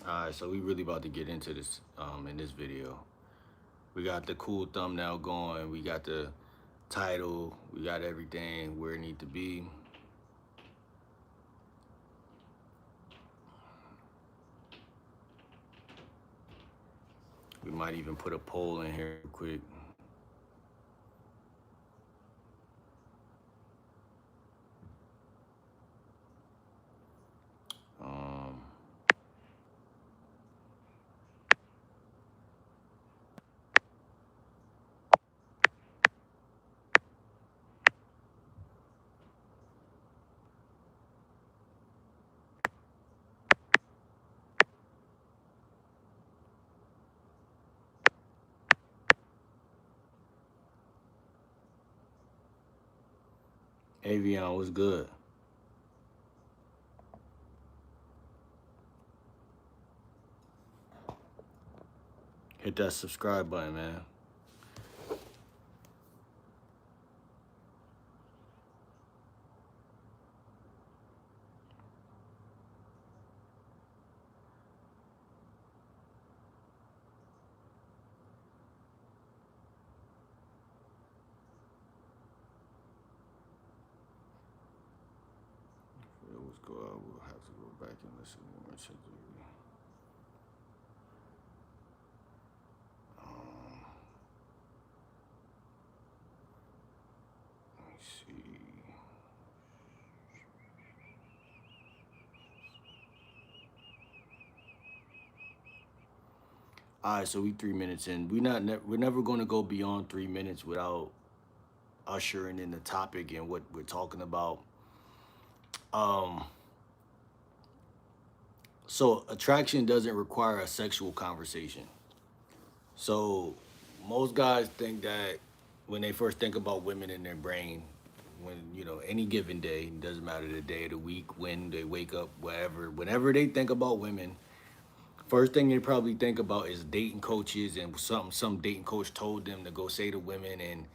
All right, so we really about to get into this in this video. We got the cool thumbnail going. We got the title. We got everything where it need to be. We might even put a poll in here real quick. Um, Avion was good. Hit that subscribe button, man. If it was go out, we'll have to go back and listen more to the. Let me see. All right, so we 3 minutes in. We're never going to go beyond 3 minutes without ushering in the topic and what we're talking about. Um, so attraction doesn't require a sexual conversation. So most guys think that when they first think about women in their brain, when any given day, doesn't matter the day of the week, when they wake up, whatever, whenever they think about women, first thing they probably think about is dating coaches and something some dating coach told them to go say to women, and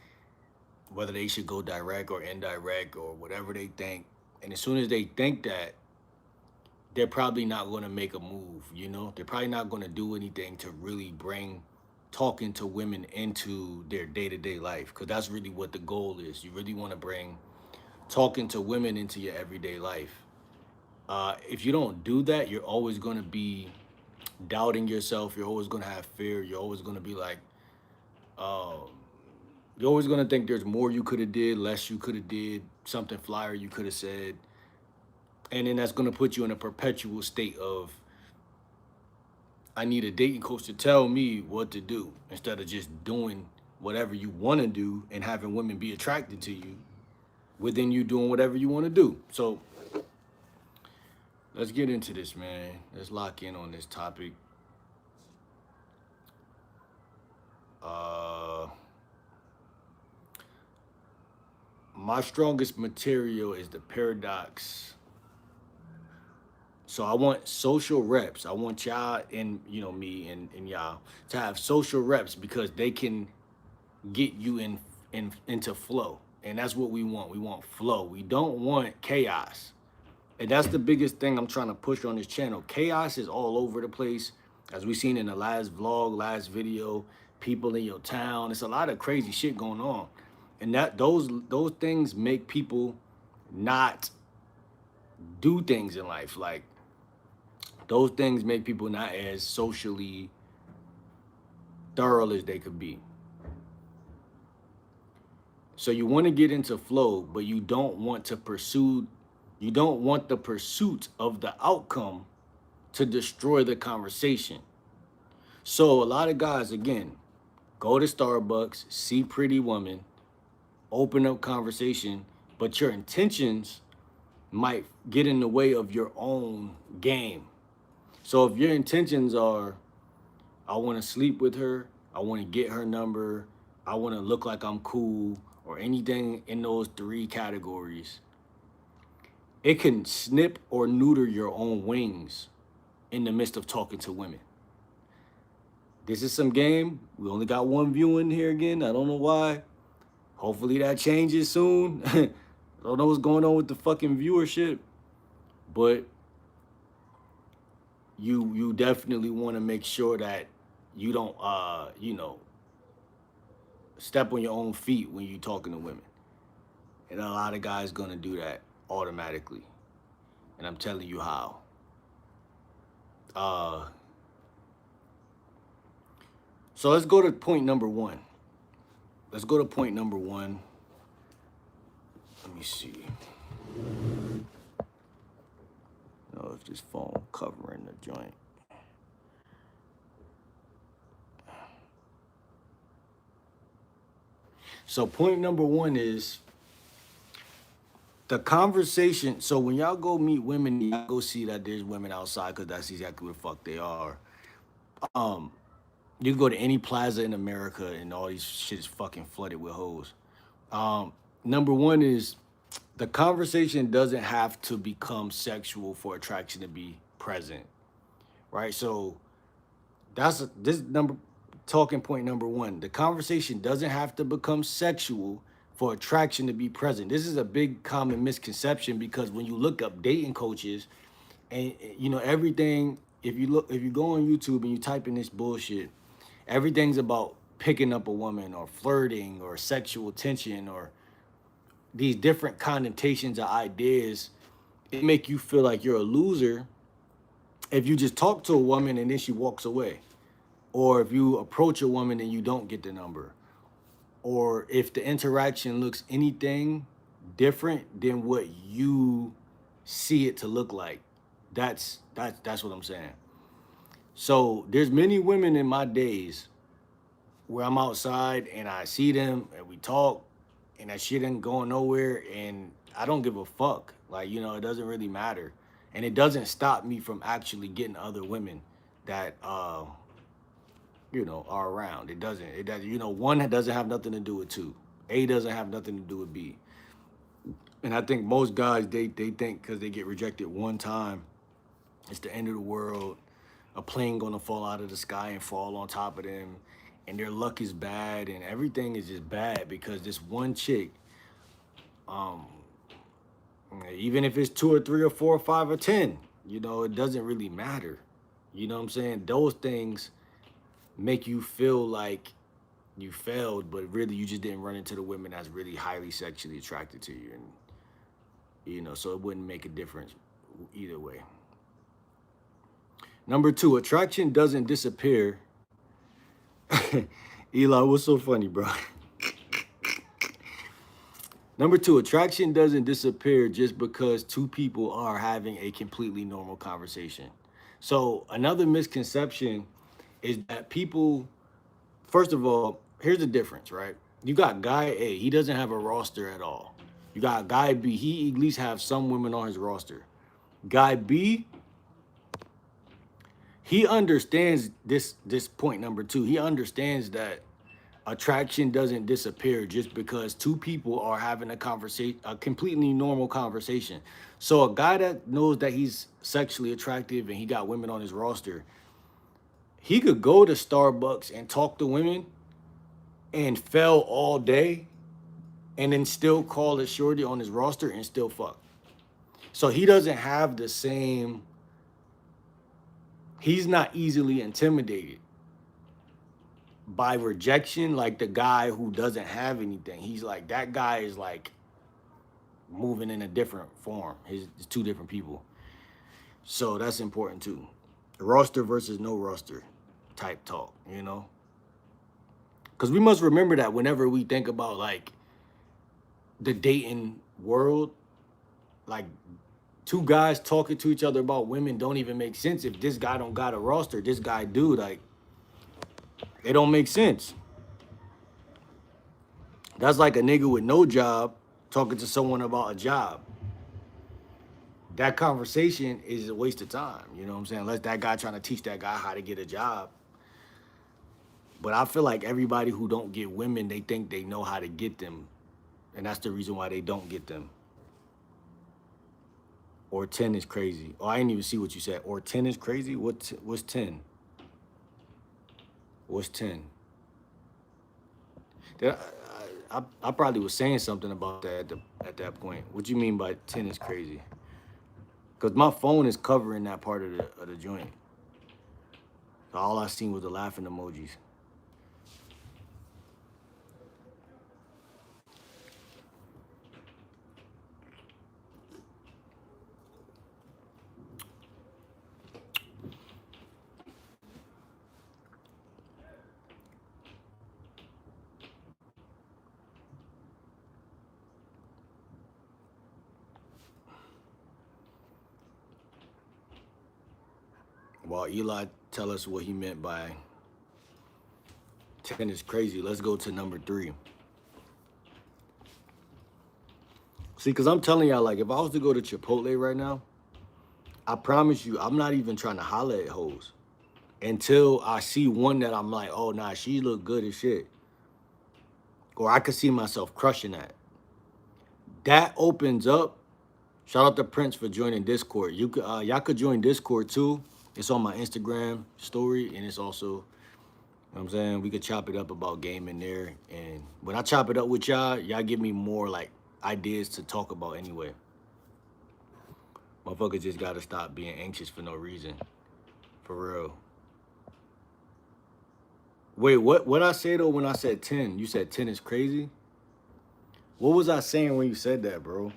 whether they should go direct or indirect or whatever they think. And as soon as they think that, they're probably not going to make a move. They're probably not going to do anything to really bring talking to women into their day-to-day life, because that's really what the goal is. You really want to bring talking to women into your everyday life. If you don't do that, you're always going to be doubting yourself. You're always going to have fear. You're always going to be like, um, you're always going to think there's more you could have did, less you could have did, something flyer you could have said. And then that's going to put you in a perpetual state of, I need a dating coach to tell me what to do, instead of just doing whatever you want to do and having women be attracted to you within you doing whatever you want to do. So let's get into this, man. Let's lock in on this topic. My strongest material is the paradox. So I want social reps. I want y'all and me and y'all to have social reps, because they can get you into flow. And that's what we want. We want flow. We don't want chaos. And that's the biggest thing I'm trying to push on this channel. Chaos is all over the place. As we seen in the last vlog, last video, people in your town. It's a lot of crazy shit going on. And that those things make people not do things in life. Like, those things make people not as socially thorough as they could be. So you want to get into flow, but you don't want the pursuit of the outcome to destroy the conversation. So a lot of guys, again, go to Starbucks, see pretty woman, open up conversation, but your intentions might get in the way of your own game. So if your intentions are, I want to sleep with her, I want to get her number, I want to look like I'm cool, or anything in those three categories, it can snip or neuter your own wings in the midst of talking to women. This is some game. We only got one view in here again. I don't know why. Hopefully that changes soon. I don't know what's going on with the fucking viewership. But you definitely want to make sure that you don't step on your own feet when you're talking to women. And a lot of guys gonna do that automatically. And I'm telling you how. Uh so let's go to point number one. Let's go to point number one. Let me see. Oh, if this phone covering the joint. So point number one is the conversation. So when y'all go meet women, y'all go see that there's women outside because that's exactly what the fuck they are. Um, you can go to any plaza in America and all these shit is fucking flooded with hoes. Number one is the conversation doesn't have to become sexual for attraction to be present, right? So this number talking point number one. The conversation doesn't have to become sexual for attraction to be present. This is a big common misconception because when you look up dating coaches and everything, if you go on YouTube and you type in this bullshit, everything's about picking up a woman or flirting or sexual tension or these different connotations or ideas. It make you feel like you're a loser if you just talk to a woman and then she walks away, or if you approach a woman and you don't get the number, or if the interaction looks anything different than what you see it to look like. That's what I'm saying. So there's many women in my days where I'm outside and I see them and we talk and that shit ain't going nowhere and I don't give a fuck. Like, it doesn't really matter. And it doesn't stop me from actually getting other women that are around. One doesn't have nothing to do with two. A doesn't have nothing to do with B. And I think most guys they think because they get rejected one time, it's the end of the world. A plane gonna fall out of the sky and fall on top of them, and their luck is bad, and everything is just bad because this one chick, even if it's two or three or four or five or 10, it doesn't really matter. You know what I'm saying? Those things make you feel like you failed, but really you just didn't run into the women that's really highly sexually attracted to you, and so it wouldn't make a difference either way. Number two, attraction doesn't disappear. Eli, what's so funny, bro? Number two, attraction doesn't disappear just because two people are having a completely normal conversation. So another misconception is that people, first of all, here's the difference, right? You got guy A, he doesn't have a roster at all. You got guy B, he at least have some women on his roster. Guy B, he understands this point number two. He understands that attraction doesn't disappear just because two people are having a completely normal conversation. So a guy that knows that he's sexually attractive and he got women on his roster, he could go to Starbucks and talk to women and fail all day and then still call a shorty on his roster and still fuck. So he doesn't have the same, he's not easily intimidated by rejection like the guy who doesn't have anything. He's like, that guy is like moving in a different form. It's two different people. So that's important too. Roster versus no roster type talk, Because we must remember that whenever we think about like the dating world, like two guys talking to each other about women don't even make sense if this guy don't got a roster. This guy do, like, it don't make sense. That's like a nigga with no job talking to someone about a job. That conversation is a waste of time, you know what I'm saying? Unless that guy trying to teach that guy how to get a job. But I feel like everybody who don't get women, they think they know how to get them. And that's the reason why they don't get them. Or 10 is crazy. Oh, I didn't even see what you said. Or 10 is crazy? What's 10? What's 10? I probably was saying something about that at that point. What you mean by 10 is crazy? Because my phone is covering that part of the joint. All I seen was the laughing emojis. While Eli tell us what he meant by 10 is crazy, let's go to number 3. See, because I'm telling y'all, like, if I was to go to Chipotle right now, I promise you, I'm not even trying to holler at hoes until I see one that I'm like, oh, nah, she look good as shit. Or I could see myself crushing that. That opens up. Shout out to Prince for joining Discord. Y'all could join Discord too. It's on my Instagram story, and it's also, you know what I'm saying, we could chop it up about gaming there. And when I chop it up with y'all give me more like ideas to talk about anyway. Motherfuckers just gotta stop being anxious for no reason. For real. Wait, what I say though when I said 10? You said 10 is crazy? What was I saying when you said that, bro?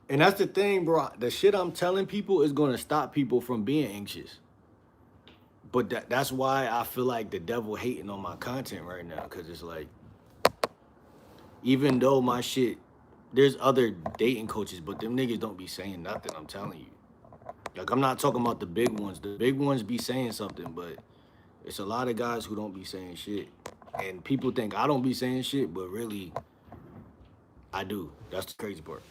And that's the thing, bro. The shit I'm telling people is gonna stop people from being anxious. But that's why I feel like the devil hating on my content right now. Cause it's like, even though my shit, there's other dating coaches, but them niggas don't be saying nothing, I'm telling you. Like, I'm not talking about the big ones. The big ones be saying something, but it's a lot of guys who don't be saying shit. And people think I don't be saying shit, but really, I do. That's the crazy part.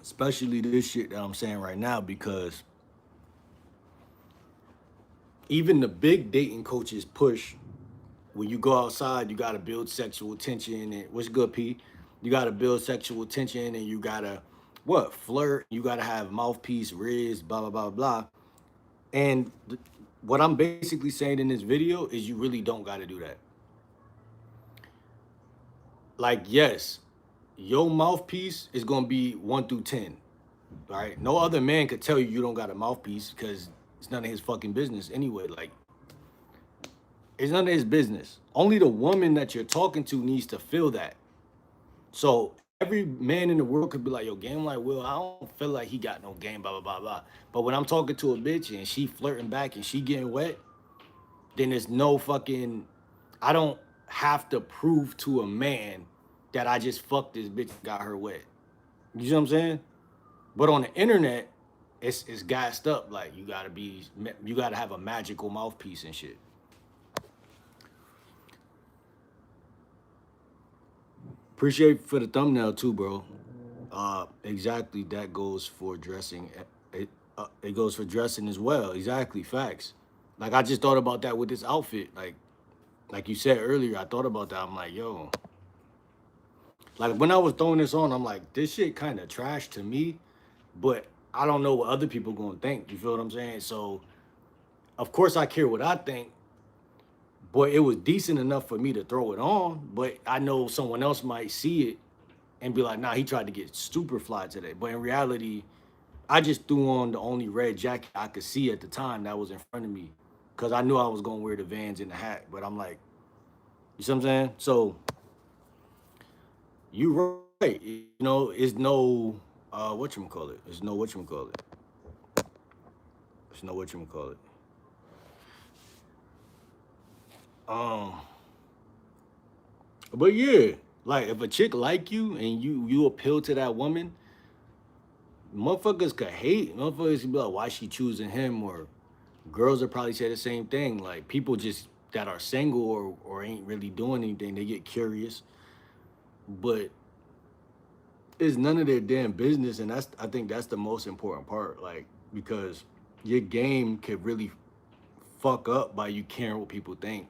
Especially this shit that I'm saying right now, because even the big dating coaches push when you go outside, you gotta build sexual tension. And what's good, P? You gotta build sexual tension, and you gotta what flirt. You gotta have mouthpiece, riz, blah blah blah blah. And what I'm basically saying in this video is you really don't gotta do that. Like, yes, your mouthpiece is gonna be 1 through 10. All right. No other man could tell you you don't got a mouthpiece because it's none of his fucking business anyway. Like, it's none of his business. Only the woman that you're talking to needs to feel that. So every man in the world could be like, yo, game like Will, I don't feel like he got no game, blah, blah, blah, blah. But when I'm talking to a bitch and she flirting back and she getting wet, then there's no fucking, I don't have to prove to a man that I just fucked this bitch and got her wet. You know what I'm saying? But on the internet, it's gassed up. Like, you gotta have a magical mouthpiece and shit. Appreciate for the thumbnail too, bro. Exactly. That goes for dressing. It goes for dressing as well. Exactly. Facts. Like, I just thought about that with this outfit. Like you said earlier, I thought about that. I'm like, yo. Like, when I was throwing this on, I'm like, this shit kind of trash to me, but I don't know what other people gonna think. You feel what I'm saying? So, of course, I care what I think, but it was decent enough for me to throw it on. But I know someone else might see it and be like, nah, he tried to get super fly today. But in reality, I just threw on the only red jacket I could see at the time that was in front of me. Cause I knew I was gonna wear the Vans and the hat. But I'm like, you see what I'm saying? So you right. You know, it's no whatchamacallit. It's no whatchamacallit. It's no whatchamacallit. Um, but yeah, like if a chick like you and you appeal to that woman, motherfuckers could hate. Motherfuckers could be like, why she choosing him? Or girls will probably say the same thing. Like, people just that are single or ain't really doing anything, they get curious. But it's none of their damn business, and I think that's the most important part. Like, because your game could really fuck up by you caring what people think,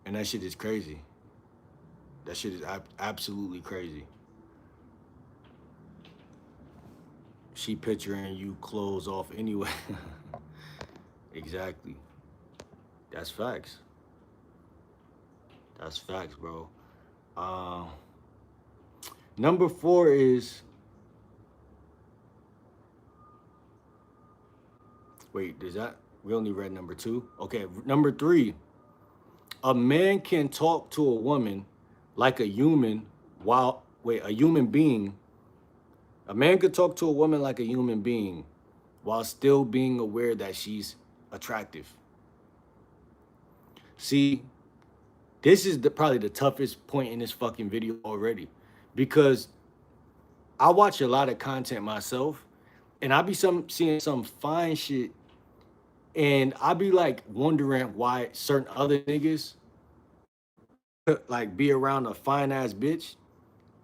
and that shit is crazy. That shit is absolutely crazy. She picturing you clothes off anyway. Exactly. That's facts. That's facts, bro. Uh, Number 4 is Wait, does that we only read number 2? Okay, number 3. A man can talk to a woman like a human while wait, a human being. A man could talk to a woman like a human being while still being aware that she's attractive. See, this is probably the toughest point in this fucking video already, because I watch a lot of content myself, and I be seeing some fine shit, and I be like wondering why certain other niggas like be around a fine ass bitch,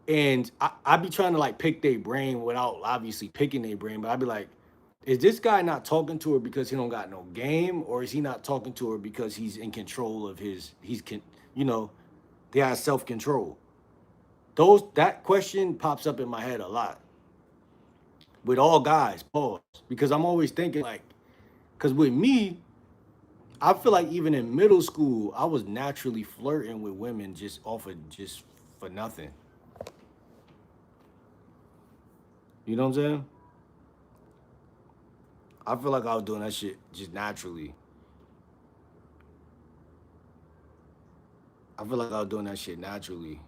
and I be trying to like pick their brain without obviously picking their brain, but I be like, is this guy not talking to her because he don't got no game, or is he not talking to her because he's in control of his you know, he has self control? That question pops up in my head a lot with all guys. Pause, because I'm always thinking like, because with me, I feel like even in middle school, I was naturally flirting with women just off of just for nothing. You know what I'm saying? I feel like I was doing that shit just naturally. I feel like I was doing that shit naturally.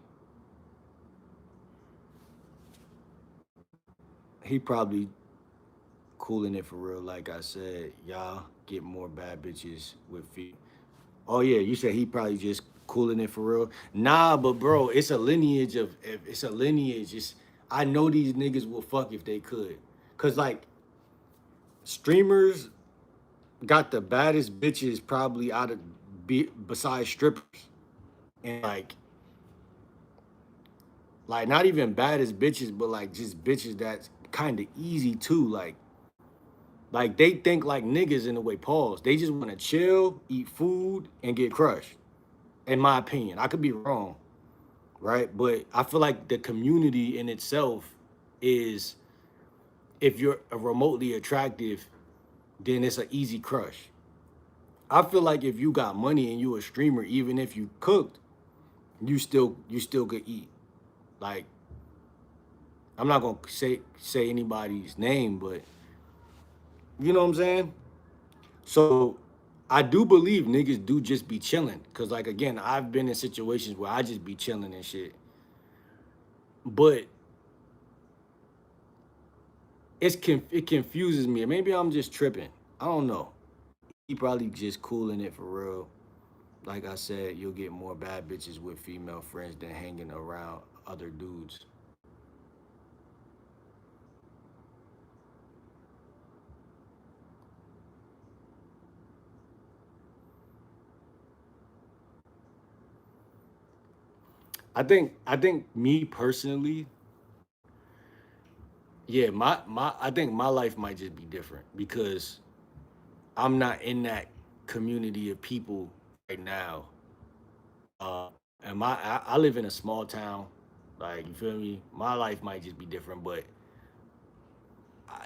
He probably cooling it for real. Like I said, y'all get more bad bitches with feet. Oh yeah, you said he probably just cooling it for real. Nah, but bro, it's a lineage of it's a lineage. It's I know these niggas will fuck if they could, cause like streamers got the baddest bitches probably out of besides strippers, and like not even baddest bitches, but like just bitches that's kind of easy too. Like they think like niggas in a way. Pause. They just want to chill, eat food, and get crushed. In my opinion, I could be wrong, right? But I feel like the community in itself is, if you're remotely attractive, then it's an easy crush. I feel like if you got money and you a streamer, even if you cooked, you still could eat. Like I'm not gonna say anybody's name, but you know what I'm saying. So I do believe niggas do just be chilling, cause like again, I've been in situations where I just be chilling and shit. But it confuses me. Maybe I'm just tripping. I don't know. He probably just cooling it for real. Like I said, you'll get more bad bitches with female friends than hanging around other dudes. I think me personally, yeah, my I think my life might just be different because I'm not in that community of people right now. Uh, and I live in a small town. Like you feel me? My life might just be different, but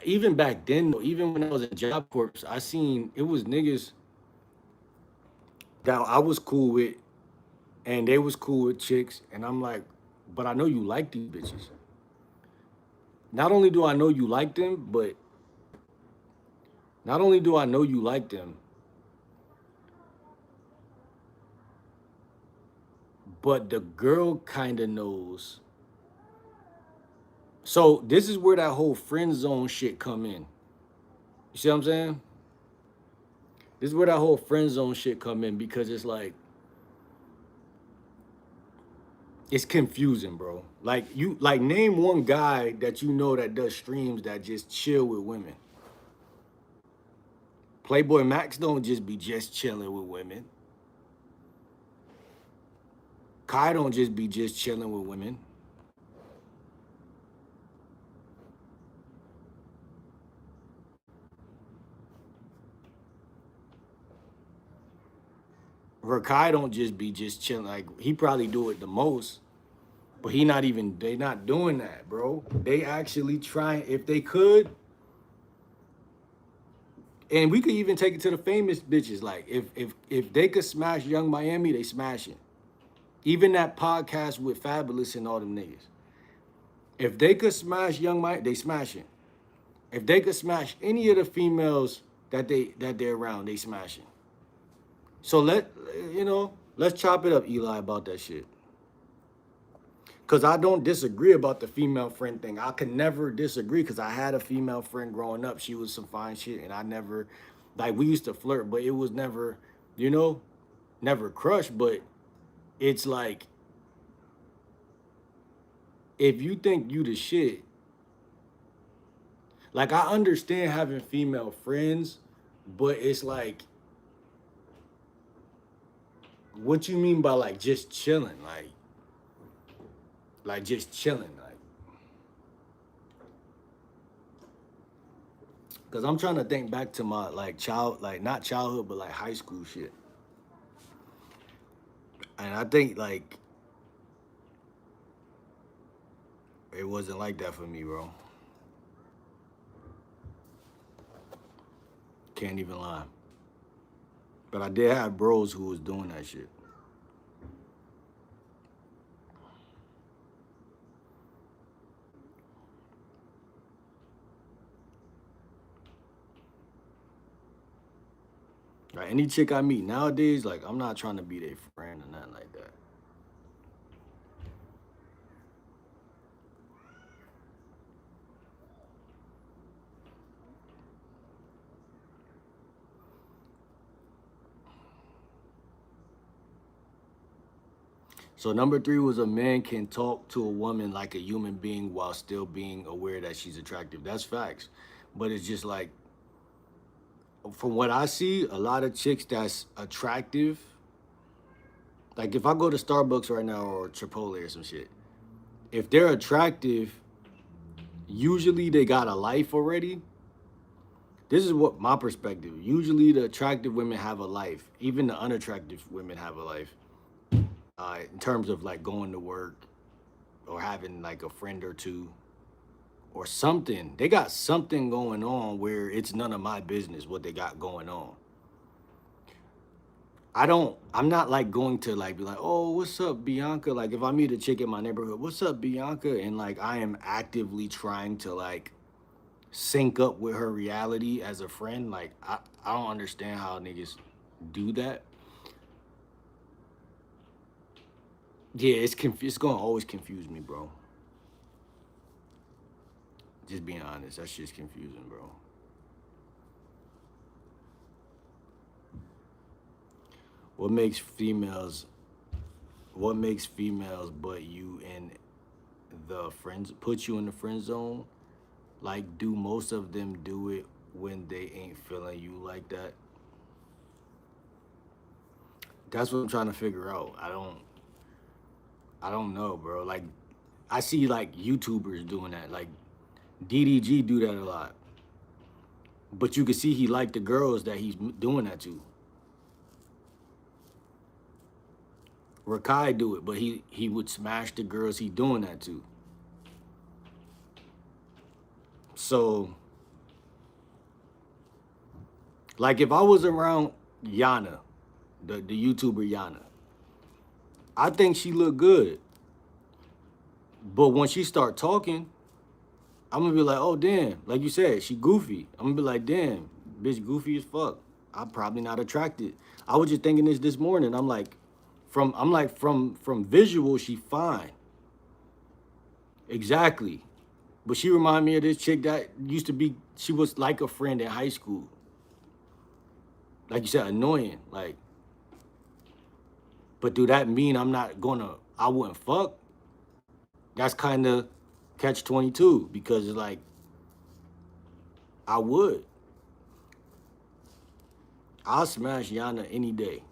even back then, though, even when I was in Job Corps, I seen it was niggas that I was cool with, and they was cool with chicks, and I'm like, but I know you like these bitches. Not only do I know you like them, but not only do I know you like them, but the girl kind of knows. So this is where that whole friend zone shit come in. You see what I'm saying? This is where that whole friend zone shit come in, because it's like it's confusing, bro. Like name one guy that you know that does streams that just chill with women. Playboy Max don't just be just chilling with women. Kai don't just be just chilling with women. Rakai don't just be just chilling. Like he probably do it the most, but they not doing that, bro. They actually trying if they could. And we could even take it to the famous bitches. Like if they could smash Young Miami, they smash it. Even that podcast with Fabulous and all them niggas. If they could smash Young Miami, they smash it. If they could smash any of the females that they're around, they smashing. So let's chop it up, Eli, about that shit. Cause I don't disagree about the female friend thing. I can never disagree because I had a female friend growing up. She was some fine shit, and I never, like, we used to flirt, but it was never, you know, never crush. But it's like, if you think you the shit, like, I understand having female friends, but it's like, what you mean by like just chilling, like just chilling, like, cause I'm trying to think back to my like like not childhood, but like high school shit, and I think like it wasn't like that for me, bro. Can't even lie. But I did have bros who was doing that shit. Like any chick I meet nowadays, like I'm not trying to be their friend or nothing like that. So number three was a man can talk to a woman like a human being while still being aware that she's attractive. That's facts. But it's just like from what I see, a lot of chicks that's attractive, like if I go to Starbucks right now or Chipotle or some shit, if they're attractive, usually they got a life already. This is what my perspective. Usually the attractive women have a life. Even the unattractive women have a life. In terms of like going to work or having like a friend or two or something. They got something going on where it's none of my business what they got going on. I'm not like going to like be like, oh, what's up, Bianca? Like if I meet a chick in my neighborhood, what's up, Bianca? And like I am actively trying to like sync up with her reality as a friend. Like I don't understand how niggas do that. Yeah, it's gonna always confuse me, bro. Just being honest, that shit's confusing, bro. What makes females what makes females but you in the friends put you in the friend zone? Like do most of them do it when they ain't feeling you like that? That's what I'm trying to figure out. I don't know, bro. Like I see like YouTubers doing that. Like DDG do that a lot. But you can see he liked the girls that he's doing that to. Rakai do it, but he would smash the girls he doing that to. So, like if I was around Yana, the YouTuber Yana, I think she looked good. But when she start talking, I'm gonna be like, oh damn, like you said, she goofy. I'm gonna be like, damn, bitch, goofy as fuck. I'm probably not attracted. I was just thinking this morning. I'm like from visual, she fine. Exactly. But she reminded me of this chick that used to be. She was like a friend in high school. Like you said, annoying. Like, but do that mean I'm not gonna? I wouldn't fuck. That's kind of catch 22 because it's like I would. I'll smash Yana any day.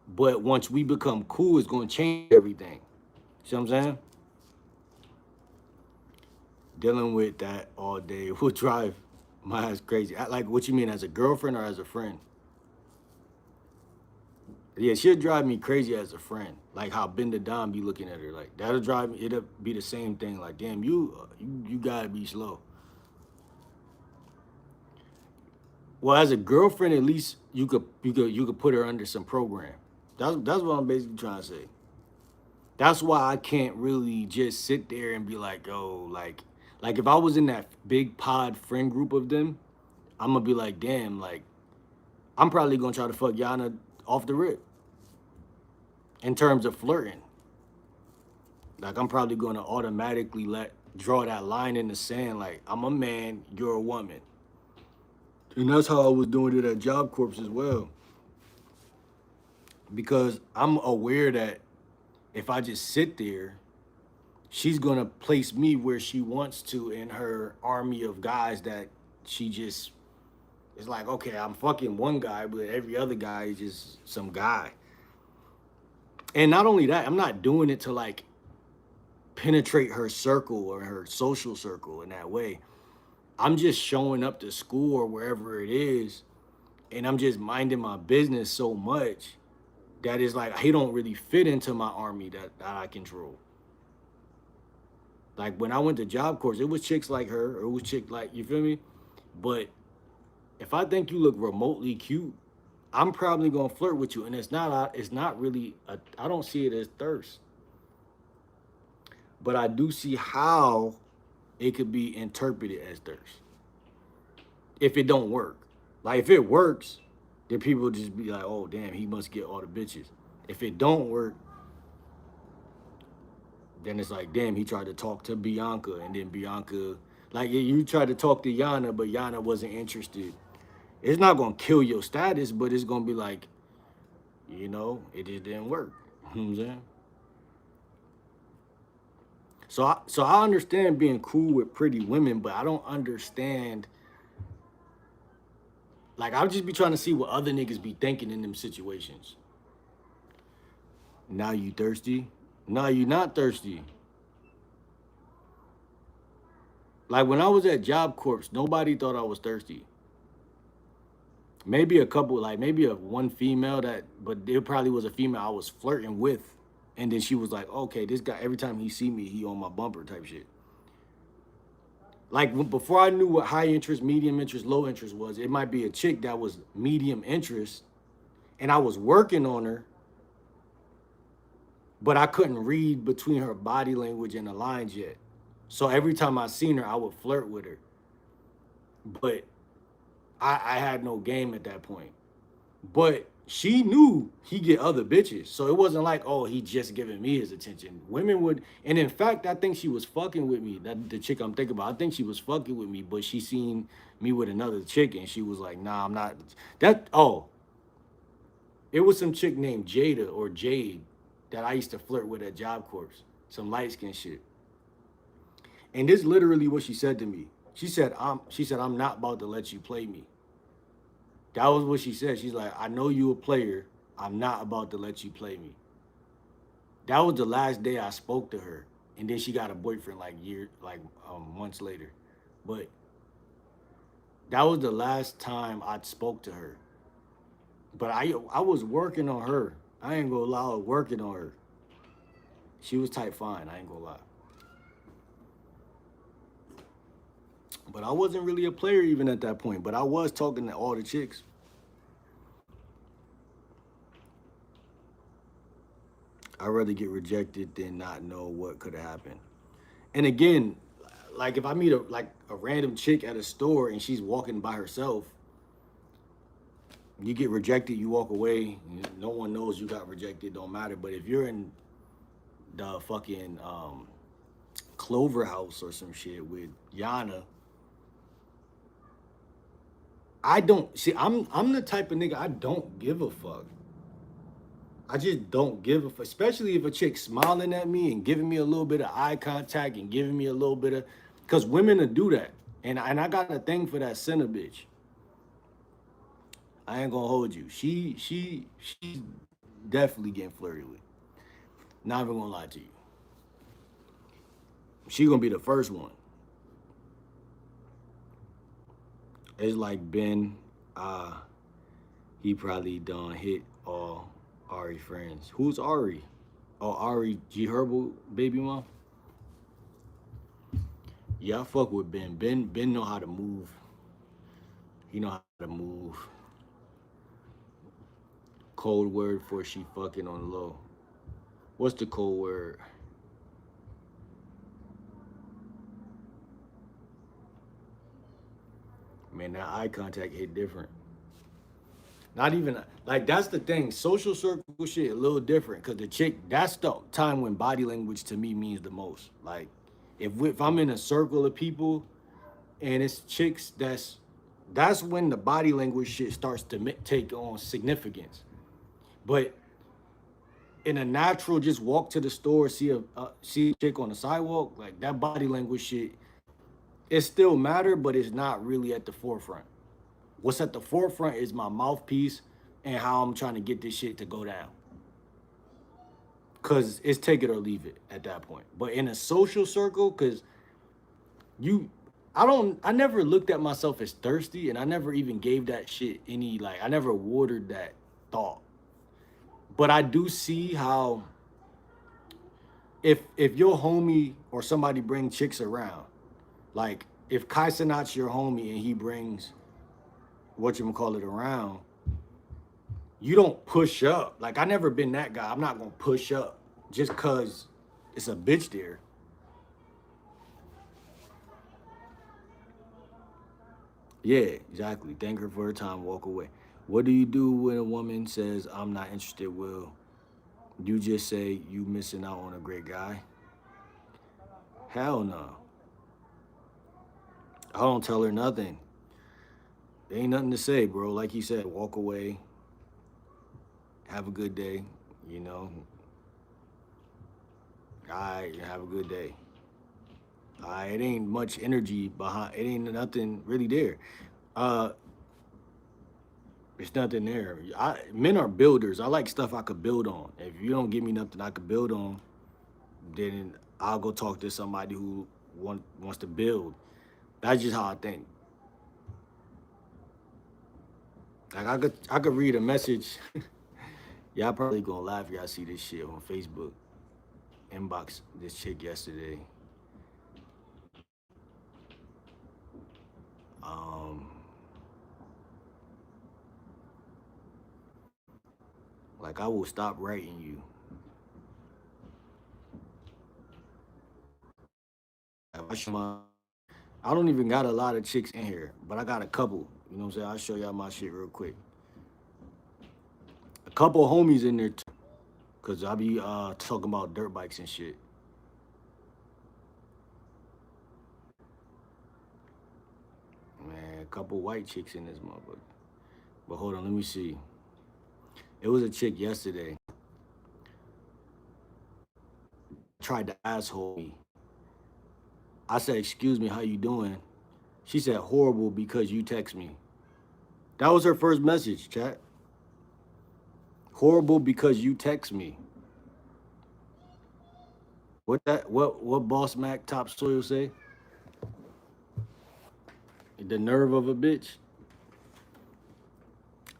But once we become cool, it's gonna change everything. See what I'm saying? Dealing with that all day will drive my ass crazy. Like, what you mean, as a girlfriend or as a friend? Yeah, she'll drive me crazy as a friend. Like how Ben the Don be looking at her. Like that'll drive me. It'll be the same thing. Like, damn, you gotta be slow. Well, as a girlfriend, at least you could put her under some program. That's what I'm basically trying to say. That's why I can't really just sit there and be like, oh, like if I was in that big pod friend group of them, I'm gonna be like, damn, like I'm probably gonna try to fuck Yana off the rip in terms of flirting. Like I'm probably gonna automatically let draw that line in the sand. Like I'm a man, you're a woman, and that's how I was doing it at Job Corps as well. Because I'm aware that if I just sit there, she's gonna place me where she wants to in her army of guys that she just is like, okay, I'm fucking one guy, but every other guy is just some guy. And not only that, I'm not doing it to like penetrate her circle or her social circle in that way. I'm just showing up to school or wherever it is, and I'm just minding my business so much that is like he don't really fit into my army that I control. Like when I went to Job Corps, it was chicks like her, or it was chick like you feel me. But if I think you look remotely cute, I'm probably gonna flirt with you, and it's not really I don't see it as thirst, but I do see how it could be interpreted as thirst if it don't work. Like if it works, then people just be like, oh damn, he must get all the bitches. If it don't work, then it's like, damn, he tried to talk to Bianca, and then Bianca, like you tried to talk to Yana, but Yana wasn't interested. It's not gonna kill your status, but it's gonna be like, it just didn't work. You know what I'm saying? So I understand being cool with pretty women, but I don't understand. Like I'll just be trying to see what other niggas be thinking in them situations. Now you thirsty? No, you not thirsty. Like when I was at Job Corps, nobody thought I was thirsty. Maybe a couple, like maybe a one female that, but it probably was a female I was flirting with, and then she was like, okay, this guy every time he see me, he on my bumper type shit. Like before I knew what high interest, medium interest, low interest was, it might be a chick that was medium interest, and I was working on her, but I couldn't read between her body language and the lines yet. So every time I seen her, I would flirt with her, but I had no game at that point. But she knew he get other bitches. So it wasn't like, oh, he just giving me his attention. Women would, and in fact, I think she was fucking with me. That the chick I'm thinking about, I think she was fucking with me, but she seen me with another chick and she was like, nah, I'm not. It was some chick named Jada or Jade that I used to flirt with at Job Corps. Some light skin shit. And this literally what she said to me. I'm not about to let you play me. That was what she said. She's like, I know you a player. I'm not about to let you play me. That was the last day I spoke to her. And then she got a boyfriend months later. But that was the last time I spoke to her. But I was working on her. I ain't gonna lie, I was working on her. She was type fine, I ain't gonna lie. But I wasn't really a player even at that point. But I was talking to all the chicks. I'd rather get rejected than not know what could have happened. And again, like if I meet a random chick at a store and she's walking by herself, you get rejected, you walk away, no one knows you got rejected, don't matter. But if you're in the fucking Clover House or some shit with Yana, I don't see. I'm the type of nigga I don't give a fuck. I just don't give a fuck, especially if a chick smiling at me and giving me a little bit of eye contact and giving me a little bit of, because women will do that, and I got a thing for that center bitch. I ain't gonna hold you. She's definitely getting flirted with. Not even gonna lie to you. She gonna be the first one. It's like Ben, uh, he probably done hit all Ari friends. Who's Ari? Oh, Ari G Herbo baby mom. Yeah, I fuck with Ben. Ben know how to move. He know how to move. Code word for she fucking on the low. What's the code word? Man, that eye contact hit different. Not even like that's the thing. Social circle shit a little different because the chick that's the time when body language to me means the most. Like if I'm in a circle of people and it's chicks that's when the body language shit starts to take on significance. But in a natural, just walk to the store, see a chick on the sidewalk, like that body language shit, it still matter, but it's not really at the forefront. What's at the forefront is my mouthpiece and how I'm trying to get this shit to go down. Cause it's take it or leave it at that point. But in a social circle, cause you I never looked at myself as thirsty and I never even gave that shit any like I never watered that thought. But I do see how if your homie or somebody bring chicks around, like if Kai Cenat's your homie and he brings what you call it around, you don't push up. Like I never been that guy. I'm not gonna push up just cause it's a bitch there. Yeah, exactly. Thank her for her time. Walk away. What do you do when a woman says I'm not interested? Will you just say you missing out on a great guy? Hell no. I don't tell her nothing. There ain't nothing to say, bro. Like you said, walk away. Have a good day. You know, all right, have a good day. All right, it ain't much energy behind. It ain't nothing really there. Uh, it's nothing there. Men are builders. I like stuff I could build on. If you don't give me nothing I could build on, then I'll go talk to somebody who wants to build. That's just how I think. Like I could read a message. Y'all probably gonna laugh if y'all see this shit on Facebook. Inbox this chick yesterday. Um, like I will stop writing you. I don't even got a lot of chicks in here, but I got a couple. You know what I'm saying? I'll show y'all my shit real quick. A couple of homies in there too, cause I be talking about dirt bikes and shit. Man, a couple white chicks in this motherfucker. But hold on, let me see. It was a chick yesterday. Tried to asshole me. I said, "Excuse me, how you doing?" She said, "Horrible because you text me." That was her first message, chat. Horrible because you text me. What boss Mac top soil say? The nerve of a bitch.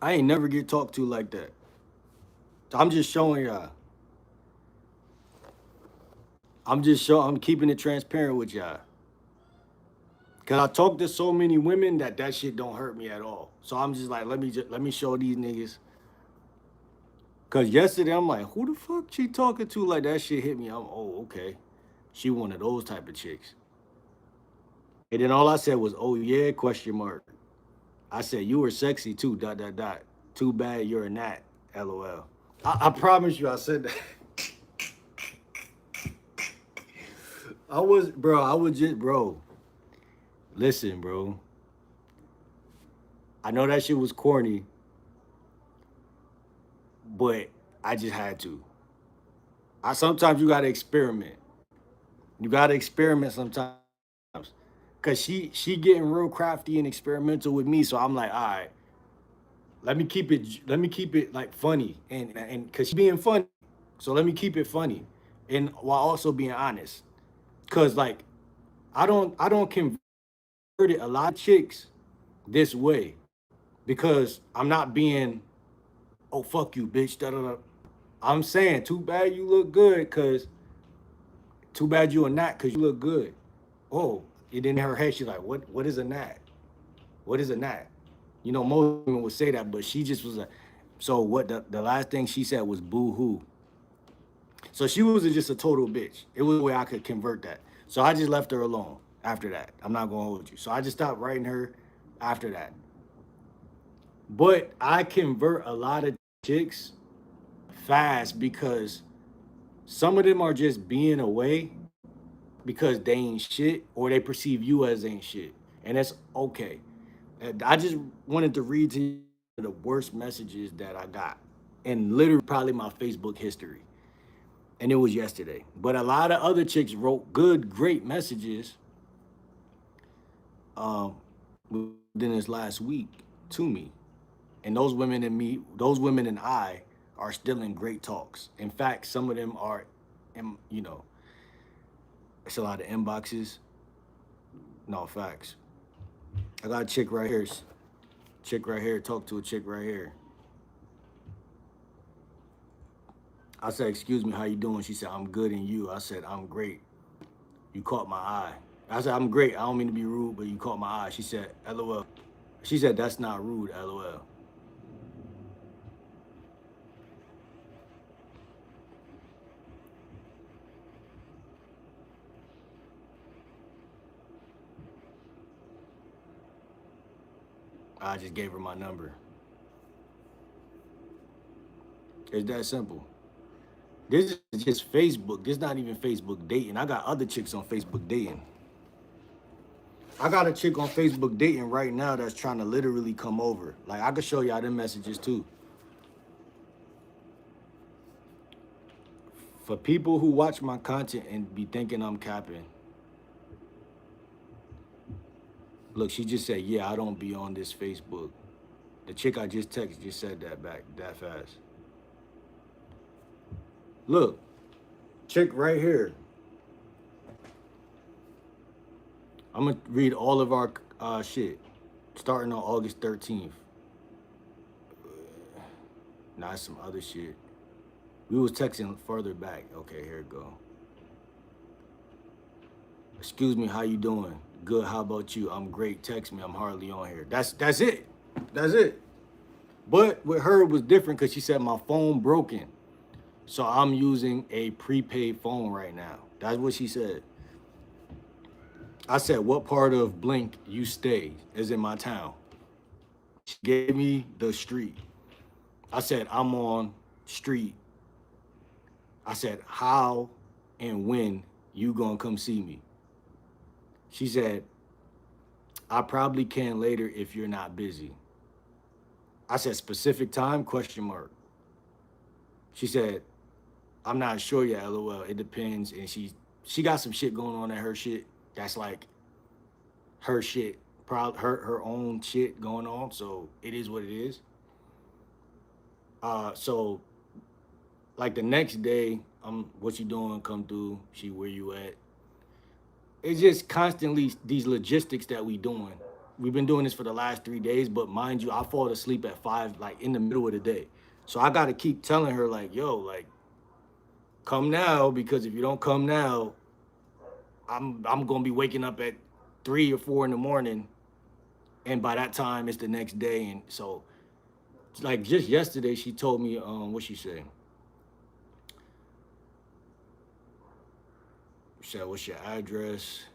I ain't never get talked to like that. I'm just showing y'all. I'm keeping it transparent with y'all. Cause I talk to so many women that shit don't hurt me at all. So I'm just like, let me show these niggas. Cause yesterday I'm like, who the fuck she talking to? Like that shit hit me. Okay. She one of those type of chicks. And then all I said was, oh yeah, question mark. I said, you were sexy too, dot dot dot. Too bad you're a gnat. LOL. I promise you I said that. I was just bro. Listen, bro. I know that shit was corny, but I just had to. I sometimes you gotta experiment. You gotta experiment sometimes. Cause she getting real crafty and experimental with me. So I'm like, all right, let me keep it like funny. And cause she being funny. So let me keep it funny. And while also being honest. Cause like I don't convert it a lot of chicks this way. Because I'm not being, oh fuck you, bitch. Da, da, da. I'm saying too bad you look good, cause too bad you a gnat cause you look good. Oh, it in her head, she's like, what is a gnat? What is a gnat? You know, most women would say that, but she just was like, so what the last thing she said was boo hoo. So she was just a total bitch. It was a way I could convert that. So I just left her alone after that. I'm not gonna hold you. So I just stopped writing her. after that. But I convert a lot of chicks fast because some of them are just being away because they ain't shit or they perceive you as ain't shit. And that's okay. And I just wanted to read to you the worst messages that I got and literally probably my Facebook history. And it was yesterday. But a lot of other chicks wrote good, great messages um, within this last week to me. And those women and I are still in great talks. In fact, some of them are, you know, it's a lot of inboxes. No facts. I got a chick right here. Chick right here. Talk to a chick right here. I said, "Excuse me, how you doing?" She said, "I'm good, and you?" I said, "I'm great. You caught my eye." I said, "I'm great. I don't mean to be rude, but you caught my eye." She said, "LOL." She said, "That's not rude, LOL." I just gave her my number. It's that simple. This is just Facebook. This is not even Facebook dating. I got other chicks on Facebook dating. I got a chick on Facebook dating right now that's trying to literally come over. Like I could show y'all them messages too. For people who watch my content and be thinking I'm capping, look, she just said, "Yeah, I don't be on this Facebook." The chick I just texted just said that back that fast. Look, chick right here. I'm gonna read all of our shit starting on August 13th. Nah, some other shit. We was texting further back. Okay, here it go. "Excuse me, how you doing?" "Good, how about you?" "I'm great. Text me. I'm hardly on here." That's it. That's it. But with her it was different because she said my phone broken. So I'm using a prepaid phone right now. That's what she said. I said, "What part of Blink you stay?" "Is in my town." She gave me the street. I said, "I'm on street." I said, "How and when you gonna come see me?" She said, "I probably can later if you're not busy." I said, "Specific time?" Question mark. She said, "I'm not sure yet, LOL. It depends." And she got some shit going on at her shit that's like her shit, probably her own shit going on. So it is what it is. So like the next day, "What you doing? Come through." She, "Where you at?" It's just constantly these logistics that we doing. We've been doing this for the last 3 days, but mind you, I fall asleep at 5, like in the middle of the day. So I gotta keep telling her, like, "Yo, like, come now, because if you don't come now, I'm gonna be waking up at 3 or 4 in the morning, and by that time it's the next day." And so, like just yesterday, she told me, what she said? She said, "What's your address?"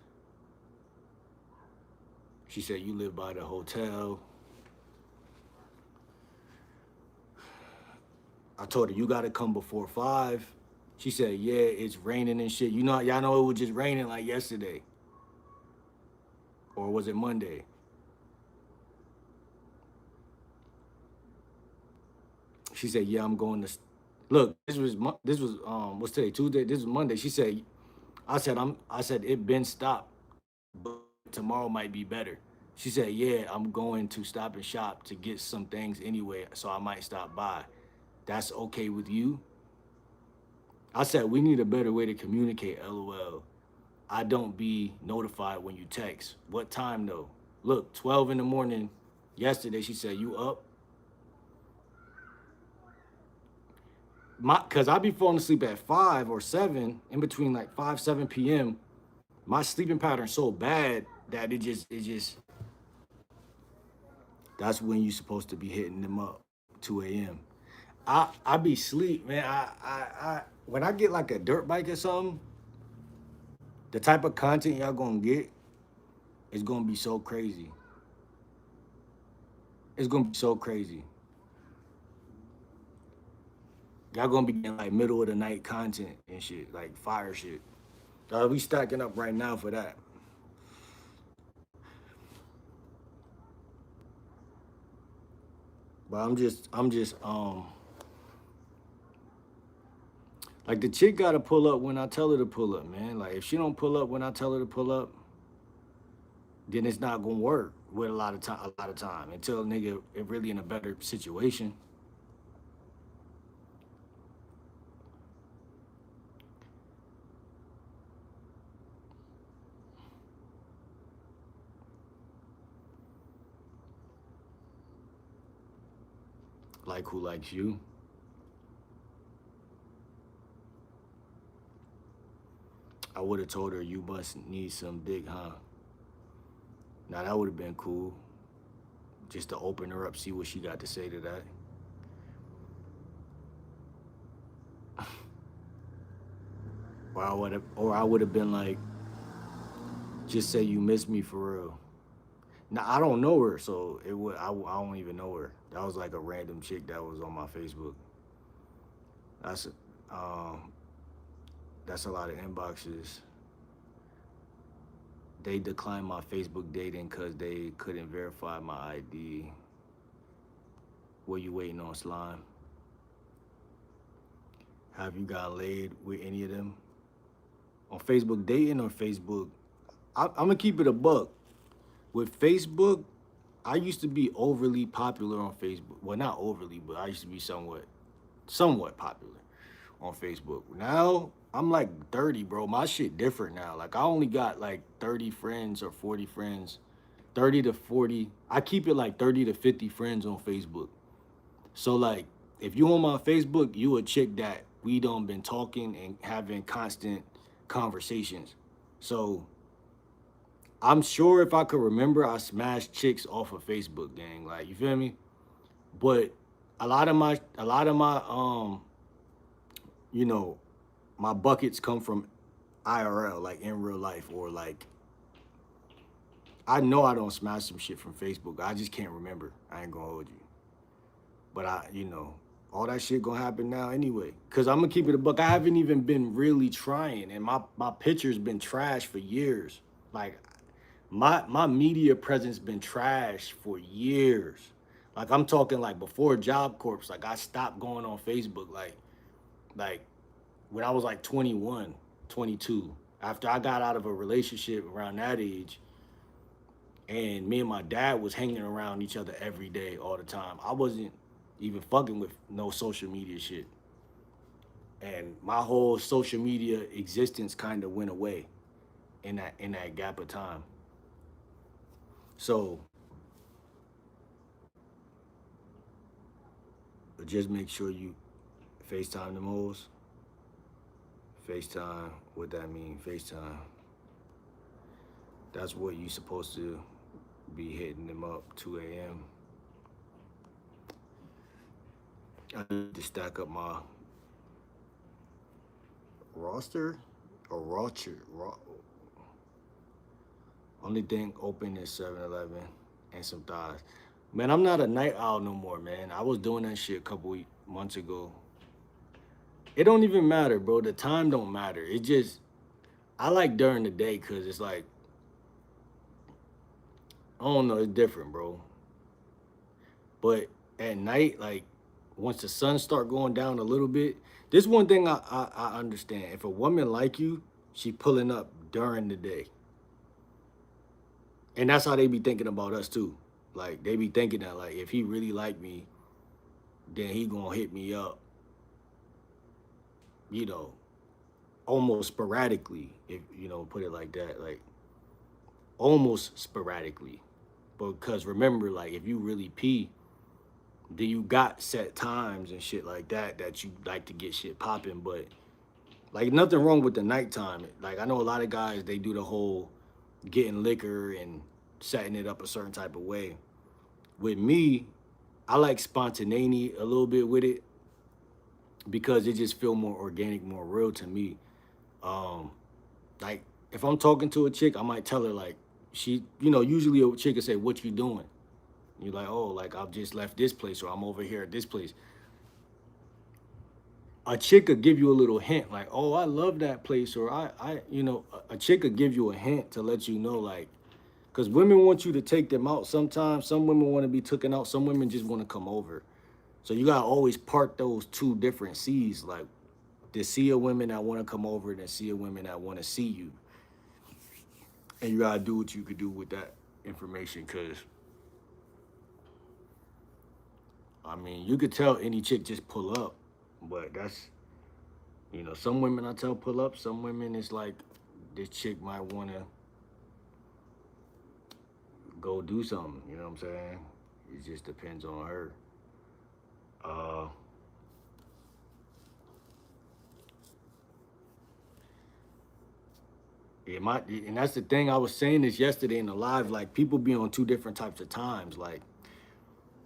She said, "You live by the hotel." I told her, "You gotta come before 5." She said, "Yeah, it's raining and shit. You know, y'all know it was just raining like yesterday, or was it Monday?" She said, "Yeah, I'm going to." Look, this was what's today? Tuesday. This was Monday. She said, I said it been stopped, but tomorrow might be better. She said, "Yeah, I'm going to Stop and Shop to get some things anyway, so I might stop by. That's okay with you?" I said, "We need a better way to communicate, LOL. I don't be notified when you text. What time though?" Look, 12 in the morning yesterday. She said, "You up?" Cause I be falling asleep at 5 or 7, in between like 5, 7 p.m. My sleeping pattern so bad that it just that's when you supposed to be hitting them up 2 a.m. I be sleep, man. I when I get like a dirt bike or something, the type of content y'all gonna get is gonna be so crazy. It's gonna be so crazy. Y'all gonna be getting like middle of the night content and shit, like fire shit. We stacking up right now for that. But I'm just like the chick gotta pull up when I tell her to pull up, man. Like if she don't pull up when I tell her to pull up, then it's not gonna work with a lot of time until nigga it really in a better situation. Like who likes you? I would have told her you must need some dick, huh? Now that would have been cool. Just to open her up, see what she got to say to that. Or I would have been like, just say you miss me for real. Now I don't know her, so I don't even know her. That was like a random chick that was on my Facebook. That's um that's a lot of inboxes. They declined my Facebook dating because they couldn't verify my ID. What you waiting on, slime? Have you got laid with any of them on Facebook dating or Facebook? I'm gonna keep it a buck. With Facebook, I used to be overly popular on Facebook. Well, not overly, but I used to be somewhat popular on Facebook. Now I'm like 30, bro. My shit different now. Like I only got like 30 friends or 40 friends. 30 to 40. I keep it like 30 to 50 friends on Facebook. So like if you on my Facebook, you a chick that we done been talking and having constant conversations. So I'm sure if I could remember, I smashed chicks off of Facebook, gang. Like you feel me? But a lot of my you know, my buckets come from IRL, like in real life, or like I know I don't smash some shit from Facebook. I just can't remember. I ain't gonna hold you. But all that shit gonna happen now anyway. Cause I'm gonna keep it a buck. I haven't even been really trying, and my picture's been trash for years. Like my media presence been trash for years. Like I'm talking like before Job Corps. Like I stopped going on Facebook. Like when I was like 21, 22. After I got out of a relationship around that age, and me and my dad was hanging around each other every day, all the time. I wasn't even fucking with no social media shit, and my whole social media existence kind of went away in that gap of time. So just make sure you FaceTime them hoes. FaceTime, what that mean? FaceTime. That's what you supposed to be hitting them up 2 a.m. I need to stack up my roster or roster. Only thing open is 7-Eleven and some thighs. Man, I'm not a night owl no more, man. I was doing that shit a couple months ago. It don't even matter, bro. The time don't matter. It just I like during the day because it's like I don't know, it's different, bro. But at night, like once the sun start going down a little bit, this one thing I understand. If a woman like you, she pulling up during the day, and that's how they be thinking about us too. Like they be thinking that like if he really like me, then he gonna hit me up, you know, almost sporadically. If put it like that, like almost sporadically. Because remember, like if you really pee, then you got set times and shit like that you like to get shit popping. But like nothing wrong with the nighttime. Like I know a lot of guys they do the whole getting liquor and setting it up a certain type of way. With me, I like spontaneity a little bit with it because it just feel more organic, more real to me. Um, like if I'm talking to a chick, I might tell her like usually a chick will say, "What you doing?" You're like, oh, like I've just left this place or I'm over here at this place. A chick could give you a little hint, like, oh, I love that place, or a chick could give you a hint to let you know, like, because women want you to take them out sometimes. Some women want to be taken out, some women just want to come over. So you gotta always part those two different seas, like the sea of women that want to come over and the sea of women that want to see you. And you gotta do what you could do with that information, because I mean, you could tell any chick just pull up, but that's, some women I tell pull up. Some women it's like this chick might want to go do something. You know what I'm saying? It just depends on her. Uh, and that's the thing. I was saying this yesterday in the live. Like, people be on two different types of times. Like,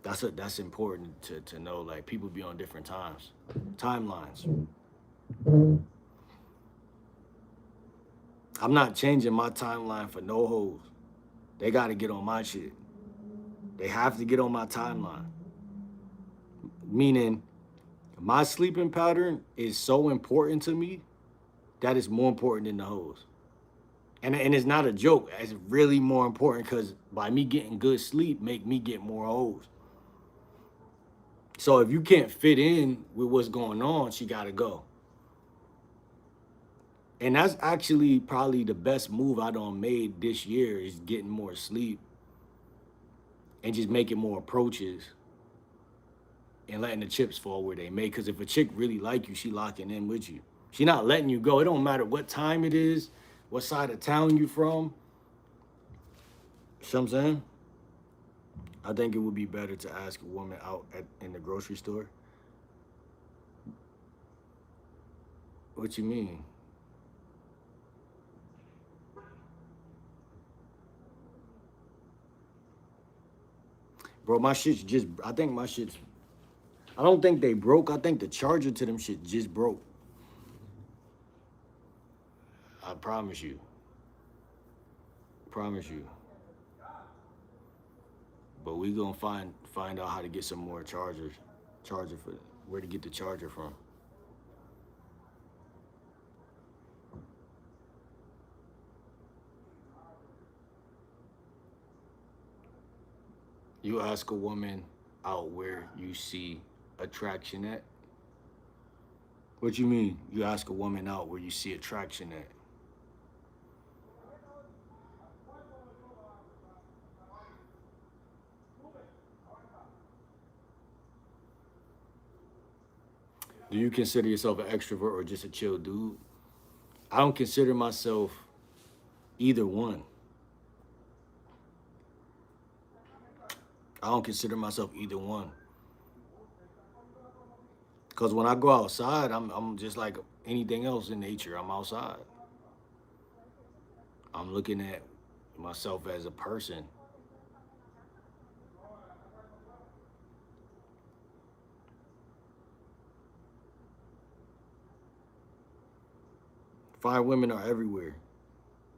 that's important to know. Like, people be on different timelines. I'm not changing my timeline for no hoes. They got to get on my shit. They have to get on my timeline. Meaning, my sleeping pattern is so important to me that it's more important than the hoes. And it's not a joke. It's really more important, because by me getting good sleep, make me get more hoes. So if you can't fit in with what's going on, she got to go. And that's actually probably the best move I done made this year, is getting more sleep and just making more approaches and letting the chips fall where they may. Because if a chick really like you, she locking in with you. She not letting you go. It don't matter what time it is, what side of town you from. You know what I'm saying? I think it would be better to ask a woman out in the grocery store. What you mean? Bro, my shit's just, I think my shit's, I don't think they broke. I think the charger to them shit just broke. I promise you. Promise you. But we gonna find out how to get some more chargers. Charger for where to get the charger from. You ask a woman out where you see attraction at. What you mean? You ask a woman out where you see attraction at. Do you consider yourself an extrovert or just a chill dude? I don't consider myself either one. I don't consider myself either one. Cause when I go outside, I'm just like anything else in nature. I'm outside. I'm looking at myself as a person. Fine women are everywhere.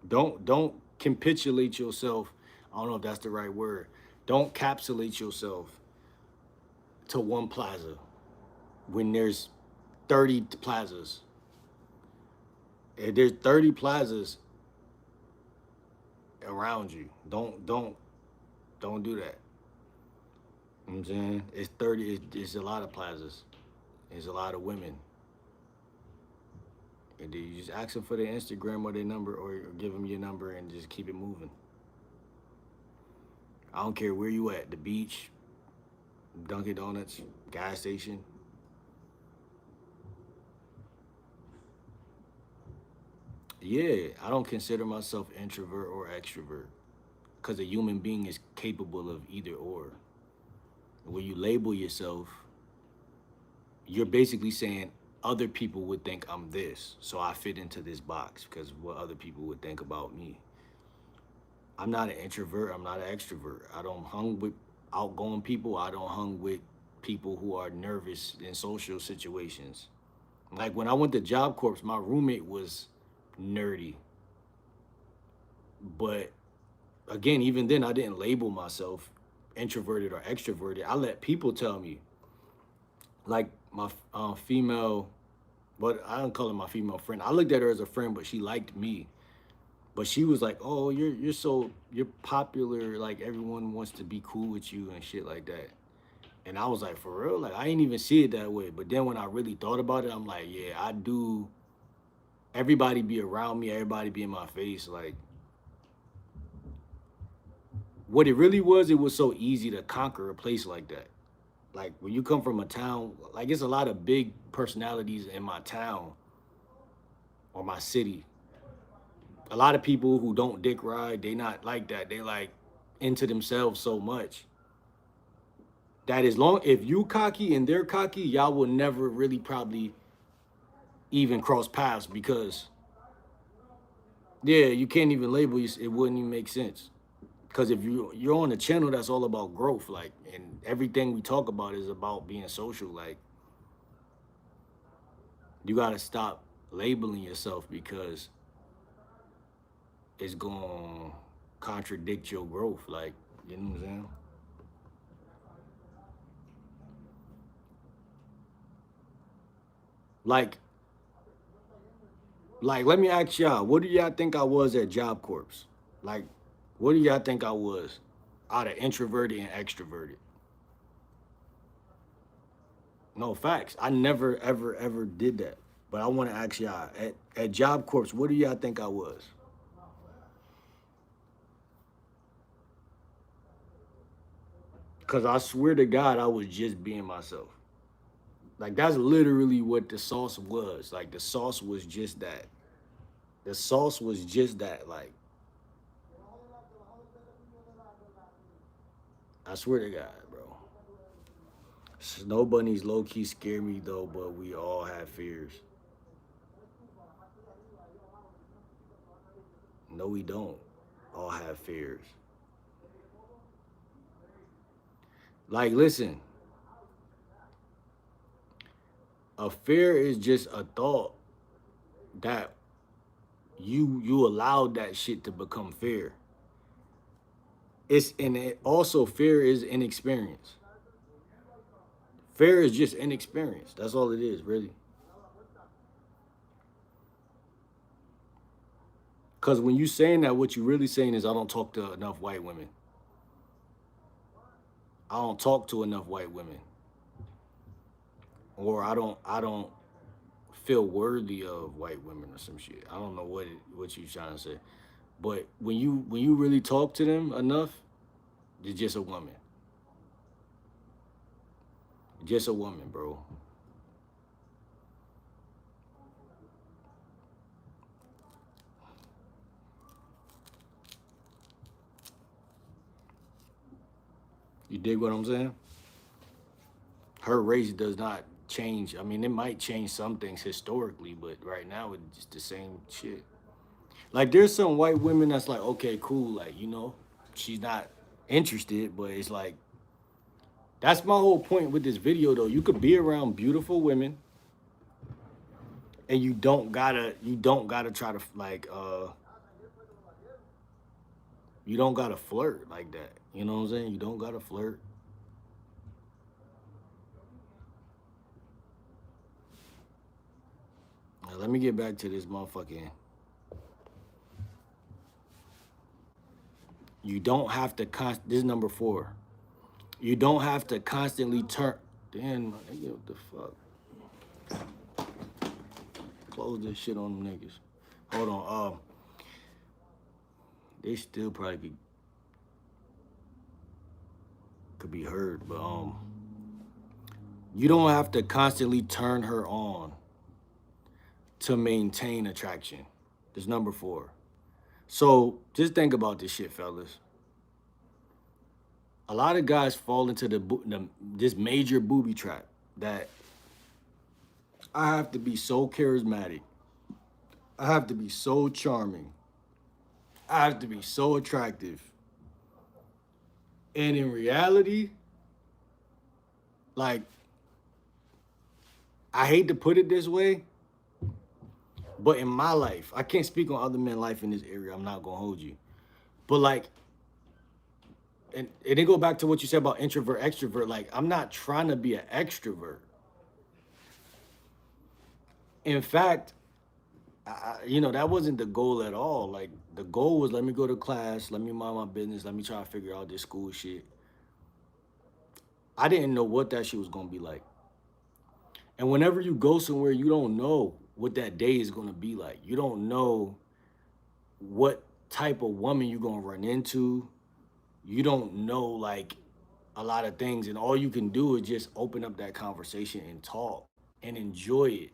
Don't capitulate yourself. I don't know if that's the right word. Don't capsulate yourself to one plaza when there's 30 plazas. If there's 30 plazas around you, don't do that. You know what I'm saying? It's 30, it's a lot of plazas. There's a lot of women. And then you just ask them for their Instagram or their number, or give them your number and just keep it moving. I don't care where you at, the beach, Dunkin' Donuts, gas station. Yeah, I don't consider myself introvert or extrovert, because a human being is capable of either or. When you label yourself, you're basically saying other people would think I'm this, so I fit into this box because what other people would think about me. I'm not an introvert. I'm not an extrovert. I don't hung with outgoing people. I don't hung with people who are nervous in social situations. Like when I went to Job Corps, my roommate was nerdy. But again, even then, I didn't label myself. introverted or extroverted. I let people tell me. Like my female, but I don't call her my female friend. I looked at her as a friend, but she liked me. But she was like, "Oh, you're popular. Like everyone wants to be cool with you and shit like that." And I was like, "For real? Like I didn't even see it that way." But then when I really thought about it, I'm like, "Yeah, I do." Everybody be around me. Everybody be in my face. Like what it was so easy to conquer a place like that. Like when you come from a town, like it's a lot of big personalities in my town or my city. A lot of people who don't dick ride, they not like that. They like into themselves so much that as long if you cocky and they're cocky, y'all will never really probably even cross paths because yeah, you can't even label you. It wouldn't even make sense because if you're on a channel that's all about growth, like and everything we talk about is about being social, like you gotta stop labeling yourself because it's gonna contradict your growth. Like, you know what I'm saying? Like, let me ask y'all, what do y'all think I was at Job Corps? Like, what do y'all think I was out of introverted and extroverted? No facts. I never, ever, ever did that. But I want to ask y'all at Job Corps, what do y'all think I was? Because I swear to God, I was just being myself. Like, that's literally what the sauce was. Like, the sauce was just that. The sauce was just that. Like, I swear to God, bro. Snow bunnies low key scare me though, but we all have fears. No, we don't all have fears. Like, listen, a fear is just a thought that you allowed that shit to become fear. It's and it also fear is inexperience. Fear is just inexperience. That's all it is, really. Because when you saying that, what you really saying is, I don't talk to enough white women. I don't talk to enough white women, or I don't feel worthy of white women or some shit. I don't know what you trying to say, but when you really talk to them enough, it's just a woman, just a woman, bro. You dig what I'm saying? Her race does not change. I mean, it might change some things historically, but right now it's just the same shit. Like there's some white women that's like, okay, cool, like she's not interested, but it's like that's my whole point with this video though. You could be around beautiful women and you don't gotta try to like you don't gotta flirt like that. You know what I'm saying? You don't gotta flirt. Now, let me get back to this motherfucking. You don't have to this is number 4. You don't have to constantly turn. Damn, what the fuck? Close this shit on them niggas. Hold on. They still probably could be heard, but you don't have to constantly turn her on to maintain attraction. That's number 4. So just think about this shit, fellas. A lot of guys fall into this major booby trap that I have to be so charismatic. I have to be so charming. I have to be so attractive. And in reality, like, I hate to put it this way, but in my life, I can't speak on other men's life in this area. I'm not gonna hold you. But like, and it go back to what you said about introvert, extrovert. Like, I'm not trying to be an extrovert. In fact, that wasn't the goal at all. Like, the goal was, let me go to class, let me mind my business, let me try to figure out this school shit. I didn't know what that shit was gonna be like. And whenever you go somewhere, you don't know what that day is gonna be like. You don't know what type of woman you're gonna run into. You don't know like a lot of things, and all you can do is just open up that conversation and talk and enjoy it.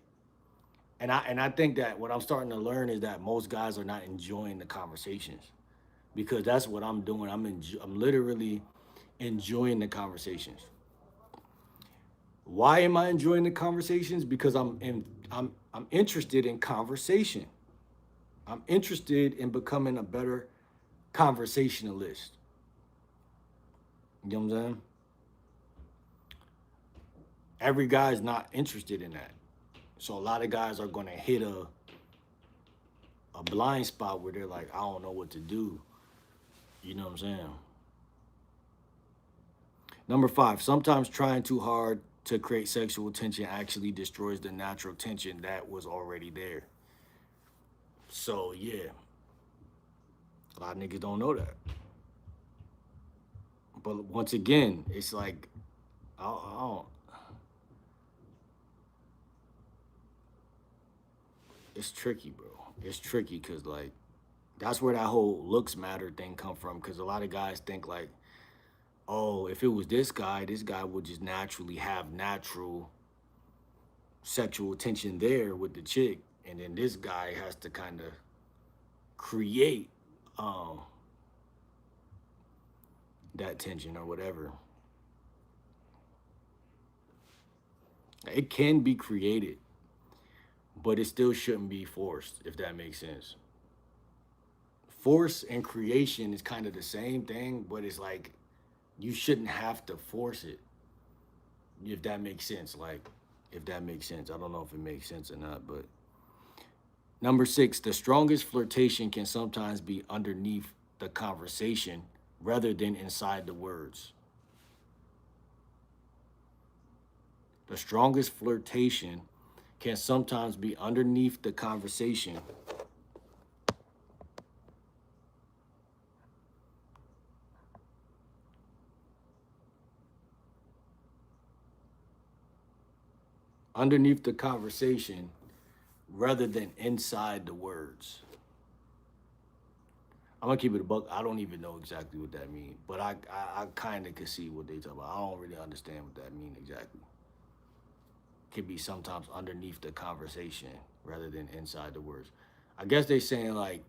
And I think that what I'm starting to learn is that most guys are not enjoying the conversations, because that's what I'm doing. I'm literally enjoying the conversations. Why am I enjoying the conversations? Because I'm interested in conversation. I'm interested in becoming a better conversationalist. You know what I'm saying? Every guy's not interested in that. So a lot of guys are gonna hit a blind spot where they're like, I don't know what to do. You know what I'm saying? Number 5, sometimes trying too hard to create sexual tension actually destroys the natural tension that was already there. So yeah, a lot of niggas don't know that. But once again, it's like, I don't, it's tricky, bro. It's tricky because like that's where that whole looks matter thing come from. Because a lot of guys think like, oh, if it was this guy would just naturally have natural sexual tension there with the chick, and then this guy has to kind of create um, that tension or whatever. It can be created, but it still shouldn't be forced, if that makes sense. Force and creation is kind of the same thing, but it's like you shouldn't have to force it, if that makes sense. Like, if that makes sense. I don't know if it makes sense or not, but number 6, the strongest flirtation can sometimes be underneath the conversation rather than inside the words. The strongest flirtation can sometimes be underneath the conversation underneath the conversation rather than inside the words. I'm gonna keep it a buck. I don't even know exactly what that means, but I kind of can see what they talk about. I don't really understand what that means exactly. Could be sometimes underneath the conversation rather than inside the words. I guess they saying like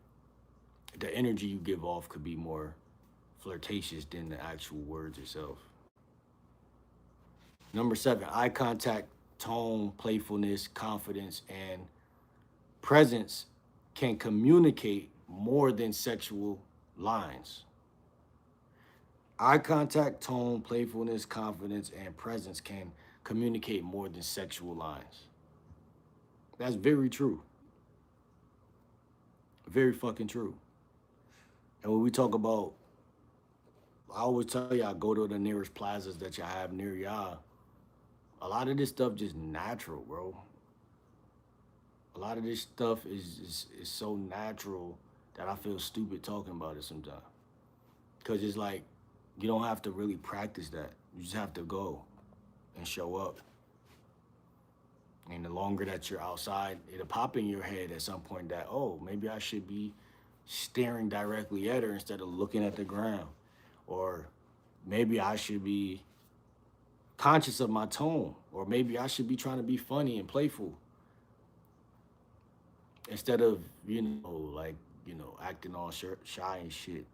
the energy you give off could be more flirtatious than the actual words itself. Number 7, eye contact, tone, playfulness, confidence, and presence can communicate more than sexual lines. Eye contact, tone, playfulness, confidence, and presence can communicate more than sexual lines. That's very true. Very fucking true. And when we talk about, I always tell y'all, go to the nearest plazas that y'all have near y'all. A lot of this stuff just natural, bro. A lot of this stuff is so natural that I feel stupid talking about it sometimes. Cause it's like you don't have to really practice that. You just have to go and show up. And the longer that you're outside, it'll pop in your head at some point that, oh, maybe I should be staring directly at her instead of looking at the ground. Or maybe I should be conscious of my tone. Or maybe I should be trying to be funny and playful instead of, acting all shy and shit.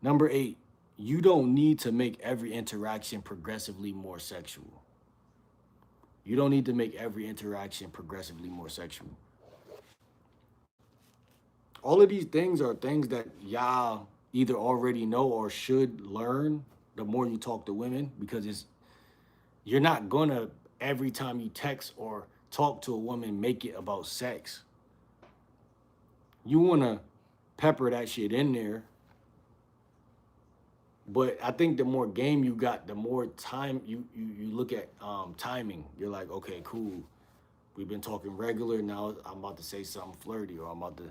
Number 8, you don't need to make every interaction progressively more sexual. You don't need to make every interaction progressively more sexual. All of these things are things that y'all either already know or should learn the more you talk to women, because you're not gonna every time you text or talk to a woman make it about sex. You wanna pepper that shit in there, But I think the more game you got, the more time you look at timing. You're like, okay, cool. We've been talking regular. Now I'm about to say something flirty, or I'm about to.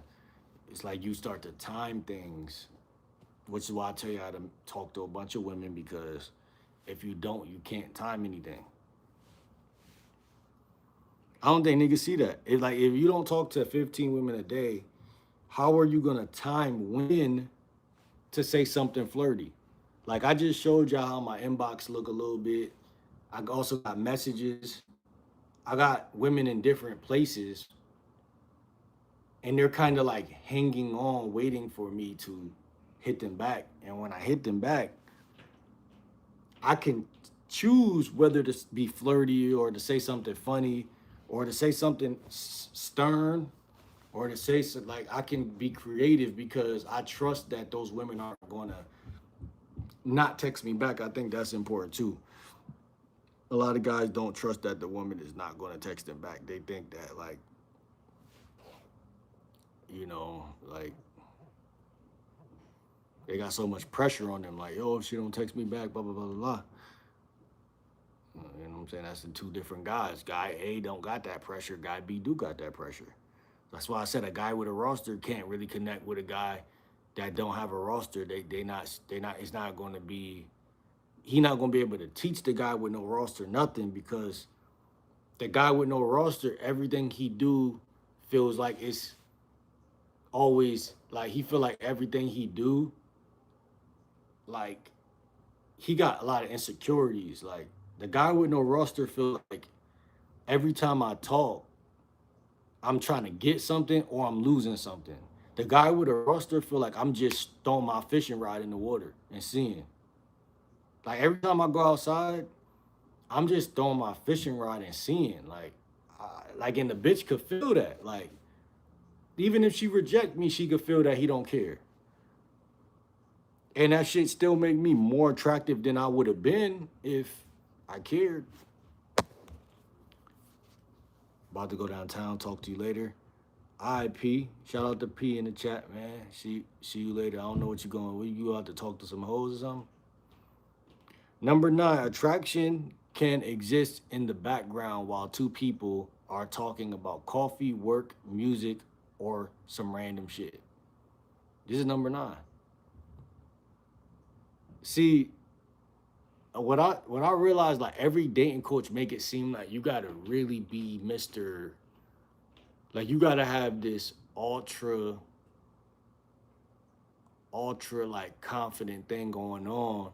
It's like you start to time things, which is why I tell you how to talk to a bunch of women, because if you don't, you can't time anything. I don't think niggas see that. It's like if you don't talk to 15 women a day, how are you gonna time when to say something flirty? Like I just showed y'all how my inbox look a little bit. I also got messages. I got women in different places, and they're kind of like hanging on, waiting for me to hit them back. And when I hit them back, I can choose whether to be flirty or to say something funny or to say something stern or to say like I can be creative because I trust that those women aren't going to not text me back. I think that's important too. A lot of guys don't trust that the woman is not going to text them back. They think that like, like they got so much pressure on them. Like, yo, if she don't text me back, blah blah blah blah blah. You know what I'm saying? That's the two different guys. Guy A don't got that pressure. Guy B do got that pressure. That's why I said a guy with a roster can't really connect with a guy that don't have a roster. They not. It's not going to be. He not going to be able to teach the guy with no roster nothing, because the guy with no roster, everything he do feels like it's always like he feel like everything he do, like he got a lot of insecurities. Like the guy with no roster feel like every time I talk, I'm trying to get something or I'm losing something. The guy with a roster feel like I'm just throwing my fishing rod in the water and seeing. Like every time I go outside, I'm just throwing my fishing rod and seeing. Like, and the bitch could feel that. Like, even if she reject me, she could feel that he don't care. And that shit still make me more attractive than I would have been if I cared. About to go downtown. Talk to you later. All right, P. Shout out to P in the chat, man. See you later. I don't know what you're going. You out to talk to some hoes or something? Number 9, attraction can exist in the background while two people are talking about coffee, work, music, or some random shit. This is number 9. See, what I realized, like every dating coach make it seem like you gotta really be Mr. Like you gotta have this ultra like confident thing going on,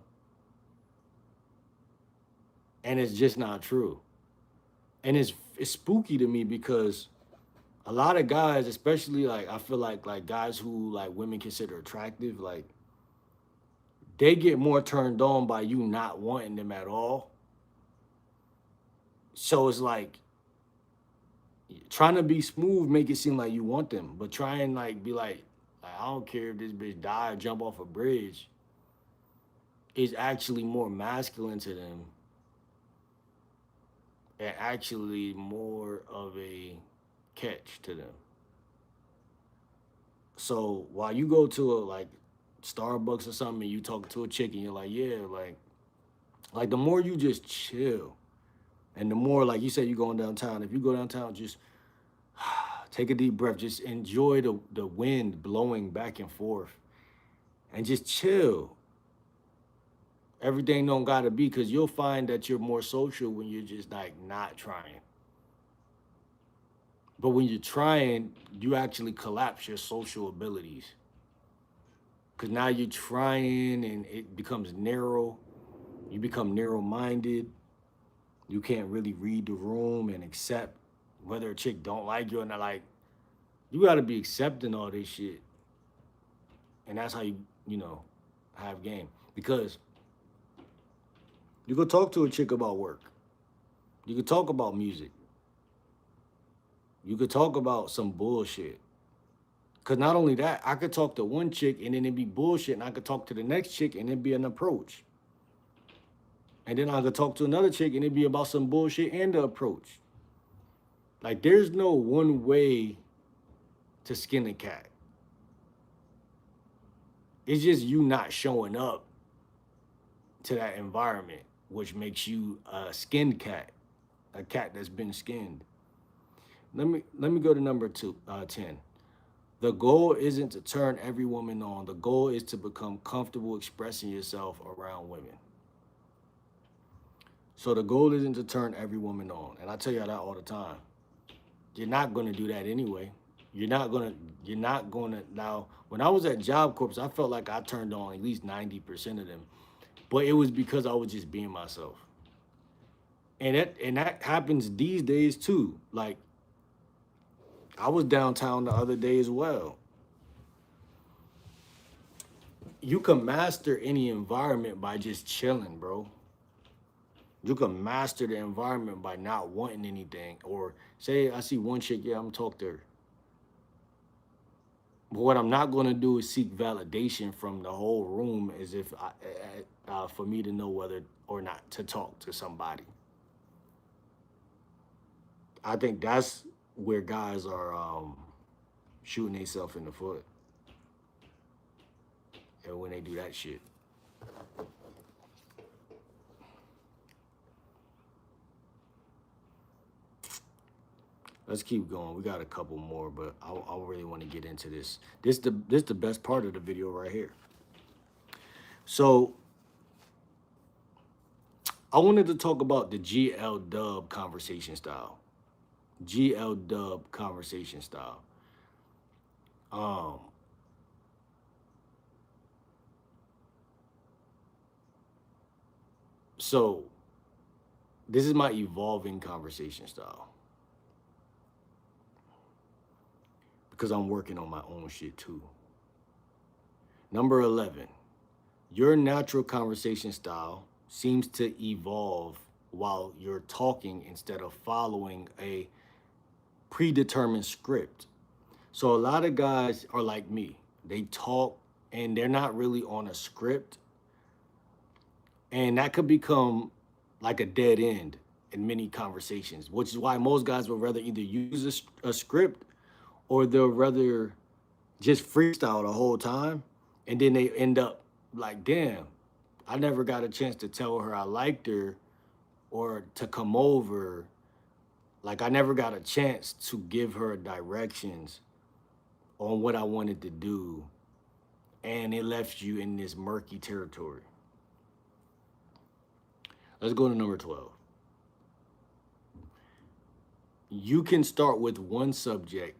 and it's just not true. And it's spooky to me because a lot of guys, especially like I feel like guys who like women consider attractive, like they get more turned on by you not wanting them at all. So it's like trying to be smooth, make it seem like you want them, but try and like be like I don't care if this bitch die or jump off a bridge, is actually more masculine to them and actually more of a catch to them. So while you go to a like Starbucks or something and you talk to a chick and you're like, yeah, like the more you just chill and the more like you said you going downtown, if you go downtown, just take a deep breath, just enjoy the wind blowing back and forth and just chill. Everything don't gotta be, because you'll find that you're more social when you're just like not trying. But when you're trying, you actually collapse your social abilities. Because now you're trying and it becomes narrow. You become narrow minded. You can't really read the room and accept whether a chick don't like you or not. Like, you gotta be accepting all this shit. And that's how you have game. Because you could talk to a chick about work. You could talk about music. You could talk about some bullshit. Cause not only that, I could talk to one chick and then it'd be bullshit, and I could talk to the next chick and it'd be an approach. And then I could talk to another chick and it'd be about some bullshit and the approach. Like there's no one way to skin a cat. It's just you not showing up to that environment, which makes you a skinned cat, a cat that's been skinned. Let me go to number 10. The goal isn't to turn every woman on. The goal is to become comfortable expressing yourself around women. So the goal isn't to turn every woman on. And I tell you that all the time. You're not gonna do that anyway. You're not gonna now when I was at Job Corps, I felt like I turned on at least 90% of them. But it was because I was just being myself. And that happens these days too. Like I was downtown the other day as well. You can master any environment by just chilling, bro. You can master the environment by not wanting anything. Or say I see one chick, yeah, I'm gonna talk to her. But what I'm not gonna do is seek validation from the whole room as if for me to know whether or not to talk to somebody. I think that's where guys are shooting themselves in the foot, and when they do that shit. Let's keep going. We got a couple more, but I really want to get into this. This the best part of the video right here. So I wanted to talk about the GL Dub conversation style. GL Dub conversation style. Um, so this is my evolving conversation style because I'm working on my own shit too. Number 11, your natural conversation style seems to evolve while you're talking instead of following a predetermined script. So a lot of guys are like me. They talk and they're not really on a script. And that could become like a dead end in many conversations, which is why most guys would rather either use a script or they'll rather just freestyle the whole time. And then they end up like, damn, I never got a chance to tell her I liked her or to come over. Like, I never got a chance to give her directions on what I wanted to do. And it left you in this murky territory. Let's go to number 12. You can start with one subject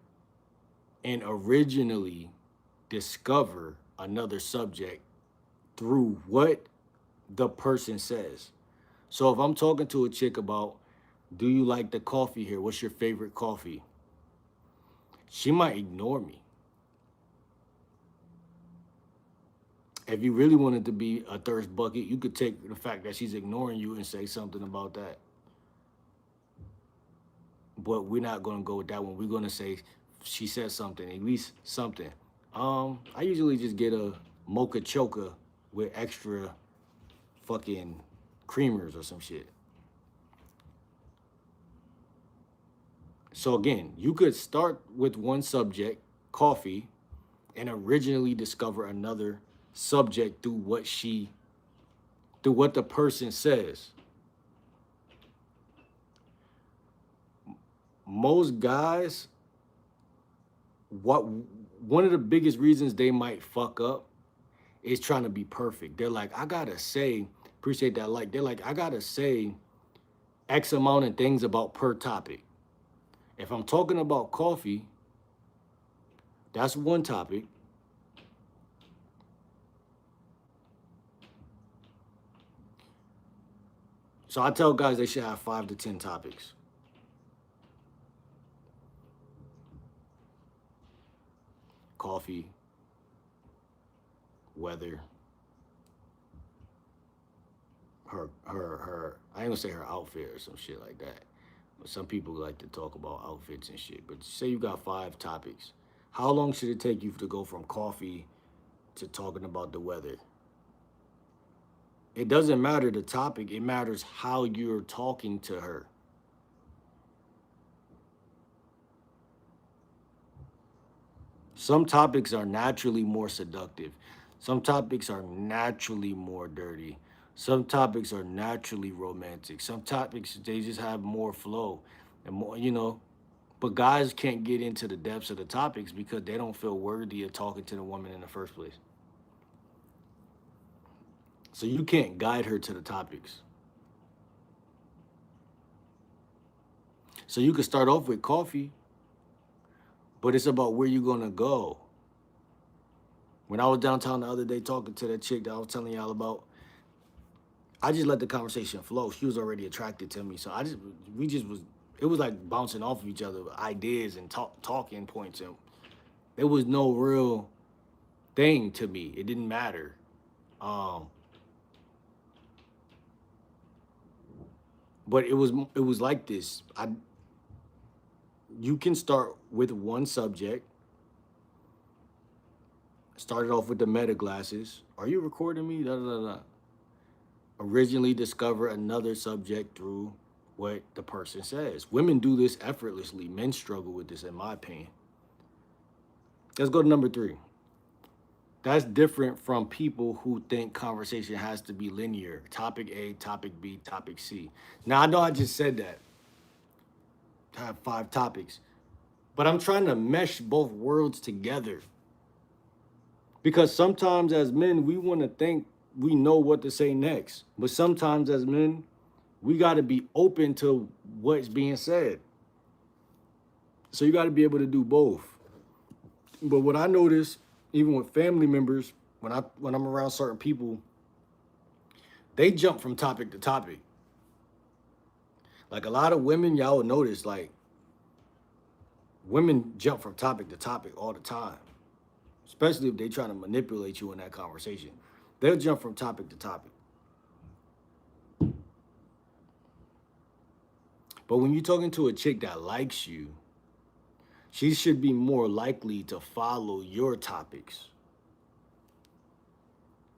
and originally discover another subject through what the person says. So if I'm talking to a chick about, do you like the coffee here? What's your favorite coffee? She might ignore me. If you really wanted to be a thirst bucket, you could take the fact that she's ignoring you and say something about that. But we're not gonna go with that one. We're gonna say she said something, at least something. I usually just get a mocha choca with extra fucking creamers or some shit. So again, you could start with one subject, coffee, and originally discover another subject through what the person says. Most guys, what one of the biggest reasons they might fuck up is trying to be perfect. They're like, I gotta say, appreciate that. Like, they're like, I gotta say X amount of things about per topic. If I'm talking about coffee, that's one topic. So I tell guys they should have 5 to 10 topics. Coffee, weather, her I ain't gonna say her outfit or some shit like that. But some people like to talk about outfits and shit. But say you got 5 topics. How long should it take you to go from coffee to talking about the weather? It doesn't matter the topic, it matters how you're talking to her. Some topics are naturally more seductive. Some topics are naturally more dirty. Some topics are naturally romantic. Some topics they just have more flow and more, but guys can't get into the depths of the topics because they don't feel worthy of talking to the woman in the first place. So you can't guide her to the topics. So you could start off with coffee, but it's about where you're gonna go. When I was downtown the other day talking to that chick that I was telling y'all about, I just let the conversation flow. She was already attracted to me, so we just was. It was like bouncing off of each other, ideas and talking points, and there was no real thing to me. It didn't matter. Um, but it was like this. You can start with one subject. Started off with the meta glasses. Are you recording me? Da, da, da, da. Originally discover another subject through what the person says. Women do this effortlessly. Men struggle with this, in my opinion. Let's go to number 3. That's different from people who think conversation has to be linear. Topic A, topic B, topic C. Now, I know I just said that. I have 5 topics. But I'm trying to mesh both worlds together. Because sometimes as men, we want to think we know what to say next. But sometimes as men, we got to be open to what's being said. So you got to be able to do both. But what I notice, even with family members, when I'm around certain people, they jump from topic to topic. Like a lot of women, y'all would notice, like women jump from topic to topic all the time, especially if they trying to manipulate you in that conversation. They'll jump from topic to topic. But when you're talking to a chick that likes you, she should be more likely to follow your topics.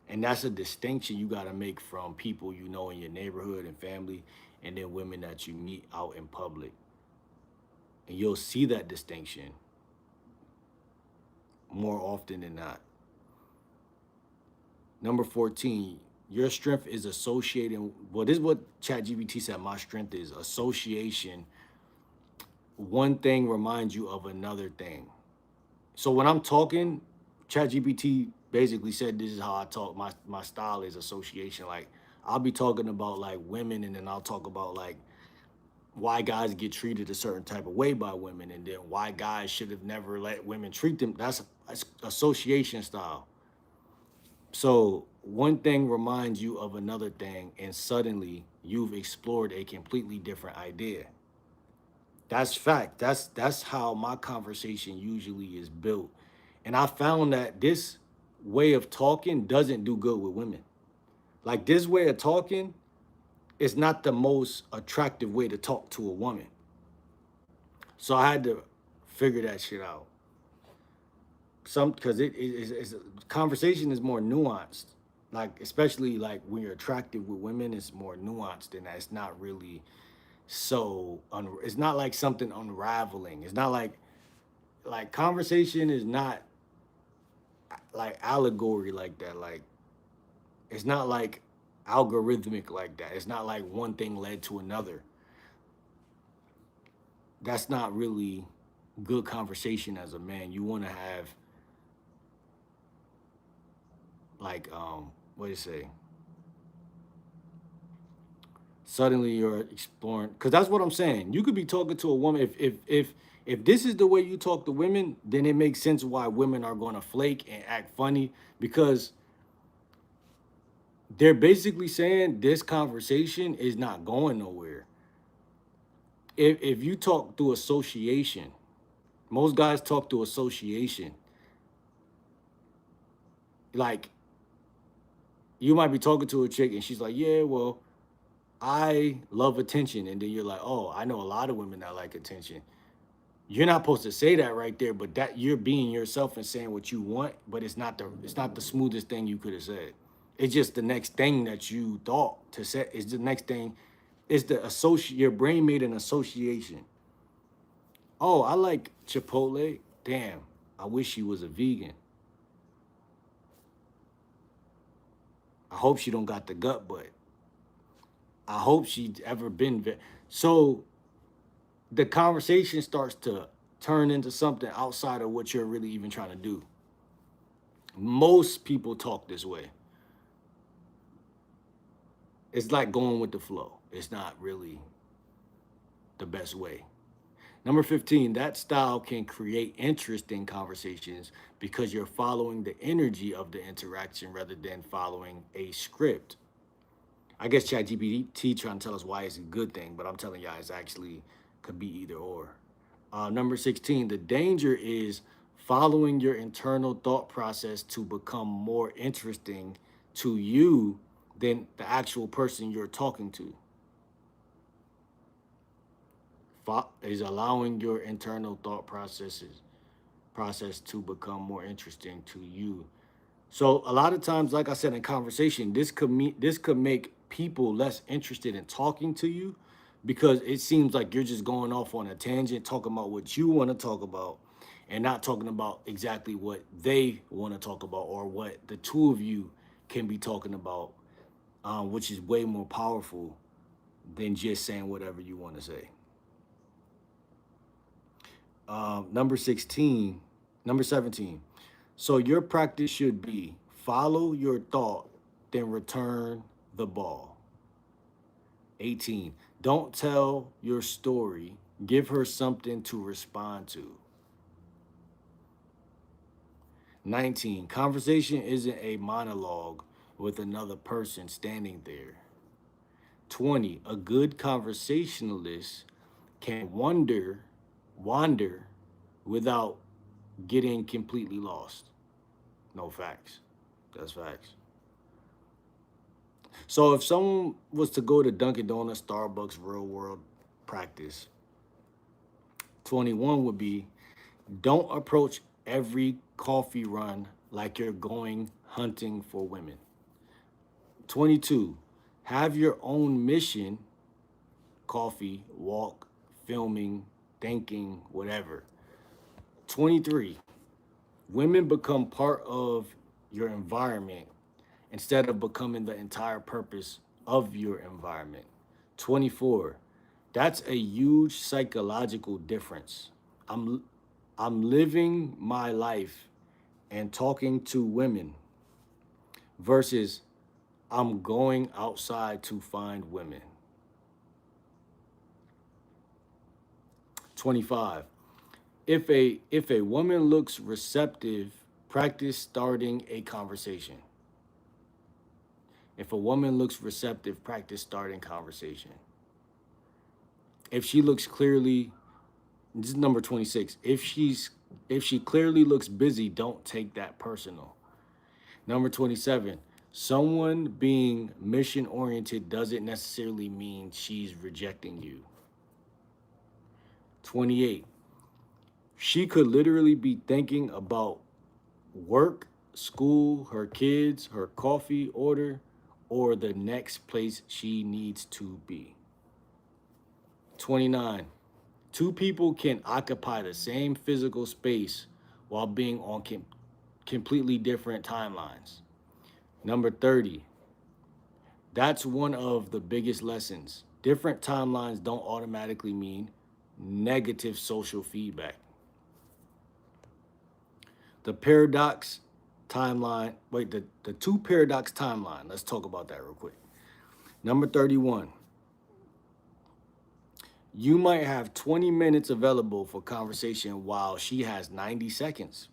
And that's a distinction you got to make from people you know in your neighborhood and family, and then women that you meet out in public. And you'll see that distinction more often than not. Number 14, your strength is associating. Well, this is what ChatGPT said my strength is association. One thing reminds you of another thing. So when I'm talking, ChatGPT basically said this is how I talk. My style is association. Like I'll be talking about like women, and then I'll talk about like why guys get treated a certain type of way by women, and then why guys should have never let women treat them. That's association style. So one thing reminds you of another thing, and suddenly you've explored a completely different idea. That's fact. That's how my conversation usually is built. And I found that this way of talking doesn't do good with women. Like this way of talking is not the most attractive way to talk to a woman. So I had to figure that shit out. Because conversation is more nuanced. Like especially like when you're attractive with women, it's more nuanced than that. It's not really it's not like something unraveling. It's not like conversation is not like allegory like that. Like it's not like algorithmic like that. It's not like one thing led to another. That's not really good conversation as a man. You want to have like what do you say? Suddenly you're exploring because that's what I'm saying. You could be talking to a woman if this is the way you talk to women, then it makes sense why women are going to flake and act funny because they're basically saying this conversation is not going nowhere. If you talk through association, most guys talk through association. Like you might be talking to a chick and she's like, "Yeah, well, I love attention," and then you're like, "Oh, I know a lot of women that like attention." You're not supposed to say that right there, but that you're being yourself and saying what you want, but it's not the smoothest thing you could have said. It's just the next thing that you thought to say. It's the next thing. It's the associate. Your brain made an association. Oh, I like Chipotle. Damn, I wish she was a vegan. I hope she don't got the gut, but I hope she's ever been. So the conversation starts to turn into something outside of what you're really even trying to do. Most people talk this way. It's like going with the flow. It's not really the best way. Number 15, that style can create interesting conversations because you're following the energy of the interaction rather than following a script. I guess ChatGPT trying to tell us why it's a good thing, but I'm telling y'all it's actually could be either or. Number 16, the danger is following your internal thought process to become more interesting to you than the actual person you're talking to. Is allowing your internal thought process to become more interesting to you. So a lot of times, like I said in conversation, this could make people less interested in talking to you because it seems like you're just going off on a tangent, talking about what you want to talk about, and not talking about exactly what they want to talk about or what the two of you can be talking about, which is way more powerful than just saying whatever you want to say. Number 16, number 17. So your practice should be follow your thought, then return the ball. 18. Don't tell your story. Give her something to respond to. 19. Conversation isn't a monologue with another person standing there. 20. A good conversationalist can wander without getting completely lost. No, facts. That's facts. So if someone was to go to Dunkin' Donuts, Starbucks, real world practice, 21 would be don't approach every coffee run like you're going hunting for women. 22, have your own mission, coffee, walk, filming, thinking, whatever. 23, women become part of your environment instead of becoming the entire purpose of your environment. 24, that's a huge psychological difference. I'm I'm living my life and talking to women versus I'm going outside to find women. 25. If a woman looks receptive, practice starting a conversation. If a woman looks receptive, practice starting conversation. If she looks clearly, this is number 26. If she clearly looks busy, don't take that personal. Number 27. Someone being mission oriented doesn't necessarily mean she's rejecting you. 28. She could literally be thinking about work, school, her kids, her coffee order, or the next place she needs to be. 29. Two people can occupy the same physical space while being on completely different timelines. Number 30. That's one of the biggest lessons. Different timelines don't automatically mean negative social feedback. The paradox timeline, wait, the two paradox timeline. Let's talk about that real quick. Number 31. You might have 20 minutes available for conversation while she has 90 seconds.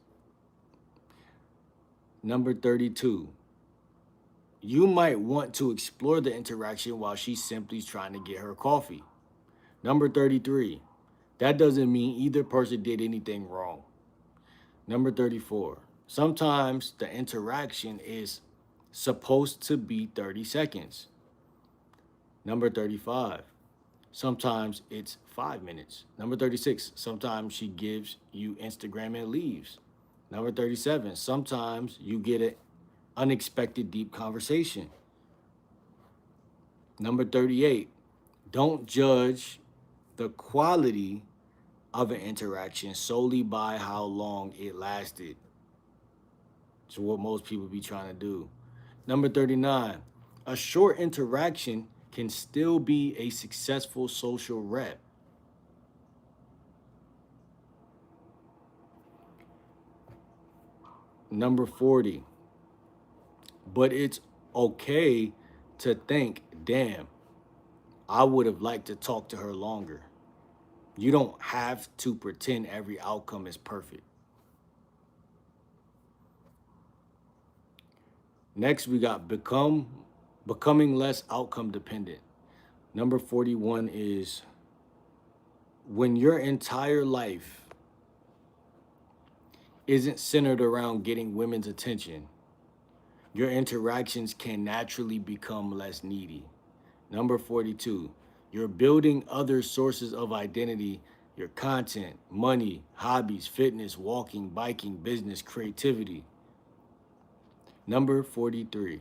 Number 32. You might want to explore the interaction while she's simply trying to get her coffee. Number 33. That doesn't mean either person did anything wrong. Number 34. Sometimes the interaction is supposed to be 30 seconds. Number 35. Sometimes it's 5 minutes. Number 36. Sometimes she gives you Instagram and leaves. Number 37. Sometimes you get an unexpected deep conversation. Number 38. Don't judge the quality of an interaction solely by how long it lasted. It's what most people be trying to do. Number 39, a short interaction can still be a successful social rep. Number 40, but it's okay to think, damn, I would have liked to talk to her longer. You don't have to pretend every outcome is perfect. Next, we got becoming less outcome dependent. Number 41 is when your entire life isn't centered around getting women's attention, your interactions can naturally become less needy. Number 42, you're building other sources of identity, your content, money, hobbies, fitness, walking, biking, business, creativity. Number 43,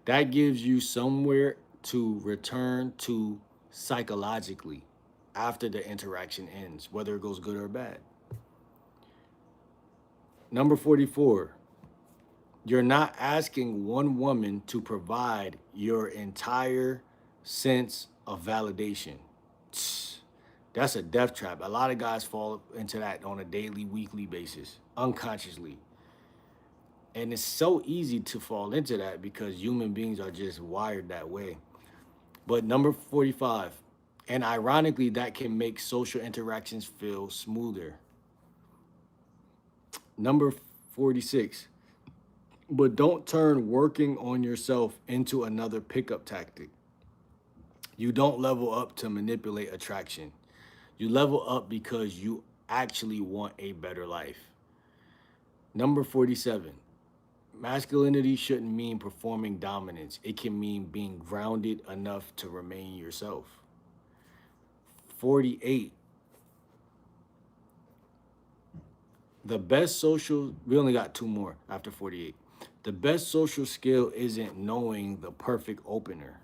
that gives you somewhere to return to psychologically after the interaction ends, whether it goes good or bad. Number 44, you're not asking one woman to provide your entire sense of validation. That's a death trap. A lot of guys fall into that on a daily, weekly basis, unconsciously. And it's so easy to fall into that because human beings are just wired that way. But number 45, and ironically, that can make social interactions feel smoother. Number 46, but don't turn working on yourself into another pickup tactic. You don't level up to manipulate attraction. You level up because you actually want a better life. Number 47, masculinity shouldn't mean performing dominance. It can mean being grounded enough to remain yourself. 48, the best social, we only got two more after 48. The best social skill isn't knowing the perfect opener.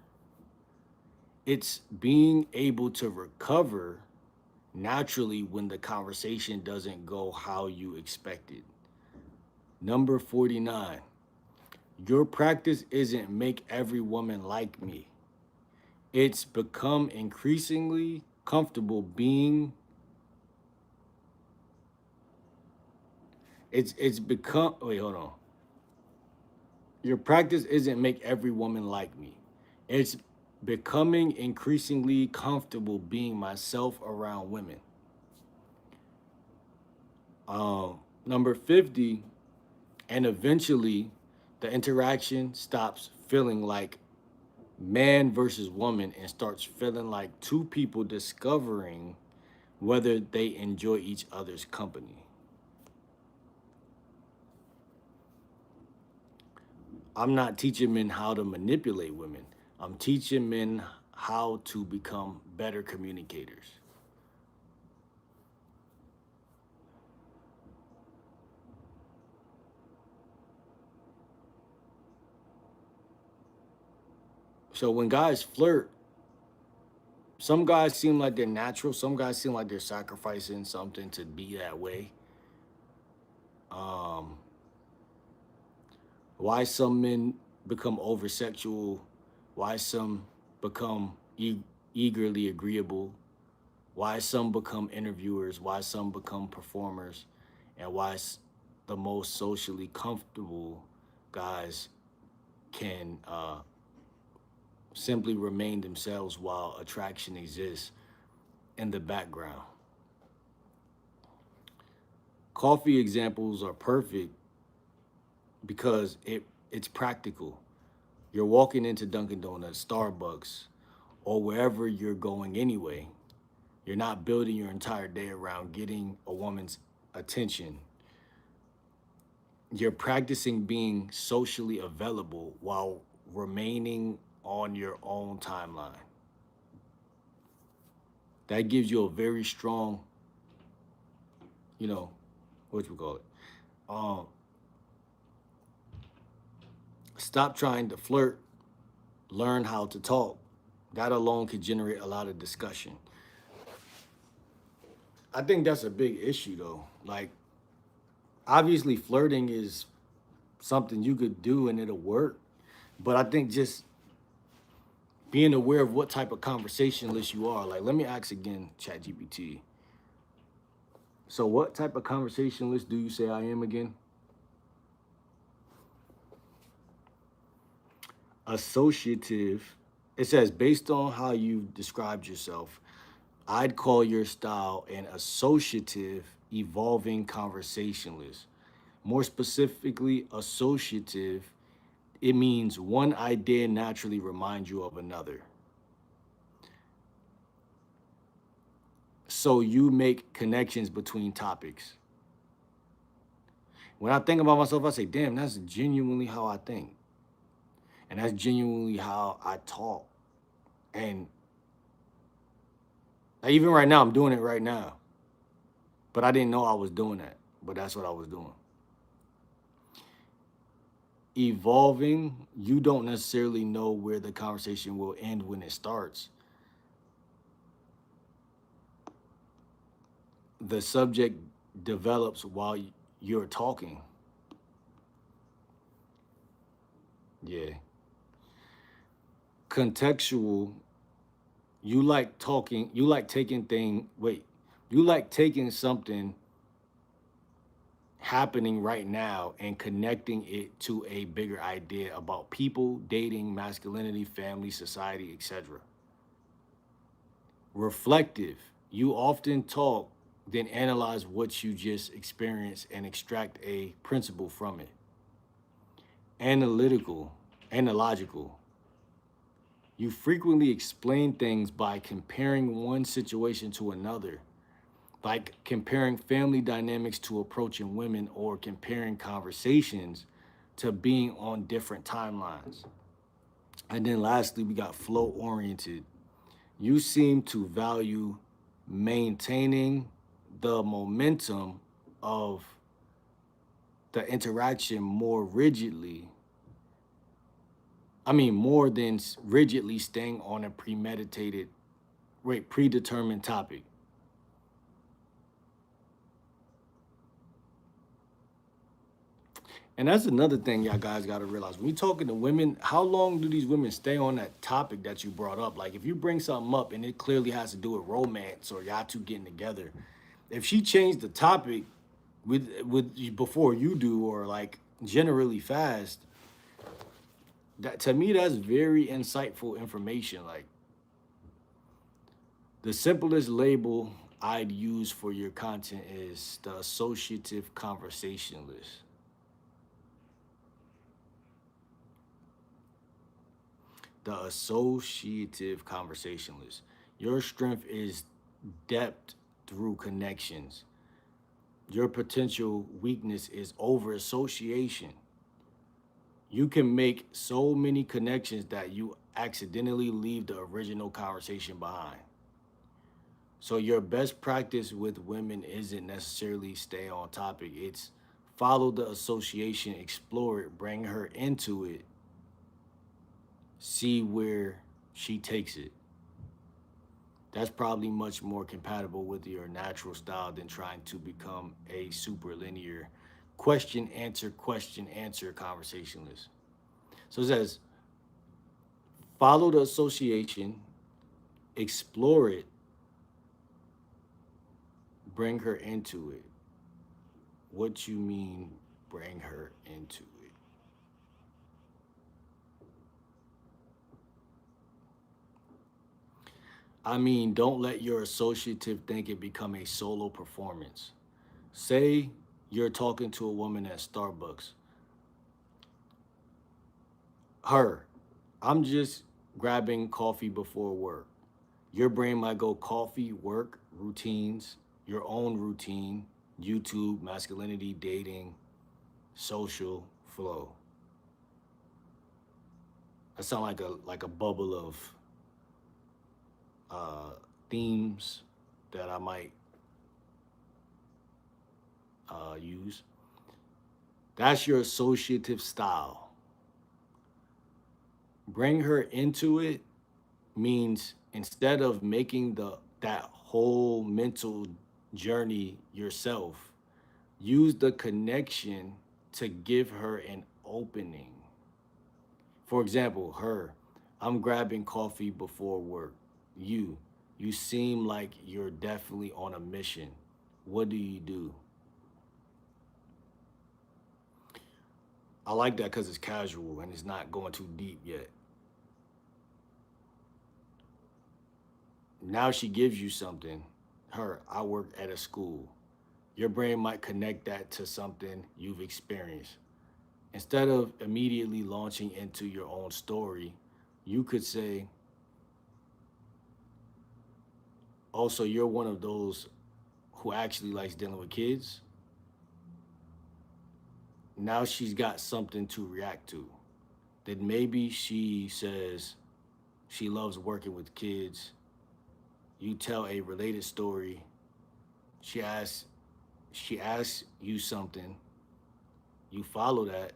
It's being able to recover naturally when the conversation doesn't go how you expected. Number 49, your practice isn't make every woman like me. It's become increasingly comfortable being it's become wait, hold on. Your practice isn't make every woman like me. It's becoming increasingly comfortable being myself around women. Number 50, and eventually the interaction stops feeling like man versus woman and starts feeling like two people discovering whether they enjoy each other's company. I'm not teaching men how to manipulate women. I'm teaching men how to become better communicators. So when guys flirt, some guys seem like they're natural, some guys seem like they're sacrificing something to be that way. Um, why some men become over sexual, why some become eagerly agreeable, why some become interviewers, why some become performers, and why the most socially comfortable guys can simply remain themselves while attraction exists in the background. Coffee examples are perfect because it's practical. You're walking into Dunkin' Donuts, Starbucks, or wherever you're going anyway. You're not building your entire day around getting a woman's attention. You're practicing being socially available while remaining on your own timeline. That gives you a very strong, you know, what you call it. Um, Stop trying to flirt, learn how to talk. That alone could generate a lot of discussion. I think that's a big issue though. Like, obviously, flirting is something you could do and it'll work. But I think just being aware of what type of conversationalist you are. Like, let me ask again, ChatGPT. So, what type of conversationalist do you say I am again? Associative. It says, based on how you described yourself, I'd call your style an associative, evolving conversationalist. More specifically, associative, it means one idea naturally reminds you of another. So you make connections between topics. When I think about myself, I say, damn, that's genuinely how I think. And that's genuinely how I talk. And like, even right now, I'm doing it right now. But I didn't know I was doing that. But that's what I was doing. Evolving, you don't necessarily know where the conversation will end when it starts. The subject develops while you're talking. Yeah. Contextual, you like talking, you like taking thing, wait, you like taking something happening right now and connecting it to a bigger idea about people, dating, masculinity, family, society, etc. Reflective, you often talk, then analyze what you just experienced and extract a principle from it. Analytical, analogical, you frequently explain things by comparing one situation to another, like comparing family dynamics to approaching women or comparing conversations to being on different timelines. And then lastly, we got flow oriented. You seem to value maintaining the momentum of the interaction more rigidly. I mean, more than rigidly staying on a predetermined topic. And that's another thing y'all guys got to realize. When you're talking to women, how long do these women stay on that topic that you brought up? Like, if you bring something up and it clearly has to do with romance or y'all two getting together, if she changed the topic with before you do or like generally fast, that to me that's very insightful information. Like, the simplest label I'd use for your content is the associative conversationalist. The associative conversationalist. Your strength is depth through connections. Your potential weakness is over association. You can make so many connections that you accidentally leave the original conversation behind. So your best practice with women isn't necessarily stay on topic. It's follow the association, explore it, bring her into it, see where she takes it. That's probably much more compatible with your natural style than trying to become a super linear question answer conversationalist. So it says follow the association, explore it, bring her into it. What you mean bring her into it? I mean, don't let your associative thinking become a solo performance. Say you're talking to a woman at Starbucks. Her, I'm just grabbing coffee before work. Your brain might go coffee, work, routines, your own routine, YouTube, masculinity, dating, social, flow. That sounds like a bubble of themes that I might use. That's your associative style. Bring her into it means instead of making the that whole mental journey yourself, use the connection to give her an opening. For example, her, I'm grabbing coffee before work. You, you seem like you're definitely on a mission. What do you do? I like that because it's casual and it's not going too deep yet. Now she gives you something. Her, I work at a school. Your brain might connect that to something you've experienced. Instead of immediately launching into your own story, you could say, oh, so you're one of those who actually likes dealing with kids? Now she's got something to react to. Then maybe she says she loves working with kids. You tell a related story. She asks she asks you something. You follow that.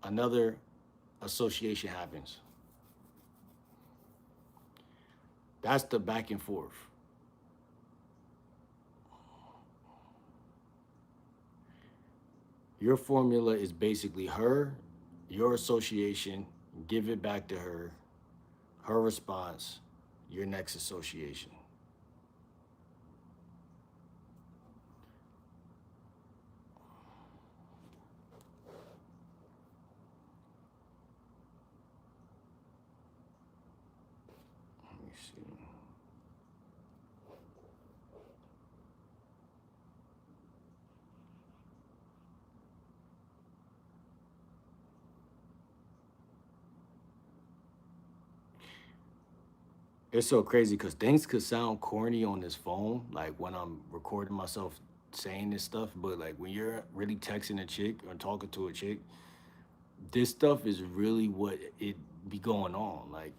Another association happens. That's the back and forth. Your formula is basically her, your association, give it back to her response, your next association. Let me see. It's so crazy because things could sound corny on this phone, like when I'm recording myself saying this stuff, but like when you're really texting a chick or talking to a chick, this stuff is really what it be going on. Like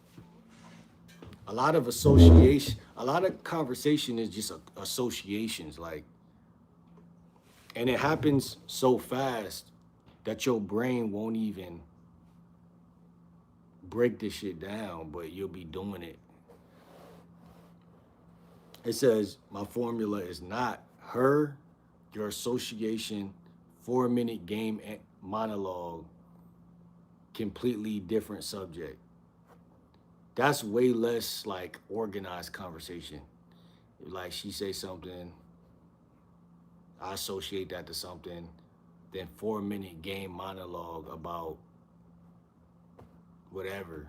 a lot of association, a lot of conversation is just associations. Like, and it happens so fast that your brain won't even break this shit down, but you'll be doing it. It says my formula is not her, your association, 4 minute game monologue, completely different subject. That's way less like organized conversation. Like she say something, I associate that to something, then 4 minute game monologue about whatever,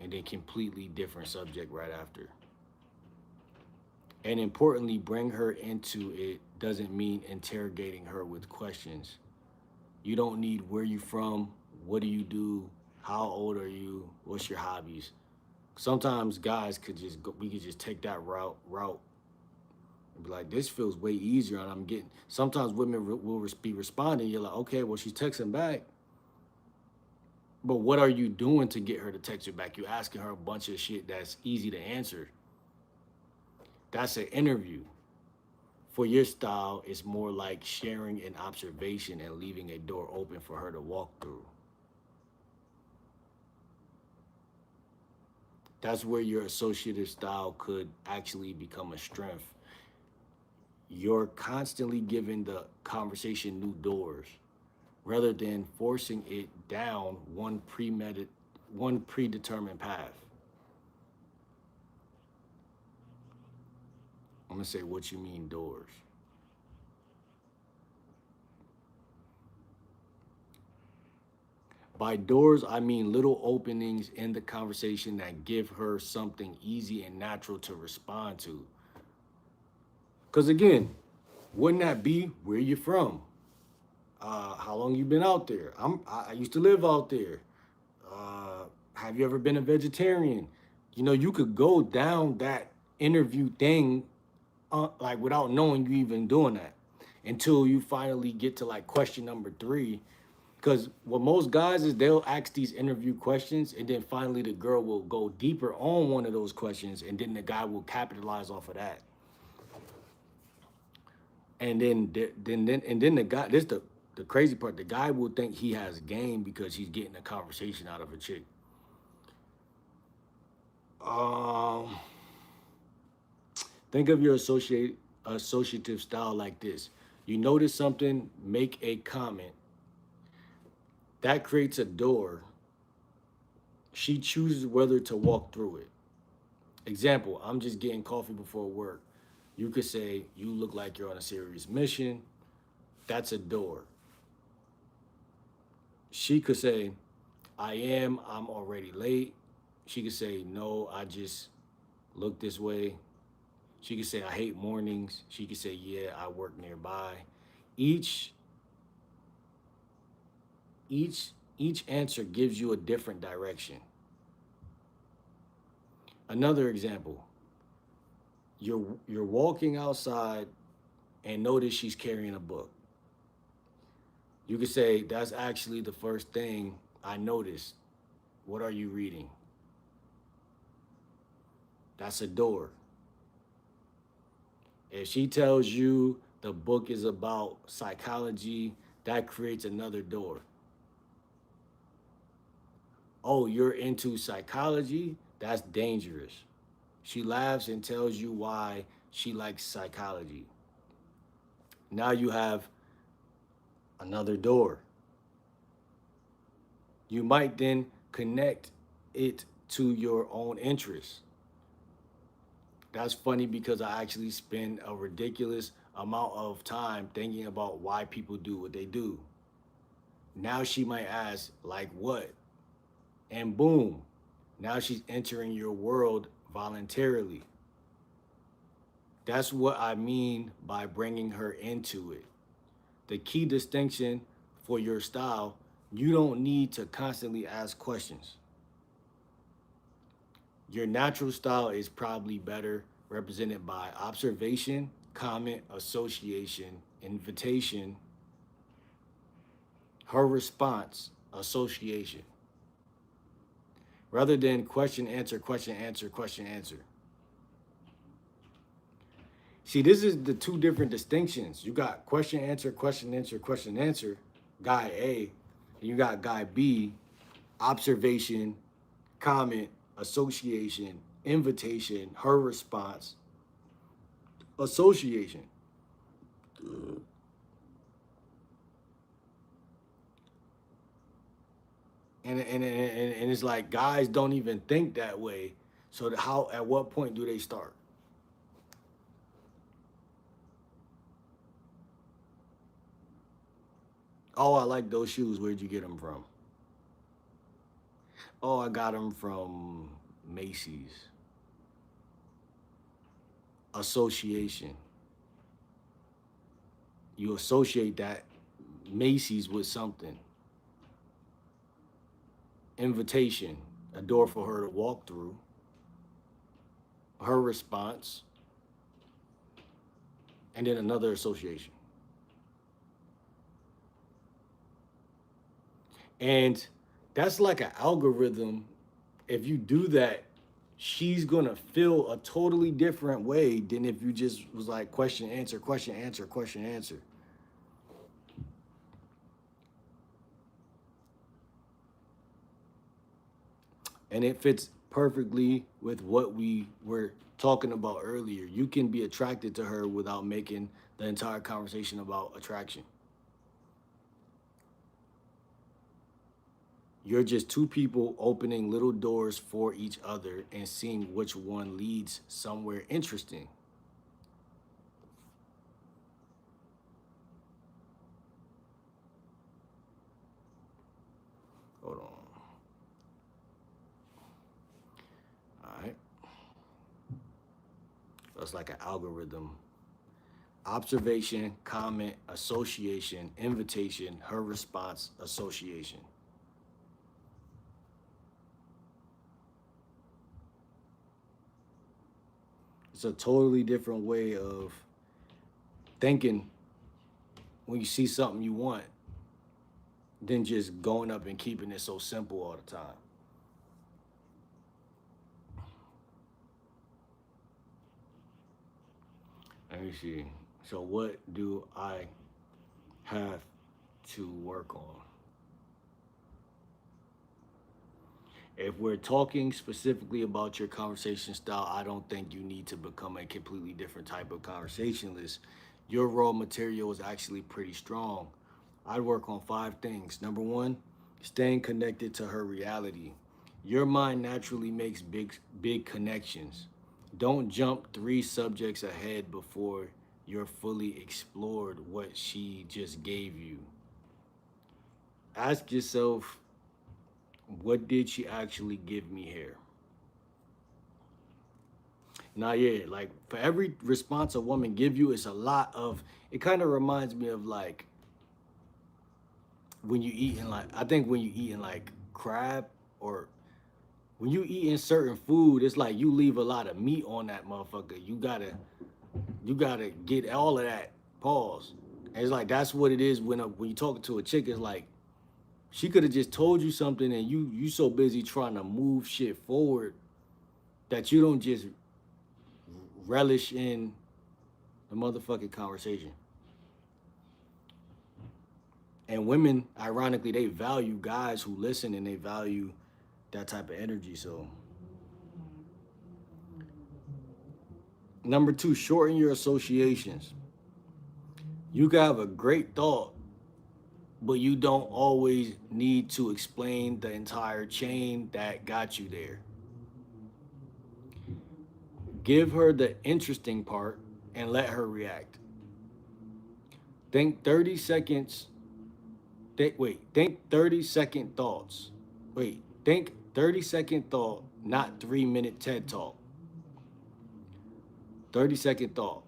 and then completely different subject right after. And importantly, bring her into it doesn't mean interrogating her with questions. You don't need where you from, what do you do, how old are you, what's your hobbies. Sometimes guys could just go, we could just take that route and be like, this feels way easier, and I'm getting. Sometimes women will be responding. You're like, okay, well she's texting back, but what are you doing to get her to text you back? You're asking her a bunch of shit that's easy to answer. That's an interview. For your style, it's more like sharing an observation and leaving a door open for her to walk through. That's where your associative style could actually become a strength. You're constantly giving the conversation new doors rather than forcing it down one predetermined path. I'm gonna say what you mean doors. By doors, I mean little openings in the conversation that give her something easy and natural to respond to. Because again, wouldn't that be where you from? How long you been out there? I used to live out there. Have you ever been a vegetarian? You know, you could go down that interview thing like without knowing you even doing that until you finally get to like question number three. Because what most guys is they'll ask these interview questions and then finally the girl will go deeper on one of those questions and then the guy will capitalize off of that. And then the guy, this the crazy part, the guy will think he has game because he's getting a conversation out of a chick. Um, think of your associative style like this. You notice something, make a comment. That creates a door. She chooses whether to walk through it. Example, I'm just getting coffee before work. You could say, you look like you're on a serious mission. That's a door. She could say, I'm already late. She could say, no, I just look this way. She could say, I hate mornings. She could say, yeah, I work nearby. Each each each answer gives you a different direction. Another example, you're walking outside and notice she's carrying a book. You could say, that's actually the first thing I noticed. What are you reading? That's a door. If she tells you the book is about psychology, that creates another door. Oh, you're into psychology? That's dangerous. She laughs and tells you why she likes psychology. Now you have another door. You might then connect it to your own interests. That's funny because I actually spend a ridiculous amount of time thinking about why people do what they do. Now she might ask, like what? And boom, now she's entering your world voluntarily. That's what I mean by bringing her into it. The key distinction for your style, you don't need to constantly ask questions. Your natural style is probably better represented by observation, comment, association, invitation, her response, association, rather than question, answer, question, answer, question, answer. See, this is the two different distinctions. You got question, answer, question, answer, question, answer, guy A, and you got guy B, observation, comment, association, invitation, her response, association. And it's like guys don't even think that way. So how at what point do they start? Oh, I like those shoes. Where'd you get them from? Oh, I got them from Macy's. Association. You associate that Macy's with something. Invitation, a door for her to walk through. Her response, and then another association. And that's like an algorithm. If you do that, she's gonna feel a totally different way than if you just was like question, answer, question, answer, question, answer. And it fits perfectly with what we were talking about earlier. You can be attracted to her without making the entire conversation about attraction. You're just two people opening little doors for each other and seeing which one leads somewhere interesting. Hold on. All right. That's like an algorithm. Observation, comment, association, invitation, her response, association. It's a totally different way of thinking when you see something you want than just going up and keeping it so simple all the time. Let me see. So, what do I have to work on? If we're talking specifically about your conversation style, I don't think you need to become a completely different type of conversationalist. your raw material is actually pretty strong. I'd work on 5 things. Number one, staying connected to her reality. Your mind naturally makes big connections. Don't jump 3 subjects ahead before you're fully explored what she just gave you. Ask yourself, what did she actually give me here? Now, yeah, like for every response a woman give you, it's a lot of. It kind of reminds me of like when you eating like I think when you eating like crab or when you eating certain food, it's like you leave a lot of meat on that motherfucker. You gotta get all of that. Pause. And it's like that's what it is when you talking to a chick. It's like she could have just told you something, and you so busy trying to move shit forward that you don't just relish in the motherfucking conversation. And women, ironically, they value guys who listen and they value that type of energy. So, number two, shorten your associations. You can have a great thought, but you don't always need to explain the entire chain that got you there. Give her the interesting part and let her react. Think 30 seconds. Think 30-second thoughts. Think 30-second thought, not 3-minute TED talk. 30-second thought.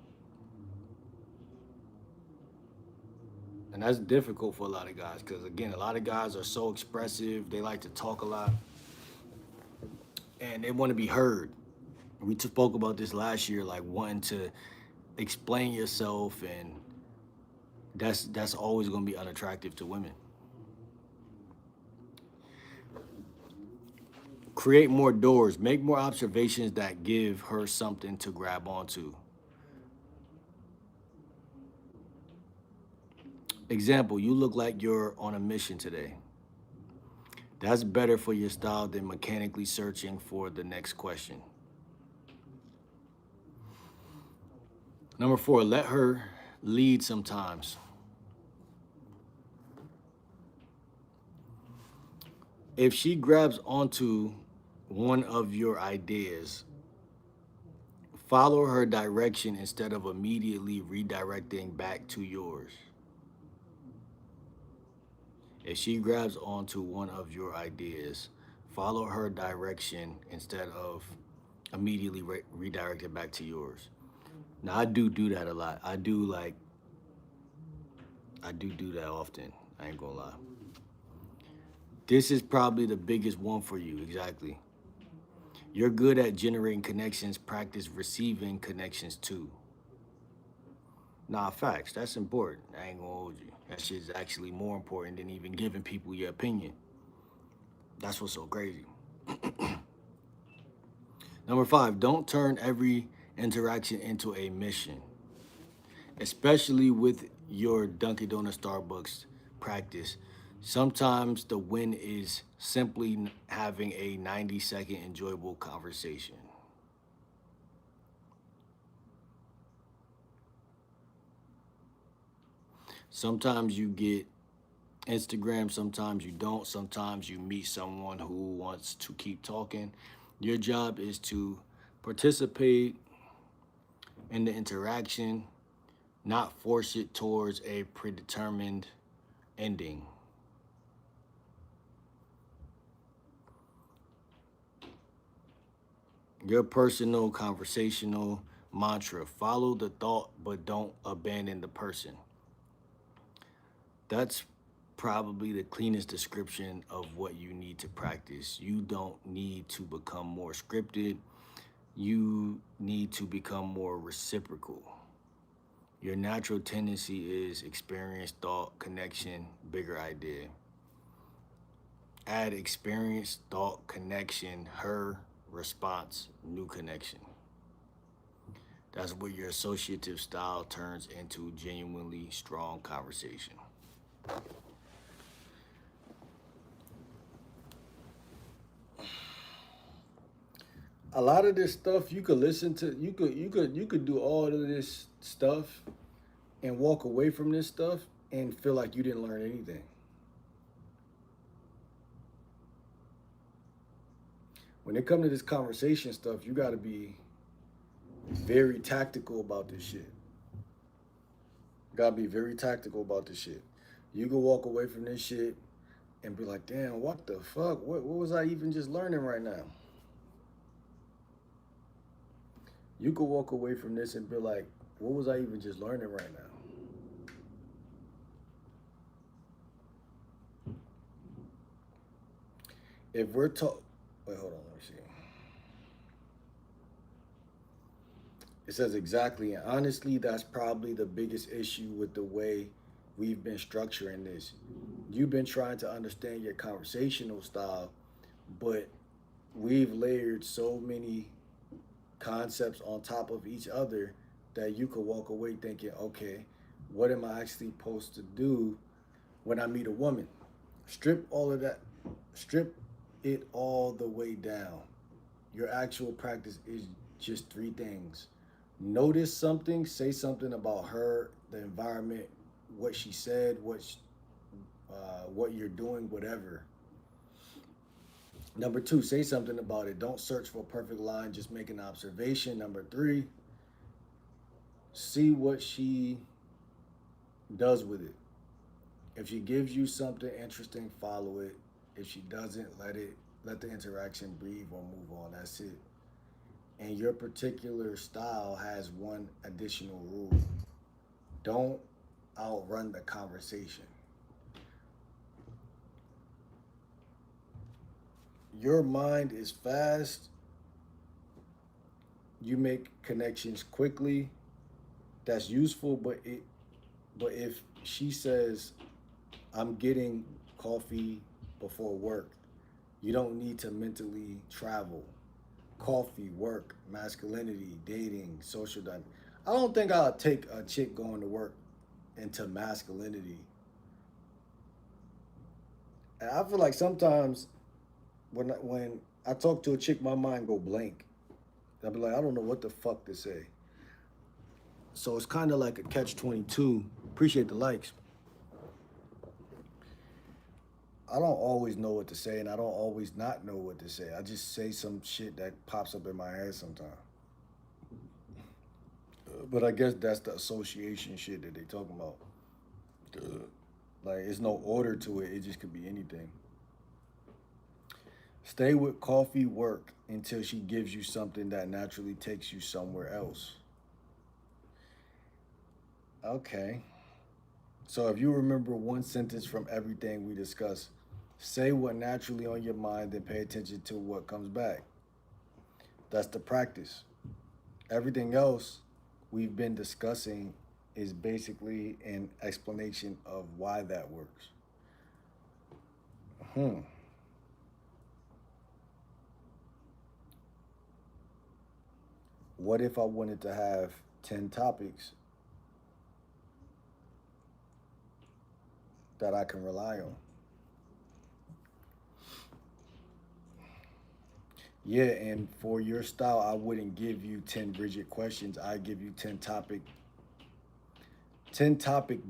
And that's difficult for a lot of guys because, again, a lot of guys are so expressive. They like to talk a lot and they want to be heard. We spoke about this last year, like wanting to explain yourself, and that's always going to be unattractive to women. Create more doors, make more observations that give her something to grab onto. Example, you look like you're on a mission today. That's better for your style than mechanically searching for the next question. Number four, let her lead sometimes. If she grabs onto one of your ideas, follow her direction instead of immediately redirecting back to yours. If she grabs onto one of your ideas, follow her direction instead of immediately redirect it back to yours. Now I do that a lot. I do that often. I ain't gonna lie. This is probably the biggest one for you. Exactly. You're good at generating connections. Practice receiving connections too. Nah, facts. That's important. I ain't gonna hold you. That shit's actually more important than even giving people your opinion. That's what's so crazy. Number five, don't turn every interaction into a mission, especially with your Dunkin' Donuts Starbucks practice. Sometimes the win is simply having a 90-second enjoyable conversation. Sometimes you get Instagram, sometimes you don't. Sometimes you meet someone who wants to keep talking. Your job is to participate in the interaction, not force it towards a predetermined ending. Your personal conversational mantra: follow the thought, but don't abandon the person. That's probably the cleanest description of what you need to practice. You don't need to become more scripted, you need to become more reciprocal. Your natural tendency is experience, thought, connection, bigger idea. Add experience, thought, connection, her, response, new connection. That's where your associative style turns into genuinely strong conversation. A lot of this stuff you could listen to, you could do all of this stuff and walk away from this stuff and feel like you didn't learn anything. When it comes to this conversation stuff, you got to be very tactical about this shit. You got to be very tactical about this shit. You can walk away from this shit and be like, damn, what the fuck? What was I even just learning right now? You could walk away from this and be like, what was I even just learning right now? If we're talking, wait, hold on, let me see. It says exactly, and honestly, that's probably the biggest issue with the way we've been structuring this. You've been trying to understand your conversational style, but we've layered so many concepts on top of each other that you could walk away thinking, okay, what am I actually supposed to do when I meet a woman? Strip all of that, strip it all the way down. Your actual practice is just three things: notice something, say something about her, the environment, what she said, what you're doing, whatever. Number two, say something about it. Don't search for a perfect line, just make an observation. Number three, see what she does with it. If she gives you something interesting, follow it. If she doesn't, let the interaction breathe or move on. That's it. And your particular style has one additional rule: don't outrun the conversation. Your mind is fast, you make connections quickly. That's useful, but if she says, I'm getting coffee before work, you don't need to mentally travel. Coffee, work, masculinity, dating, social dynamic. I don't think I'll take a chick going to work into masculinity. And I feel like sometimes when I talk to a chick, my mind go blank. I'll be like, I don't know what the fuck to say. So it's kind of like a catch 22. Appreciate the likes. I don't always know what to say, and I don't always not know what to say. I just say some shit that pops up in my head sometimes. But I guess that's the association shit that they talking about. Like, it's no order to it. It just could be anything. Stay with coffee work until she gives you something that naturally takes you somewhere else. Okay. So if you remember one sentence from everything we discussed, say what naturally on your mind and pay attention to what comes back. That's the practice. Everything else we've been discussing is basically an explanation of why that works. Hmm. What if I wanted to have 10 topics that I can rely on? Yeah, and for your style, I wouldn't give you 10 rigid questions. I give you 10 topic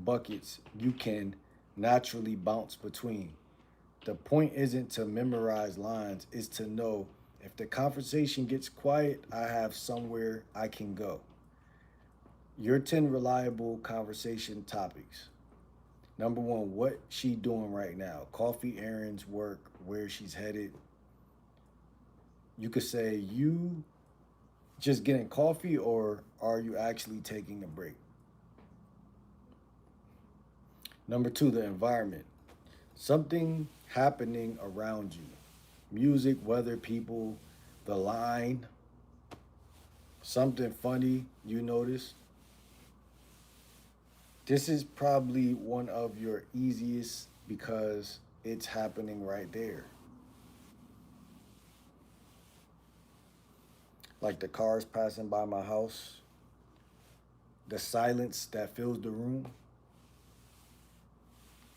buckets you can naturally bounce between. The point isn't to memorize lines, it's to know if the conversation gets quiet, I have somewhere I can go. Your 10 reliable conversation topics. Number one, what she doing right now? Coffee, errands, work, where she's headed. You could say you just getting coffee, or are you actually taking a break? Number two, the environment. Something happening around you. Music, weather, people, the line, something funny you notice. This is probably one of your easiest because it's happening right there. Like the cars passing by my house, the silence that fills the room,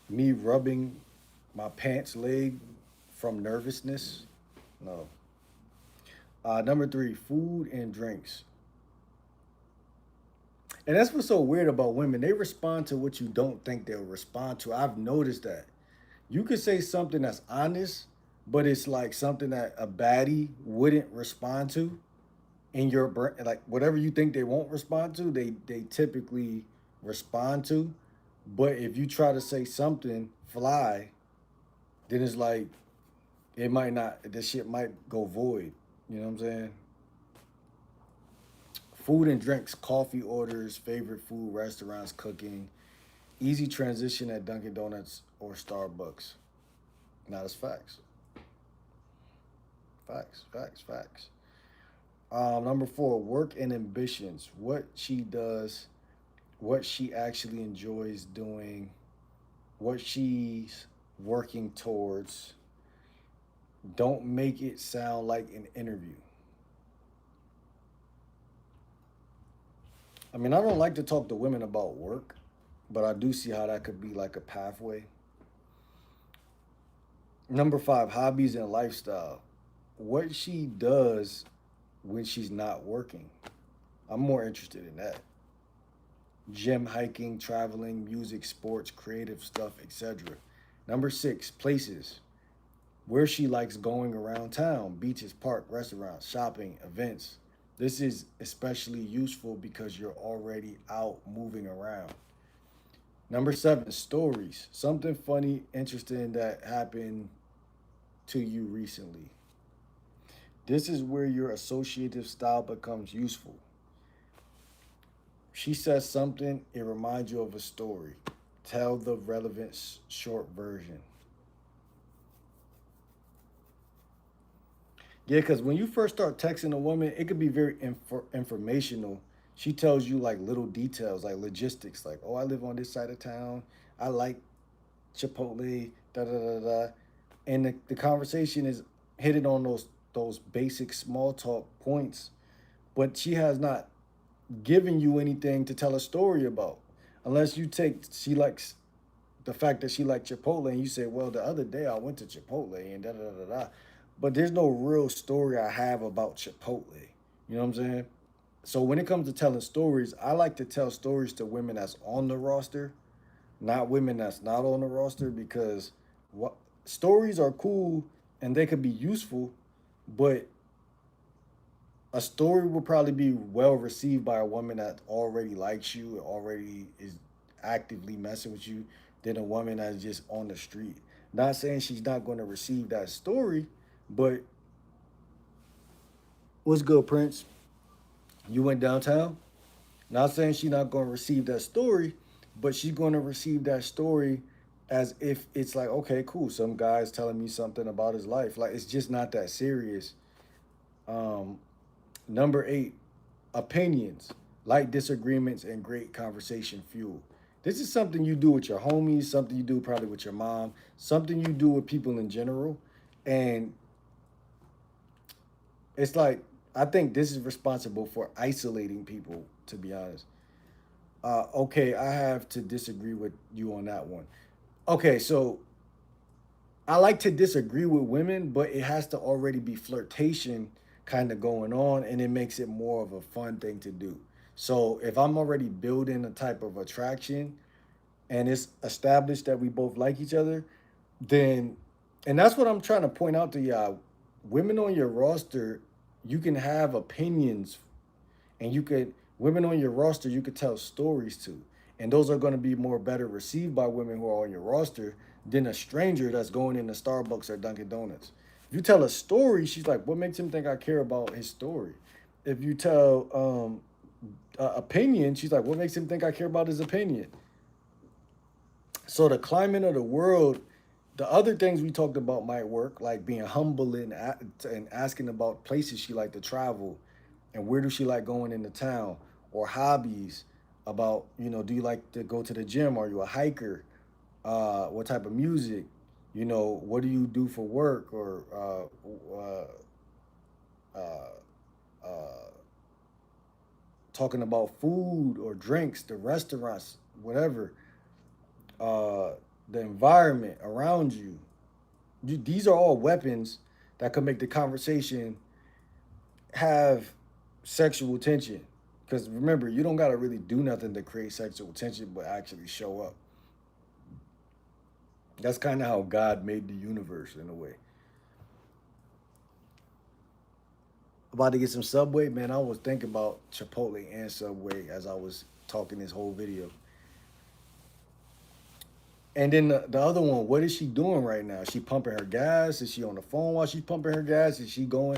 me rubbing my pants leg from nervousness. No. Number three, food and drinks. And that's what's so weird about women. They respond to what you don't think they'll respond to. I've noticed that. You could say something that's honest, but it's like something that a baddie wouldn't respond to in your brain. Like whatever you think they won't respond to, they typically respond to. But if you try to say something fly, then it's like it might not. This shit might go void. You know what I'm saying? Food and drinks, coffee orders, favorite food, restaurants, cooking, easy transition at Dunkin' Donuts or Starbucks. Now that's facts. Facts, facts, facts. Number four, work and ambitions. What she does, what she actually enjoys doing, what she's working towards. Don't make it sound like an interview. I mean, I don't like to talk to women about work, but I do see how that could be like a pathway. Number five, hobbies and lifestyle. What she does when she's not working. I'm more interested in that. Gym, hiking, traveling, music, sports, creative stuff, etc. Number six, places. Where she likes going around town, beaches, park, restaurants, shopping, events. This is especially useful because you're already out moving around. Number seven, stories. Something funny, interesting that happened to you recently. This is where your associative style becomes useful. She says something, it reminds you of a story. Tell the relevant short version. Yeah, because when you first start texting a woman, it could be very informational. She tells you like little details, like logistics, like, oh, I live on this side of town. I like Chipotle, da da da da. And the conversation is hitting on those basic small talk points, but she has not given you anything to tell a story about. Unless you take she likes the fact that she liked Chipotle and you say, well, the other day I went to Chipotle and da da da da. But there's no real story I have about Chipotle. You know what I'm saying? So when it comes to telling stories, I like to tell stories to women that's on the roster, not women that's not on the roster, because what stories are cool and they could be useful, but a story will probably be well received by a woman that already likes you, already is actively messing with you, than a woman that's just on the street. Not saying she's not going to receive that story, but what's good, Prince? You went downtown? Not saying she's not going to receive that story, but she's going to receive that story as if it's like, okay, cool. Some guy's telling me something about his life. Like, it's just not that serious. Um, Number eight, opinions, light disagreements, and great conversation fuel. This is something you do with your homies, something you do probably with your mom, something you do with people in general. And it's like, I think this is responsible for isolating people, to be honest. Okay, I have to disagree with you on that one. Okay, so I like to disagree with women, but it has to already be flirtation kind of going on, and it makes it more of a fun thing to do. So if I'm already building a type of attraction and it's established that we both like each other, then, and that's what I'm trying to point out to y'all. Women on your roster, you can have opinions, and you could women on your roster you could tell stories to, and those are going to be more better received by women who are on your roster than a stranger that's going into Starbucks or Dunkin' Donuts. If you tell a story, she's like, what makes him think I care about his story? If you tell opinion, she's like, what makes him think I care about his opinion? So the climate of the world, the other things we talked about might work, like being humble and asking about places she like to travel, and where do she like going into town, or hobbies, about, do you like to go to the gym? Are you a hiker? What type of music? What do you do for work? Or uh, talking about food or drinks, the restaurants, whatever, uh, the environment around you. These are all weapons that could make the conversation have sexual tension. Because remember, you don't gotta really do nothing to create sexual tension, but actually show up. That's kind of how God made the universe in a way. About to get some Subway, man. I was thinking about Chipotle and Subway as I was talking this whole video. And then the other one, what is she doing right now? Is she pumping her gas? Is she on the phone while she's pumping her gas? Is she going?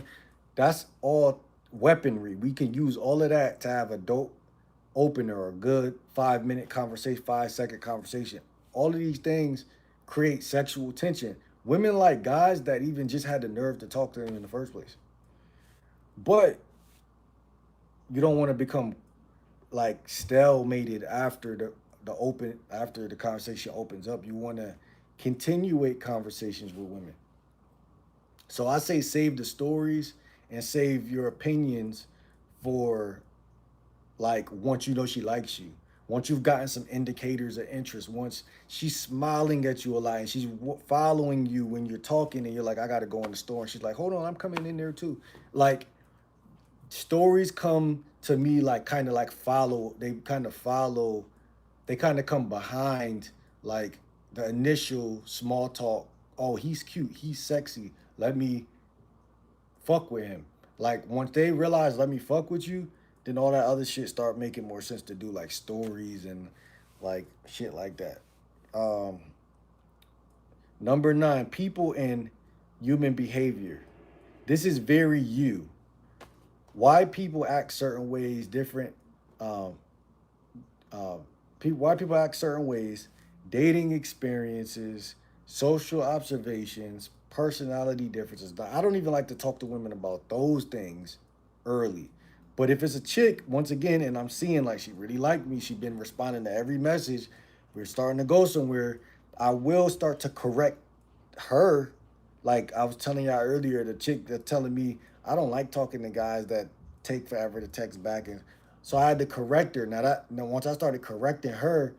That's all weaponry. We can use all of that to have a dope opener or a good 5 minute conversation, 5 second conversation. All of these things create sexual tension. Women like guys that even just had the nerve to talk to them in the first place. But you don't want to become like stalemated after the conversation opens up. You want to continuate conversations with women. So I say save the stories and save your opinions for like once you know she likes you. Once you've gotten some indicators of interest, once she's smiling at you a lot and she's following you when you're talking and you're like, I gotta go in the store. And she's like, hold on, I'm coming in there too. Like stories come to me like kind of like follow, they kind of come behind like the initial small talk. Oh, he's cute, he's sexy, let me fuck with him. Like once they realize let me fuck with you, then all that other shit start making more sense to do, like stories and like shit like that. um Number 9, people and human behavior. This is very you. Why people act certain ways different. um Why people act certain ways, dating experiences, social observations, personality differences. Now, I don't even like to talk to women about those things early. But if it's a chick, once again, and I'm seeing like she really liked me, she been responding to every message, we're starting to go somewhere, I will start to correct her. Like I was telling y'all earlier, the chick that telling me I don't like talking to guys that take forever to text back, and so I had to correct her. Now once I started correcting her,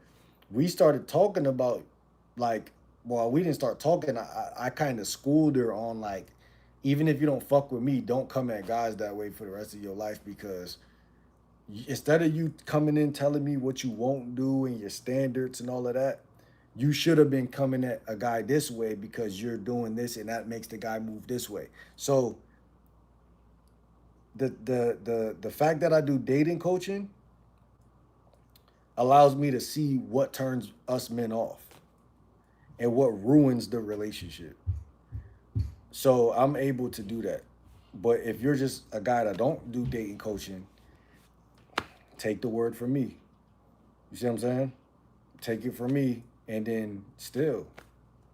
we started talking about like, well, we didn't start talking. I kind of schooled her on like, even if you don't fuck with me, don't come at guys that way for the rest of your life, because instead of you coming in telling me what you won't do and your standards and all of that, you should have been coming at a guy this way because you're doing this and that makes the guy move this way. So the fact that I do dating coaching allows me to see what turns us men off and what ruins the relationship. So I'm able to do that. But if you're just a guy that don't do dating coaching, take the word from me. You see what I'm saying? Take it from me and then still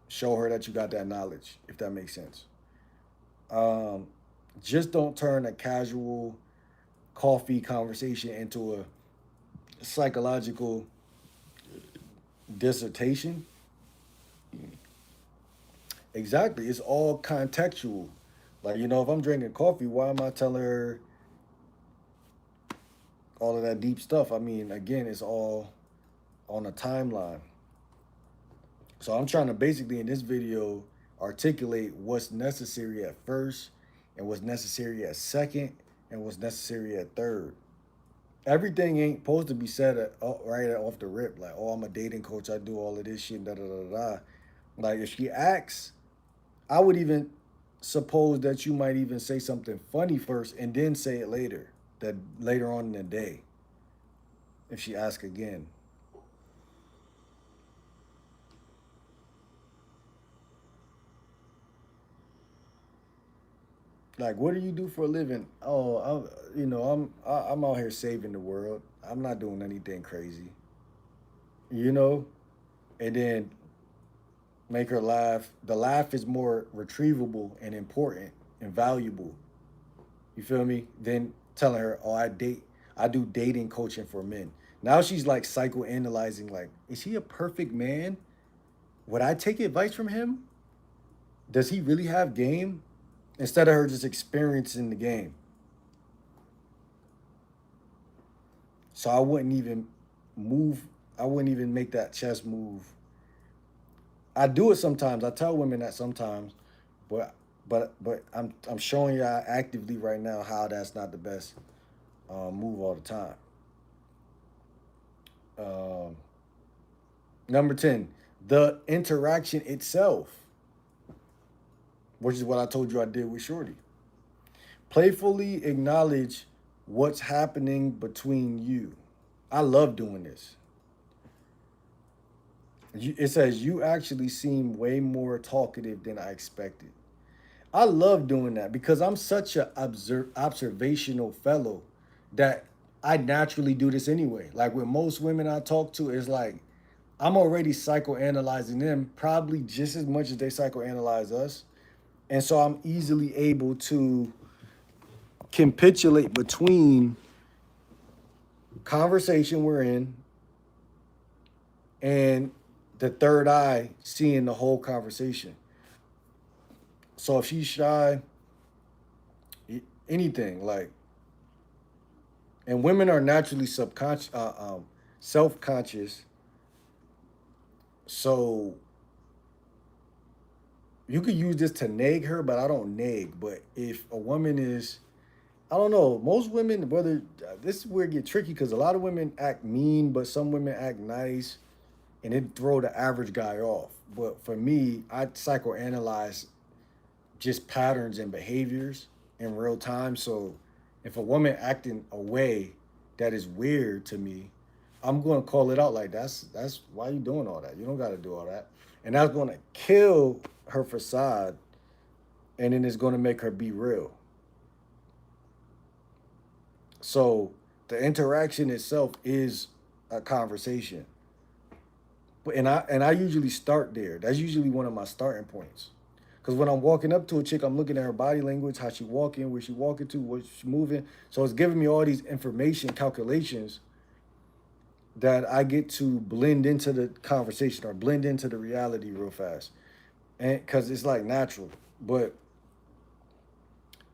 show her that you got that knowledge, if that makes sense. Um, just don't turn a casual coffee conversation into a psychological dissertation. Exactly. It's all contextual. Like, if I'm drinking coffee, why am I telling her all of that deep stuff? I mean, again, it's all on a timeline. So I'm trying to basically in this video articulate what's necessary at first and what's necessary at second and what's necessary at third. Everything ain't supposed to be said right off the rip. Like, oh, I'm a dating coach. I do all of this shit. Da da da da. Like, if she asks, I would even suppose that you might even say something funny first and then say it later. That later on in the day, if she asks again. Like, what do you do for a living? Oh, I'm out here saving the world. I'm not doing anything crazy, you know. And then make her laugh. The laugh is more retrievable and important and valuable. You feel me? Then telling her, oh, I do dating coaching for men. Now she's like psychoanalyzing, like, is he a perfect man? Would I take advice from him? Does he really have game? Instead of her just experiencing the game. So I wouldn't even move. I wouldn't even make that chess move. I do it sometimes. I tell women that sometimes, but I'm showing you actively right now how that's not the best move all the time. Um, Number 10, the interaction itself, which is what I told you I did with Shorty. Playfully acknowledge what's happening between you. I love doing this. It says, you actually seem way more talkative than I expected. I love doing that because I'm such a observational fellow that I naturally do this anyway. Like with most women I talk to, it's like I'm already psychoanalyzing them probably just as much as they psychoanalyze us. And so I'm easily able to capitulate between conversation we're in and the third eye seeing the whole conversation. So if she's shy, anything like, and women are naturally self-conscious. So you could use this to nag her, but I don't nag. But if a woman is, I don't know, most women, whether this is where it get tricky because a lot of women act mean, but some women act nice, and it throw the average guy off. But for me, I psychoanalyze just patterns and behaviors in real time. So if a woman acting a way that is weird to me, I'm gonna call it out like that's why you doing all that. You don't gotta do all that. And that's gonna kill her facade and then it's gonna make her be real. So the interaction itself is a conversation. And I usually start there. That's usually one of my starting points. Because when I'm walking up to a chick, I'm looking at her body language, how she walking, where she walking to, where she moving. So it's giving me all these information calculations that I get to blend into the conversation or blend into the reality real fast. And because it's like natural. But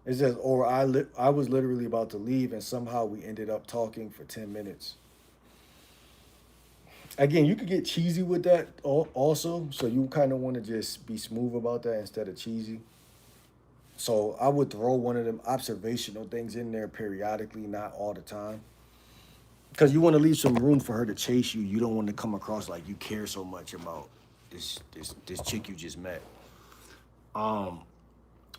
it says, or I was literally about to leave and somehow we ended up talking for 10 minutes. Again, you could get cheesy with that also. So you kind of want to just be smooth about that instead of cheesy. So I would throw one of them observational things in there periodically, not all the time. Because you want to leave some room for her to chase you. You don't want to come across like you care so much about this chick you just met. Um,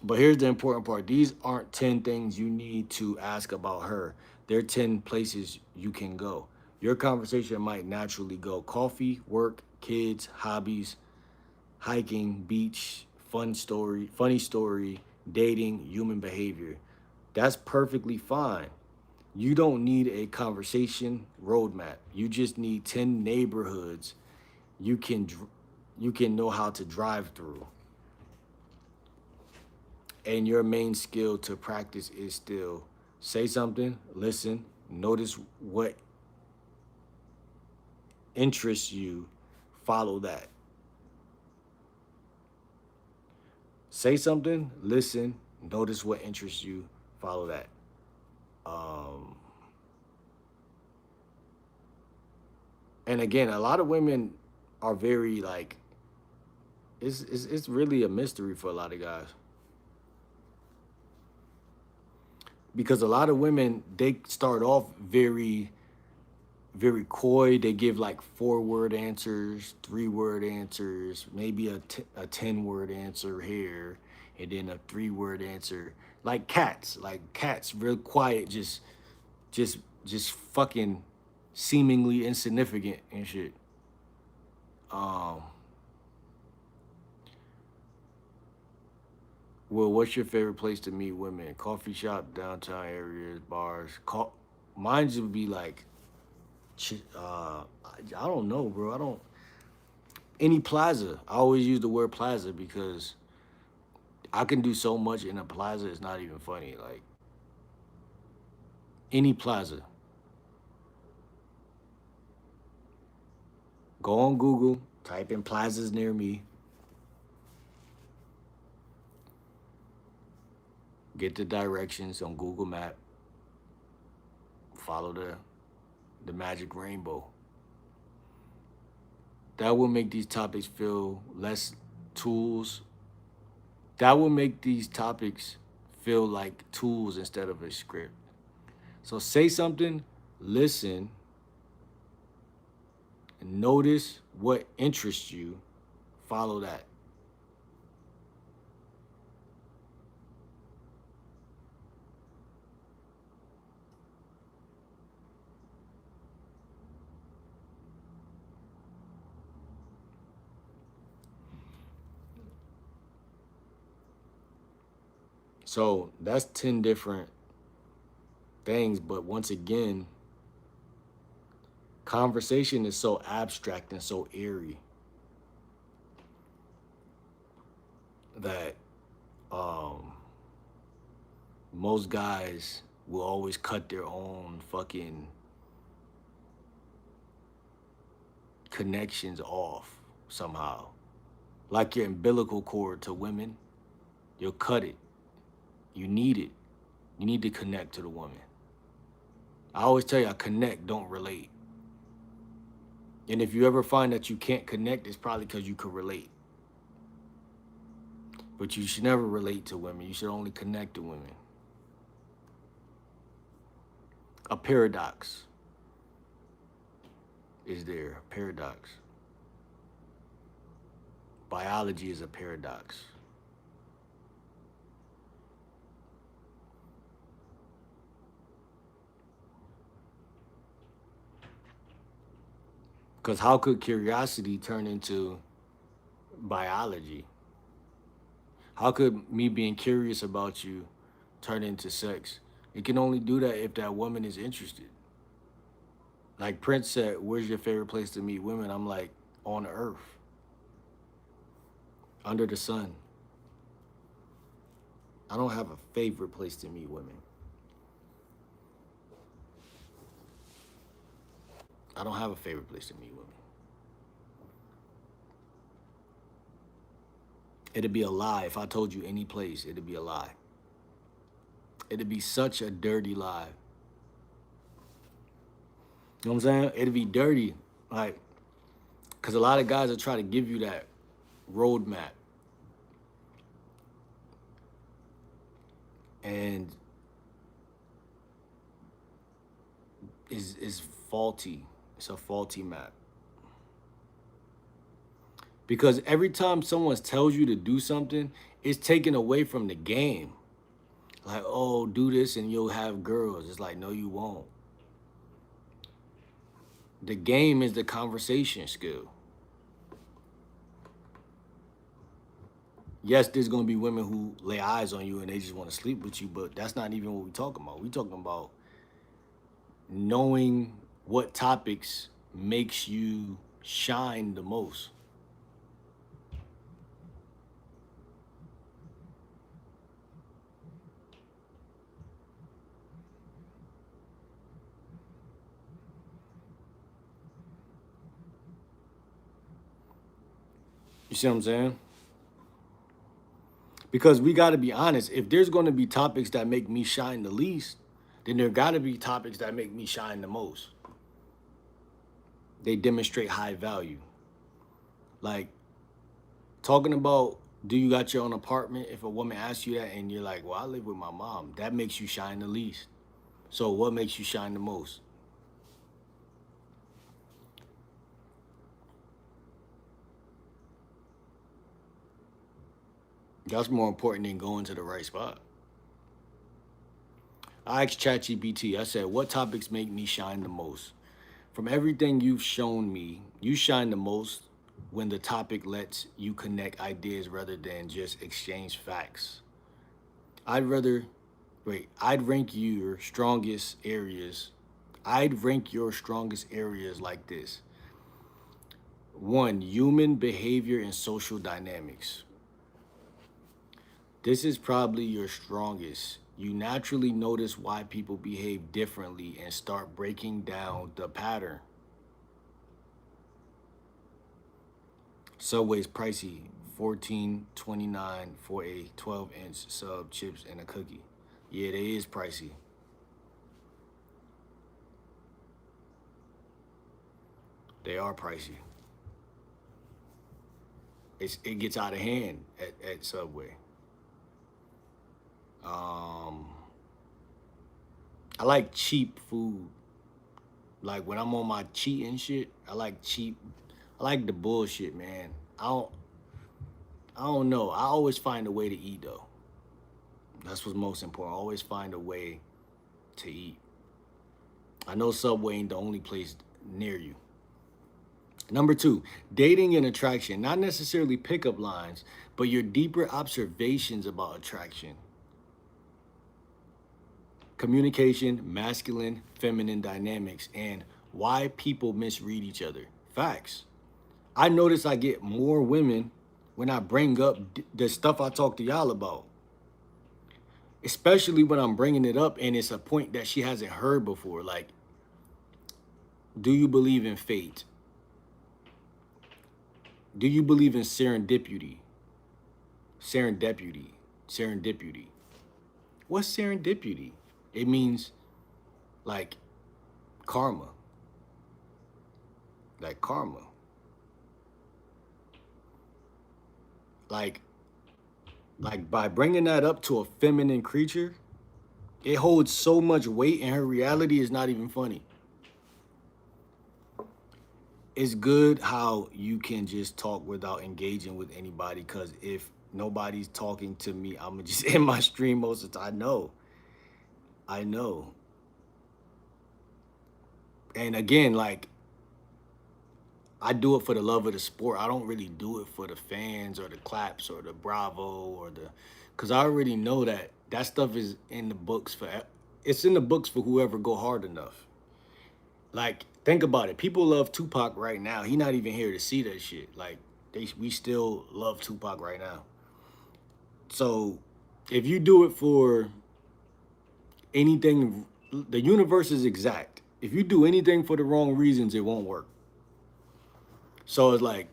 but here's the important part. These aren't 10 things you need to ask about her. They're 10 places you can go. Your conversation might naturally go coffee, work, kids, hobbies, hiking, beach, funny story, dating, human behavior. That's perfectly fine. You don't need a conversation roadmap. You just need 10 neighborhoods you can you can know how to drive through. And your main skill to practice is still say something, listen, notice what interests you, follow that. Say something, listen, notice what interests you, follow that. Um, and again, a lot of women are very like it's really a mystery for a lot of guys because a lot of women they start off very coy. They give like 4 word answers, 3 word answers, maybe a 10 word answer here, and then a 3 word answer. Like cats, real quiet, just just fucking seemingly insignificant and shit. Um, well, what's your favorite place to meet women? Coffee shop, downtown areas, bars. Mine would be like, I don't know, bro. I don't any plaza. I always use the word plaza because I can do so much in a plaza. It's not even funny. Like any plaza. Go on Google, type in plazas near me, get the directions on Google Map, follow the magic rainbow. That will make these topics feel less tools. That will make these topics feel like tools instead of a script. So say something, listen, Notice what interests you. Follow that. So that's 10 different things. But once again, conversation is so abstract and so eerie that um, most guys will always cut their own fucking connections off somehow. Like your umbilical cord to women, you'll cut it. You need it. You need to connect to the woman. I always tell you, I connect, don't relate. And if you ever find that you can't connect, it's probably because you could relate. But you should never relate to women. You should only connect to women. A paradox is there. A paradox. Biology is a paradox. Because how could curiosity turn into biology? How could me being curious about you turn into sex? It can only do that if that woman is interested. Like Prince said, where's your favorite place to meet women? I'm like, on earth, under the sun. I don't have a favorite place to meet women. I don't have a favorite place to meet women. It'd be a lie if I told you any place. It'd be a lie. It'd be such a dirty lie. You know what I'm saying? It'd be dirty, like, because a lot of guys will try to give you that roadmap. And is faulty. It's a faulty map. Because every time someone tells you to do something, it's taken away from the game. Like, oh, do this and you'll have girls. It's like, no, you won't. The game is the conversation skill. Yes, there's gonna be women who lay eyes on you and they just want to sleep with you, but that's not even what we're talking about. We're talking about knowing what topics makes you shine the most. You see what I'm saying? Because we got to be honest. If there's going to be topics that make me shine the least, then there got to be topics that make me shine the most. They demonstrate high value. Like talking about, do you got your own apartment? If a woman asks you that and you're like, well, I live with my mom, that makes you shine the least. So what makes you shine the most? That's more important than going to the right spot. I asked ChatGPT, I said, what topics make me shine the most? From everything you've shown me, you shine the most when the topic lets you connect ideas rather than just exchange facts. I'd rather, I'd rank your strongest areas. I'd rank your strongest areas like this. One, human behavior and social dynamics. This is probably your strongest. You naturally notice why people behave differently and start breaking down the pattern. Subway's pricey, 14.29 for a 12-inch sub, chips, and a cookie. Yeah, they is pricey. They are pricey. It gets out of hand at Subway. I like cheap food Like when I'm on my cheating shit, I like cheap. I like the bullshit, man. I don't know. I always find a way to eat though. That's what's most important. I always find a way to eat. I know Subway ain't the only place near you. Number two, dating and attraction, not necessarily pickup lines, but your deeper observations about attraction. Communication, masculine, feminine dynamics, and why people misread each other. Facts. I notice I get more women when I bring up the stuff I talk to y'all about, especially when I'm bringing it up and it's a point that she hasn't heard before. Like, do you believe in fate? Do you believe in serendipity? Serendipity. Serendipity. What's serendipity? It means like karma. Like karma. Like by bringing that up to a feminine creature, it holds so much weight and her reality is not even funny. It's good how you can just talk without engaging with anybody, because if nobody's talking to me, I'm just in my stream most of the time. I know. And again, like, I do it for the love of the sport. I don't really do it for the fans or the claps or the bravo or the, because I already know that that stuff is in the books for, it's in the books for whoever go hard enough. Like, think about it. People love Tupac right now. He not even here to see that shit. Like, we still love Tupac right now. So, if you do it for anything, the universe is exact. If you do anything for the wrong reasons, it won't work. So it's like,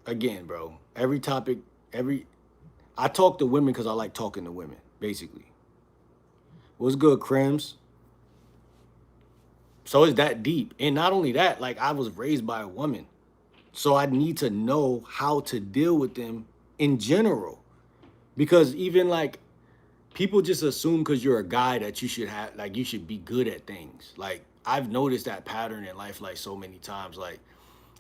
again, bro, every topic, I talk to women because I like talking to women, basically. What's good, Crims? So it's that deep. And not only that, like, I was raised by a woman. So I need to know how to deal with them in general. Because even like, people just assume because you're a guy that you should have, like, you should be good at things. Like, I've noticed that pattern in life, like, so many times, like,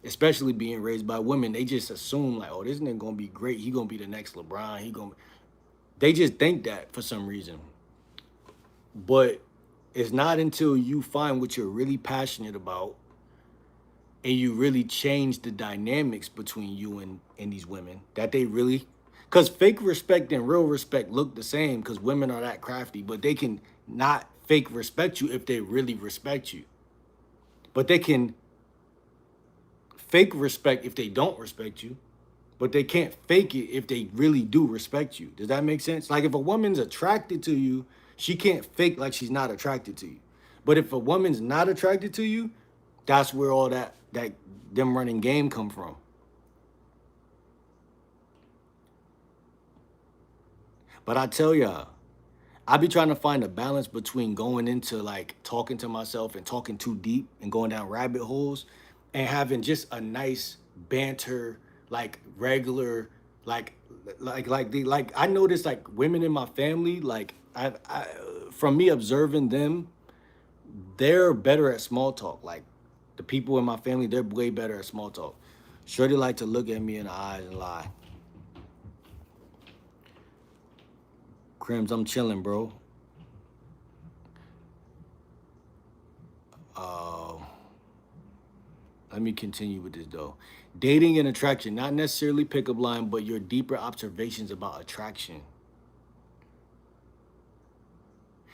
especially being raised by women, they just assume like, oh, this nigga gonna be great. He gonna be the next LeBron. They just think that for some reason. But it's not until you find what you're really passionate about and you really change the dynamics between you and these women that they really, because fake respect and real respect look the same because women are that crafty, but they can not fake respect you if they really respect you. But they can fake respect if they don't respect you, but they can't fake it if they really do respect you. Does that make sense? Like, if a woman's attracted to you, she can't fake like she's not attracted to you. But if a woman's not attracted to you, that's where all that them running game come from. But I tell y'all, I be trying to find a balance between going into like talking to myself and talking too deep and going down rabbit holes and having just a nice banter, like regular, like I noticed like women in my family, like I from me observing them, they're better at small talk. Like the people in my family, they're way better at small talk. Shorty like to look at me in the eyes and lie. Crims, I'm chilling, bro. Let me continue with this though. Dating and attraction, not necessarily pickup line, but your deeper observations about attraction.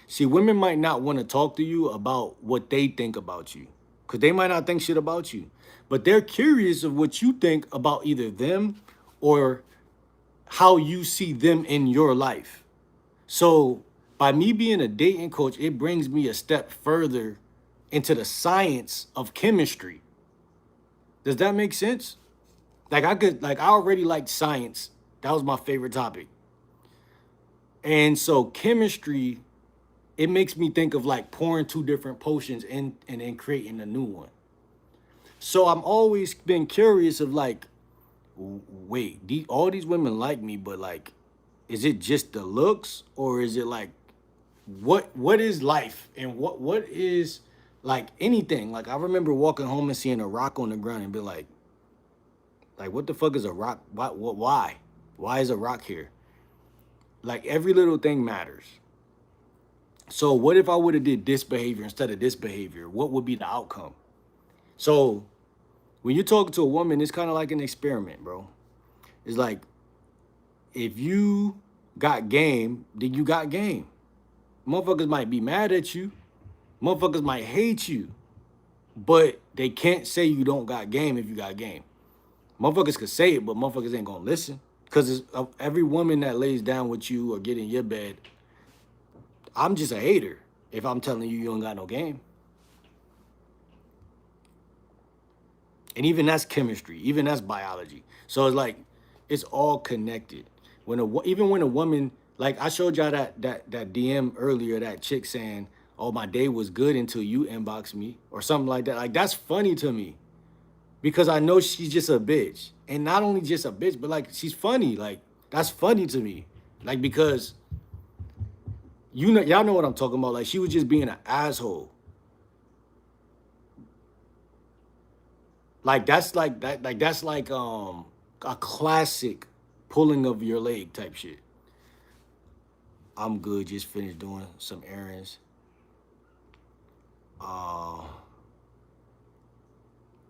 See, women might not want to talk to you about what they think about you, because they might not think shit about you, but they're curious of what you think about either them or how you see them in your life. So by me being a dating coach, it brings me a step further into the science of chemistry. Does that make sense? Like I already liked science. That was my favorite topic. And so chemistry, it makes me think of like pouring two different potions and then creating a new one. So I'm always been curious of like, wait, all these women like me, but like, is it just the looks or is it like, what is life and what is Like anything. Like I remember walking home and seeing a rock on the ground and be like what the fuck is a rock? Why? Why is a rock here? Like every little thing matters. So what if I would have did this behavior instead of this behavior? What would be the outcome? So when you're talking to a woman, it's kind of like an experiment, bro. It's like if you got game, then you got game. Motherfuckers might be mad at you. Motherfuckers might hate you. But they can't say you don't got game if you got game. Motherfuckers could say it, but motherfuckers ain't gonna listen. Because every woman that lays down with you or get in your bed, I'm just a hater if I'm telling you you don't got no game. And even that's chemistry, even that's biology. So it's like it's all connected. Even when a woman, like I showed y'all that DM earlier, that chick saying, "Oh, my day was good until you inboxed me," or something like that. Like that's funny to me because I know she's just a bitch, and not only just a bitch, but like she's funny. Like that's funny to me, like because y'all know what I'm talking about. Like she was just being an asshole. Like that's like that. Like that's like a classic pulling of your leg type shit. I'm good. Just finished doing some errands. Uh,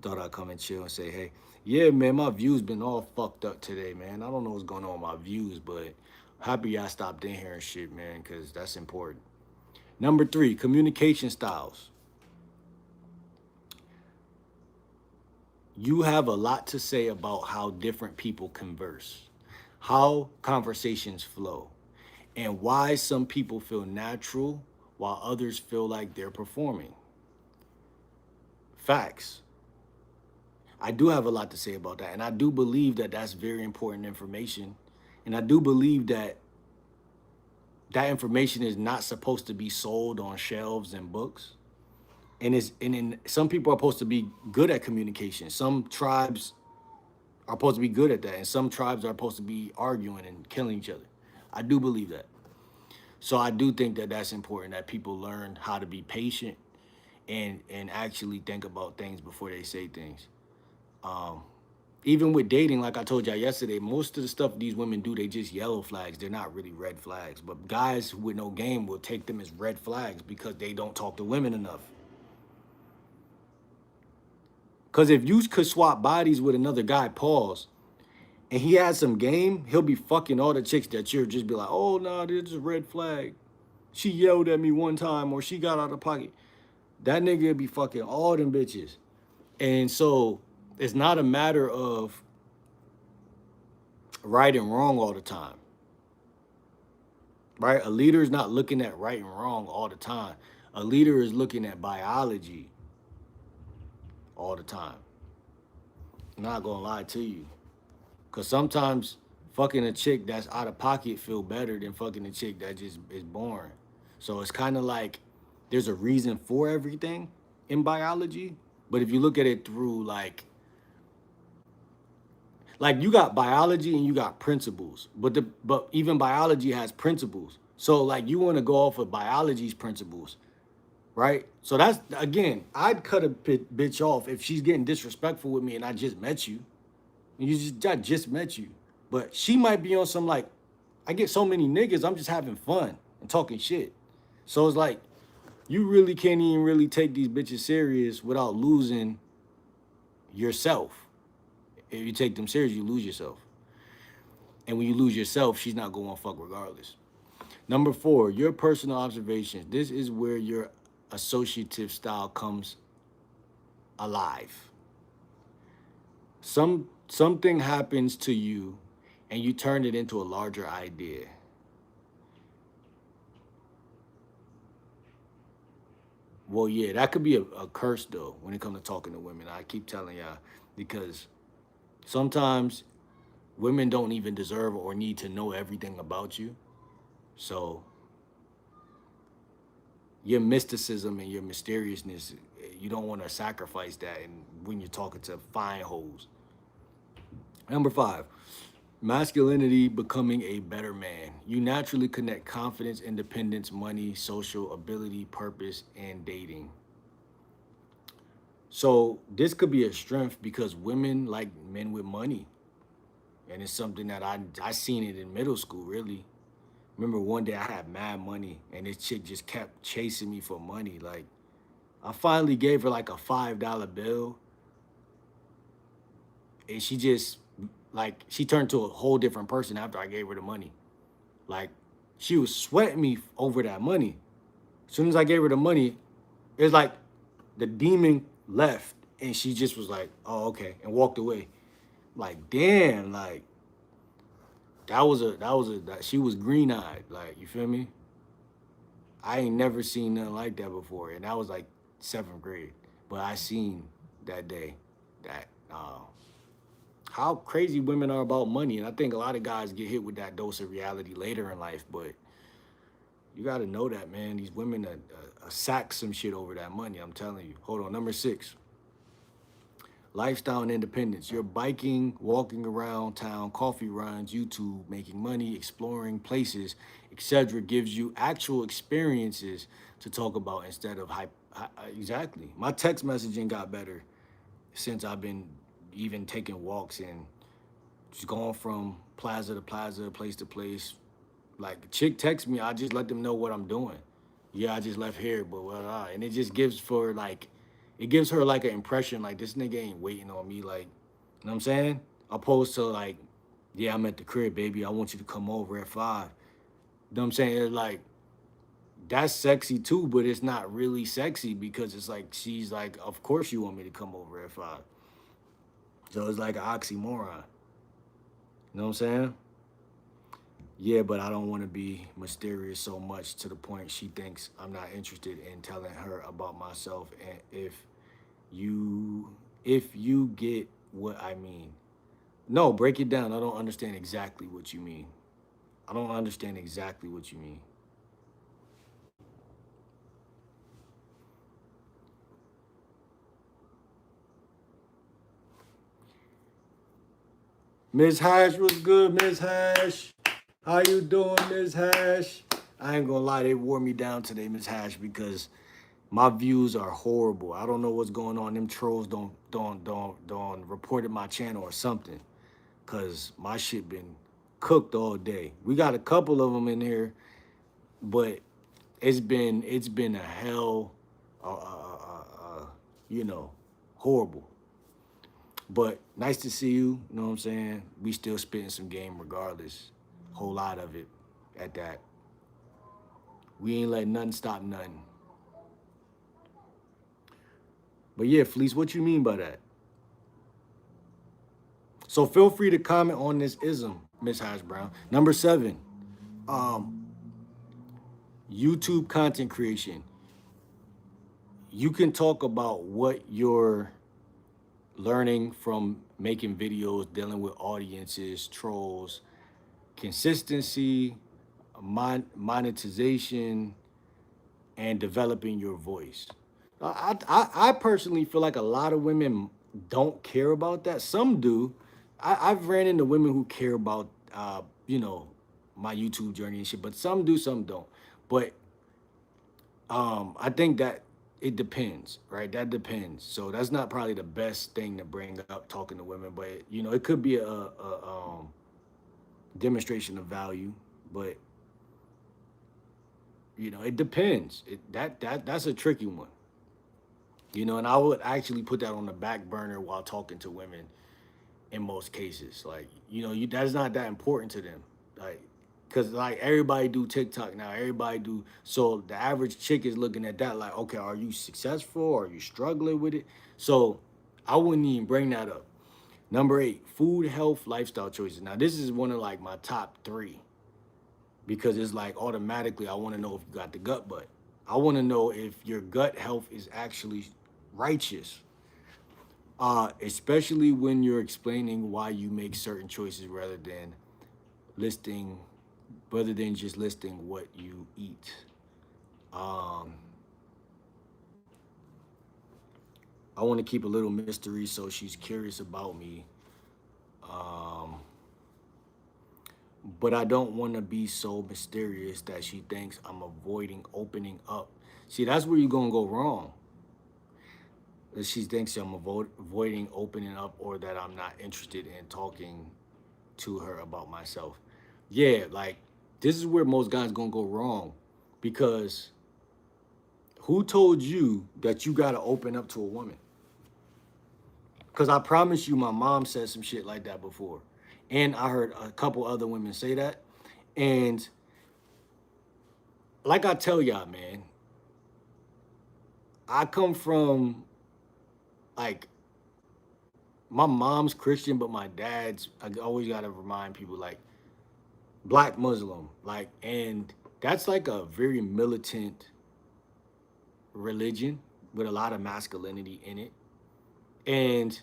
Thought I'd come and chill and say, hey, yeah, man, my views been all fucked up today, man. I don't know what's going on with my views, but happy y'all stopped in here and shit, man, because that's important. Number 3, communication styles. You have a lot to say about how different people converse, how conversations flow, and why some people feel natural while others feel like they're performing. Facts. I do have a lot to say about that. And I do believe that that's very important information. And I do believe that that information is not supposed to be sold on shelves and books. Some people are supposed to be good at communication. Some tribes are supposed to be good at that. And some tribes are supposed to be arguing and killing each other. I do believe that. So I do think that that's important, that people learn how to be patient and actually think about things before they say things. Um, Even with dating, like I told y'all yesterday, most of the stuff these women do, they just yellow flags. They're not really red flags. But guys with no game will take them as red flags because they don't talk to women enough. Because if you could swap bodies with another guy, pause, and he has some game, he'll be fucking all the chicks that you'll just be like, oh, no, this is a red flag. She yelled at me one time or she got out of pocket. That nigga be fucking all them bitches. And so it's not a matter of right and wrong all the time, right? A leader is not looking at right and wrong all the time. A leader is looking at biology all the time. I'm not gonna lie to you, because sometimes fucking a chick that's out of pocket feel better than fucking a chick that just is born. So it's kind of like there's a reason for everything in biology, but if you look at it through like you got biology and you got principles, but even biology has principles. So like you want to go off of biology's principles, right? So that's again, I'd cut a bitch off if she's getting disrespectful with me and I just met you. I just met you, but she might be on some like, I get so many niggas, I'm just having fun and talking shit. So it's like you really can't even really take these bitches serious without losing yourself. If you take them serious, you lose yourself. And when you lose yourself, she's not going to fuck regardless. Number 4, your personal observations. This is where your associative style comes alive. Something happens to you and you turn it into a larger idea. Well, yeah, that could be a curse though when it comes to talking to women. I keep telling y'all because sometimes women don't even deserve or need to know everything about you. So your mysticism and your mysteriousness, you don't want to sacrifice that and when you're talking to fine hoes. Number 5, masculinity becoming a better man. You naturally connect confidence, independence, money, social ability, purpose, and dating. So this could be a strength because women like men with money, and it's something that I seen it in middle school. Really, remember one day I had mad money, and this chick just kept chasing me for money. Like I finally gave her like a $5 bill, and she just like she turned to a whole different person after I gave her the money. Like she was sweating me over that money. As soon as I gave her the money, it's like the demon left, and she just was like, "Oh, okay," and walked away. Like, damn, like that she was green eyed. Like, you feel me? I ain't never seen nothing like that before, and that was like 7th grade. But I seen that day that how crazy women are about money, and I think a lot of guys get hit with that dose of reality later in life. But you got to know that, man. These women sack some shit over that money. I'm telling you. Hold on, number 6. Lifestyle and independence. You're biking, walking around town, coffee runs, YouTube, making money, exploring places, etc. gives you actual experiences to talk about instead of hype. Exactly. My text messaging got better since I've been even taking walks and just going from plaza to plaza, place to place. Like a chick texts me, I just let them know what I'm doing. Yeah, I just left here, but and it just gives for like, it gives her like an impression like this nigga ain't waiting on me, like, you know what I'm saying? Opposed to like, yeah, I'm at the crib, baby. I want you to come over at 5. You know what I'm saying? It's like that's sexy too, but it's not really sexy because it's like she's like, of course you want me to come over at 5. So it's like an oxymoron. You know what I'm saying? Yeah, but I don't want to be mysterious so much to the point she thinks I'm not interested in telling her about myself. And you if you get what I mean. No, break it down. I don't understand exactly what you mean. I don't understand exactly what you mean. Miss Hash, what's good, Miss Hash? How you doing, Miss Hash? I ain't gonna lie, they wore me down today, Miss Hash, because my views are horrible. I don't know what's going on. Them trolls don't reported my channel or something, cause my shit been cooked all day. We got a couple of them in here, but it's been a hell, you know, horrible. But nice to see you. You know what I'm saying? We still spitting some game regardless. Whole lot of it at that. We ain't letting nothing stop nothing. But yeah, Fleece, what you mean by that? So feel free to comment on this ism, Miss Hash Brown. Number 7, um, YouTube content creation. You can talk about what you're learning from making videos, dealing with audiences, trolls, consistency, monetization, and developing your voice. I personally feel like a lot of women don't care about that. Some do. I've ran into women who care about, you know, my YouTube journey and shit, but some do, some don't. But I think that it depends, right? That depends. So that's not probably the best thing to bring up talking to women, but you know, it could be a demonstration of value, but you know, it depends. That's a tricky one. You know, and I would actually put that on the back burner while talking to women in most cases. Like, you know, that's not that important to them. Like, cause like everybody do TikTok now, everybody do. So the average chick is looking at that like, okay, are you successful? Are you struggling with it? So I wouldn't even bring that up. Number 8, food, health, lifestyle choices. Now this is one of like my top 3 because it's like automatically I want to know if you got the gut butt. I want to know if your gut health is actually righteous. Especially when you're explaining why you make certain choices listing rather than just listing what you eat. Um, I want to keep a little mystery so she's curious about me. Um, but I don't want to be so mysterious that she thinks I'm avoiding opening up. See, that's where you're going to go wrong. that she thinks I'm avoiding opening up or that I'm not interested in talking to her about myself. Yeah, like this is where most guys gonna go wrong because who told you that you gotta open up to a woman? Because I promise you, my mom said some shit like that before. And I heard a couple other women say that. And like I tell y'all, man, I come from like my mom's Christian, but my dad's, I always got to remind people like black Muslim. Like, and that's like a very militant religion with a lot of masculinity in it. And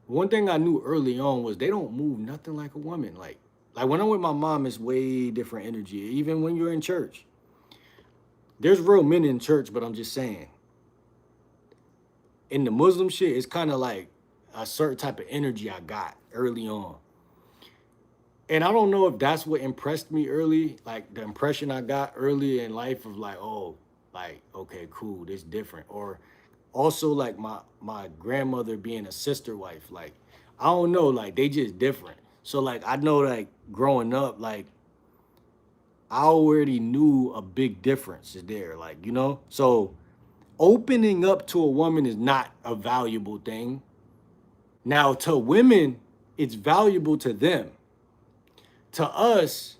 one thing I knew early on was they don't move nothing like a woman. Like when I'm with my mom, it's way different energy. Even when you're in church, there's real men in church, but I'm just saying, in the Muslim shit, it's kind of like a certain type of energy I got early on. And I don't know if that's what impressed me early, like the impression I got early in life of like, oh, like okay, cool, this different. Or also like my grandmother being a sister wife, like I don't know, like they just different. So like I know like growing up, like I already knew a big difference is there, like you know. So opening up to a woman is not a valuable thing. Now to women, it's valuable to them. To us,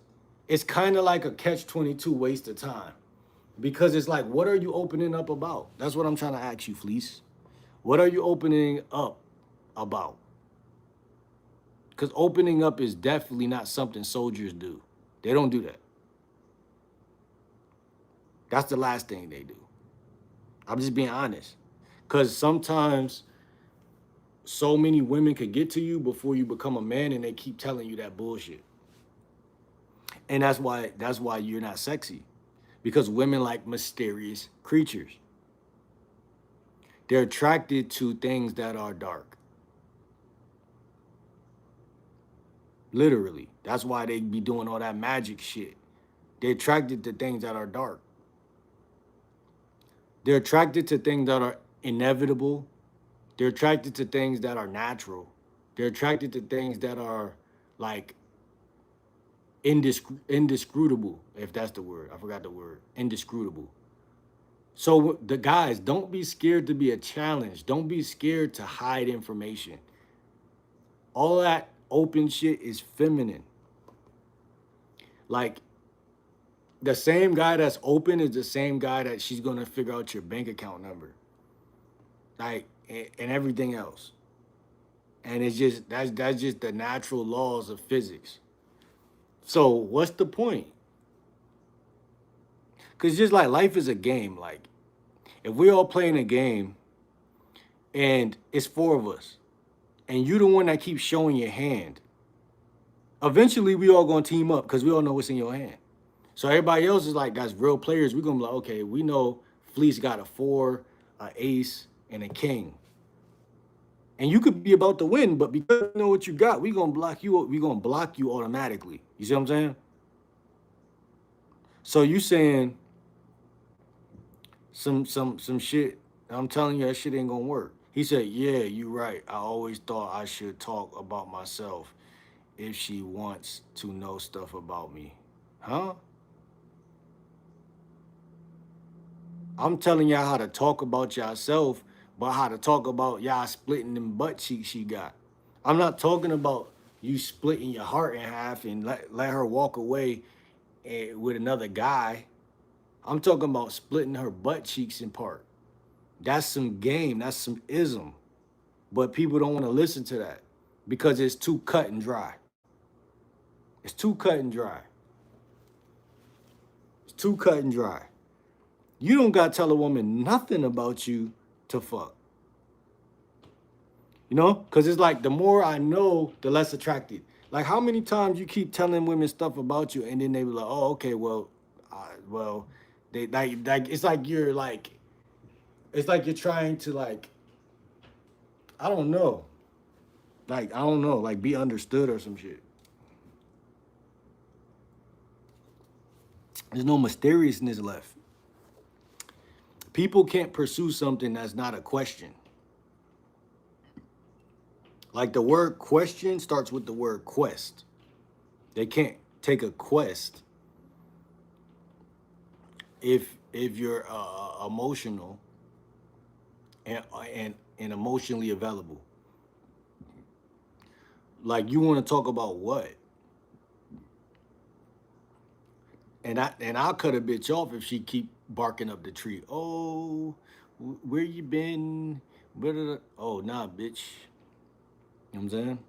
it's kind of like a catch-22 waste of time because it's like, what are you opening up about? That's what I'm trying to ask you, Fleece. What are you opening up about? Because opening up is definitely not something soldiers do. They don't do that. That's the last thing they do. I'm just being honest. Because sometimes so many women could get to you before you become a man and they keep telling you that bullshit. And that's why you're not sexy. Because women like mysterious creatures. They're attracted to things that are dark. Literally. That's why they be doing all that magic shit. They're attracted to things that are dark. They're attracted to things that are inevitable. They're attracted to things that are natural. They're attracted to things that are like indiscrutable, if that's the word. I forgot the word. Indiscrutable. So the guys, don't be scared to be a challenge. Don't be scared to hide information. All that open shit is feminine. Like the same guy that's open is the same guy that she's gonna figure out your bank account number. Like and everything else. And it's just that's just the natural laws of physics. So what's the point? Cause just like life is a game. Like if we all playing a game and it's four of us, and you the one that keeps showing your hand, eventually we all gonna team up because we all know what's in your hand. So everybody else is like, that's real players. We're gonna be like, okay, we know Fleece got a four, an ace, and a king. And you could be about to win, but because you know what you got, we gonna block you. We gonna block you automatically. You see what I'm saying? So you saying some shit? I'm telling you that shit ain't gonna work. He said, "Yeah, you right. I always thought I should talk about myself if she wants to know stuff about me." Huh? I'm telling y'all how to talk about yourself, but how to talk about y'all splitting them butt cheeks she got. I'm not talking about you splitting your heart in half and let her walk away with another guy. I'm talking about splitting her butt cheeks in part. That's some game. That's some ism. But people don't want to listen to that because it's too cut and dry. It's too cut and dry. It's too cut and dry. You don't got to tell a woman nothing about you to fuck. You know? Because it's like the more I know, the less attracted. Like how many times you keep telling women stuff about you and then they be like, oh, okay, well, they like it's like you're trying to like, I don't know. Like, I don't know, like be understood or some shit. There's no mysteriousness left. People can't pursue something that's not a question. Like the word question starts with the word quest. They can't take a quest if you're emotional and emotionally available. Like you want to talk about what? And I'll cut a bitch off if she keep barking up the tree. Oh, where you been? Oh, nah, bitch. You know what I'm saying?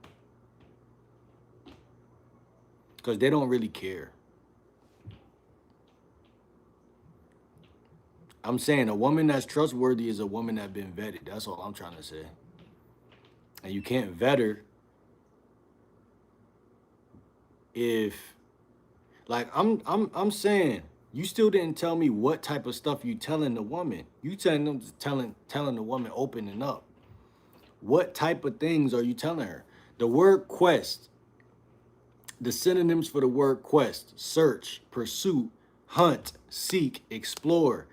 Because they don't really care. I'm saying a woman that's trustworthy is a woman that's been vetted. That's all I'm trying to say. And you can't vet her if, like, I'm saying, you still didn't tell me what type of stuff you telling the woman. You telling the woman opening up. What type of things are you telling her? The word quest, the synonyms for the word quest: search, pursue, hunt, seek, explore,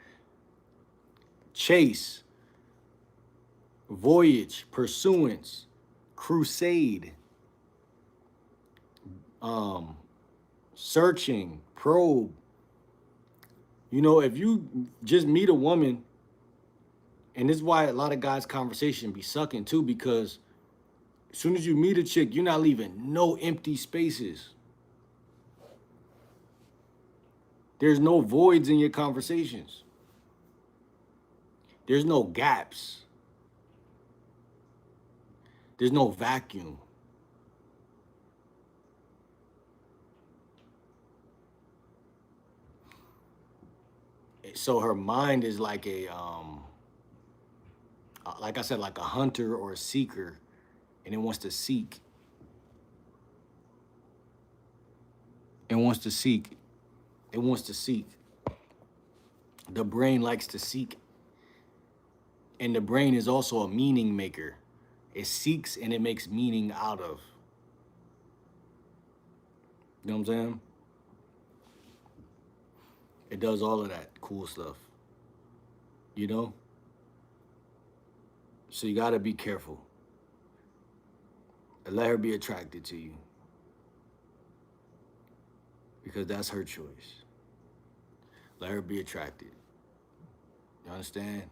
chase, voyage, pursuance, crusade, searching, probe. You know, if you just meet a woman, and this is why a lot of guys' conversation be sucking too, because as soon as you meet a chick, you're not leaving no empty spaces. There's no voids in your conversations. There's no gaps. There's no vacuum. So her mind is like I said, like a hunter or a seeker, and it wants to seek. It wants to seek. It wants to seek. The brain likes to seek. And the brain is also a meaning maker. It seeks and it makes meaning out of. You know what I'm saying? It does all of that cool stuff. You know? So you gotta be careful. And let her be attracted to you. Because that's her choice. Let her be attracted. You understand?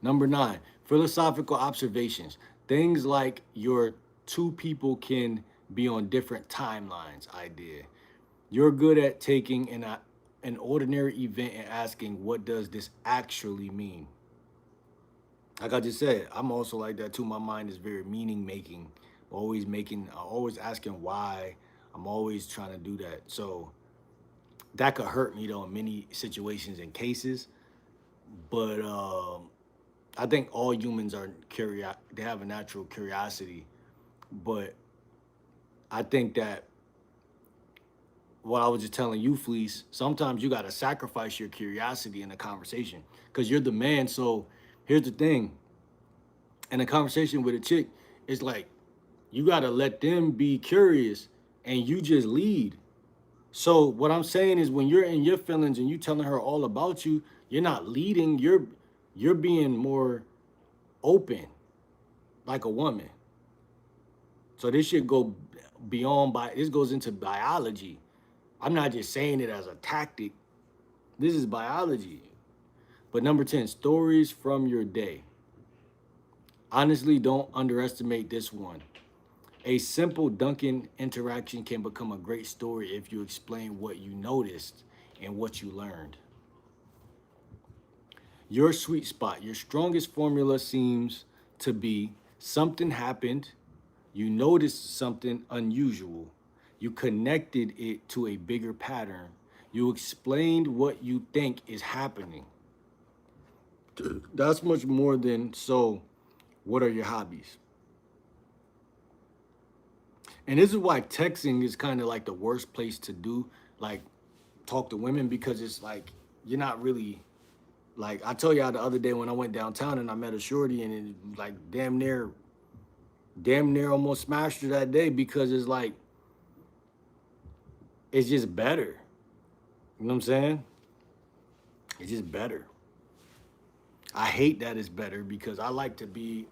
Number 9, philosophical observations. Things like your two people can be on different timelines idea. You're good at taking an ordinary event and asking, what does this actually mean? Like I just said, I'm also like that too. My mind is very meaning making, always asking why. I'm always trying to do that. So that could hurt me though in many situations and cases. But I think all humans are curious. They have a natural curiosity, but I think that what I was just telling you, Fleece, sometimes you got to sacrifice your curiosity in a conversation because you're the man. So here's the thing. In a conversation with a chick, it's like you got to let them be curious and you just lead. So what I'm saying is when you're in your feelings and you telling her all about you, you're not leading, you're being more open like a woman. So this should go this goes into biology. I'm not just saying it as a tactic. This is biology. But number 10, stories from your day. Honestly, don't underestimate this one. A simple Dunkin' interaction can become a great story if you explain what you noticed and what you learned. Your sweet spot, your strongest formula seems to be something happened, you noticed something unusual, you connected it to a bigger pattern, you explained what you think is happening. That's much more than, so what are your hobbies? And this is why texting is kind of like the worst place to do, like, talk to women, because it's like you're not really, like I told y'all the other day when I went downtown and I met a shorty and it like damn near almost smashed her that day because it's like it's just better. You know what I'm saying? It's just better. I hate that it's better because I like to be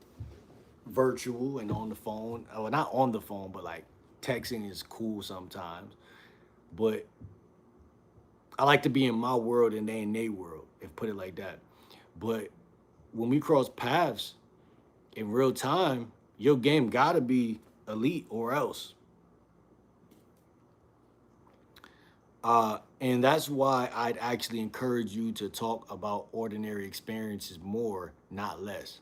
virtual and on the phone. Well, not on the phone, but like texting is cool sometimes. But I like to be in my world and they in their world, if put it like that. But when we cross paths in real time, your game gotta be elite or else. And that's why I'd actually encourage you to talk about ordinary experiences more, not less.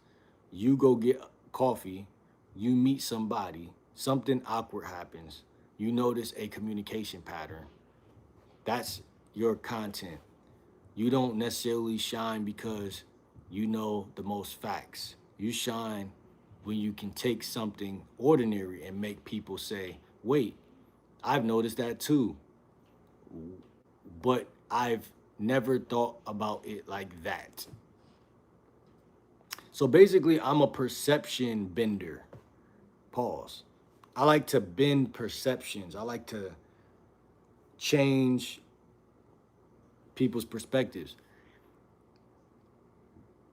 You go get coffee, you meet somebody, something awkward happens, you notice a communication pattern. That's your content. You don't necessarily shine because you know the most facts. You shine when you can take something ordinary and make people say, wait, I've noticed that too, but I've never thought about it like that. So basically, I'm a perception bender. Pause. I like to bend perceptions. I like to change people's perspectives.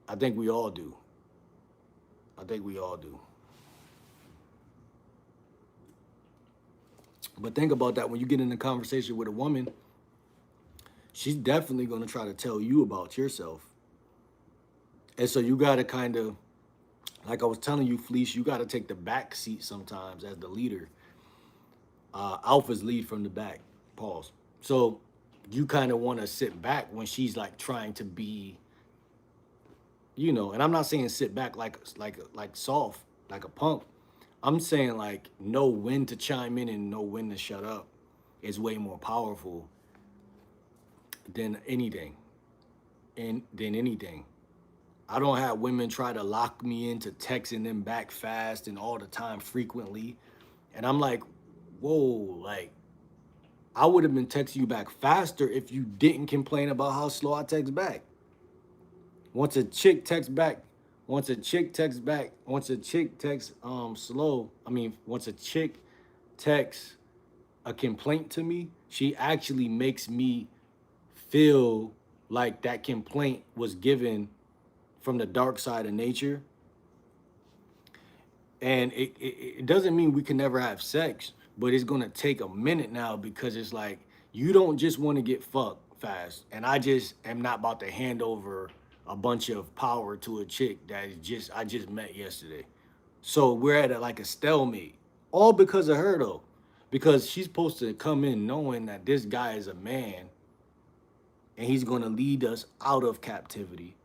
I think we all do. I think we all do. But think about that when you get in a conversation with a woman, she's definitely going to try to tell you about yourself. And so you got to kind of, like I was telling you, Fleece, you got to take the back seat sometimes as the leader. Alphas lead from the back. Pause. So you kind of want to sit back when she's like trying to be, and I'm not saying sit back like soft, like a punk. I'm saying like know when to chime in and know when to shut up is way more powerful than anything. And than anything. I don't have women try to lock me into texting them back fast and all the time frequently. And I'm like, whoa, like I would have been texting you back faster if you didn't complain about how slow I text back. Once a chick texts back, once a chick texts slow, once a chick texts a complaint to me, she actually makes me feel like that complaint was given from the dark side of nature. And it doesn't mean we can never have sex, but it's gonna take a minute now because it's like you don't just want to get fucked fast. And I just am not about to hand over a bunch of power to a chick that is just I just met yesterday. So we're at like a stalemate. All because of her though. Because she's supposed to come in knowing that this guy is a man and he's gonna lead us out of captivity.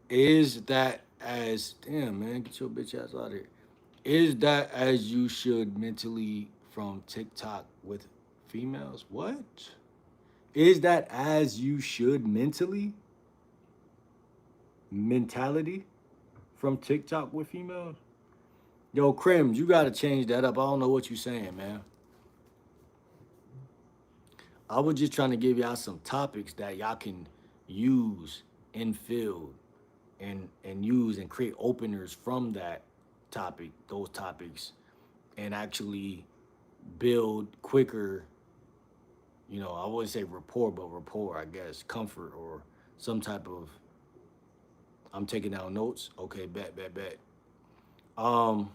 Is that as damn man, get your bitch ass out of here. Is that as you should mentally from TikTok with females? What? Is that as you should mentally? Mentality from TikTok with females? Yo, Crims, you gotta change that up. I don't know what you saying, man. I was just trying to give y'all some topics that y'all can use in field and use and create openers from that topic, those topics, and actually build quicker, I wouldn't say rapport, I guess, comfort or some type of I'm taking down notes. Okay, bet. Um,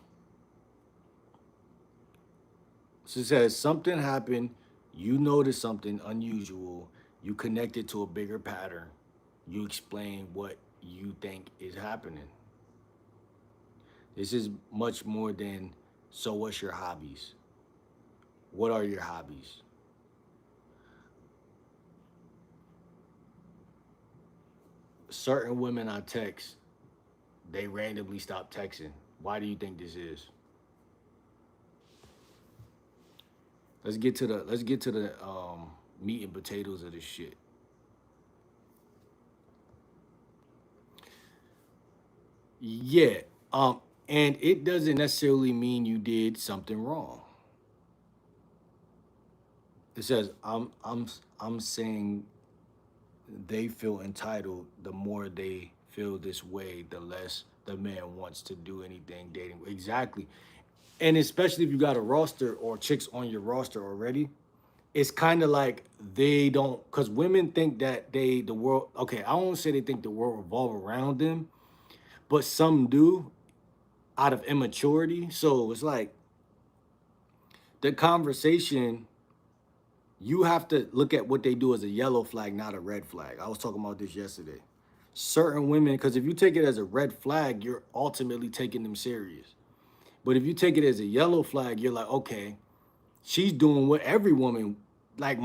so it says something happened, you noticed something unusual, you connected to a bigger pattern, you explain what you think is happening. This is much more than so what's your hobbies? What are your hobbies? Certain women I text, they randomly stop texting. Why do you think this is? Let's get to the meat and potatoes of this shit. Yeah. And it doesn't necessarily mean you did something wrong. It says I'm saying they feel entitled. The more they feel this way, the less the man wants to do anything dating. Exactly. And especially if you got a roster or chicks on your roster already, it's kind of like they don't, because women think that the world, okay, I won't say they think the world revolve around them, but some do out of immaturity. So it's like the conversation, you have to look at what they do as a yellow flag, not a red flag. I was talking about this yesterday. Certain women, because if you take it as a red flag, you're ultimately taking them serious. But if you take it as a yellow flag, you're like, okay, she's doing what every woman, like,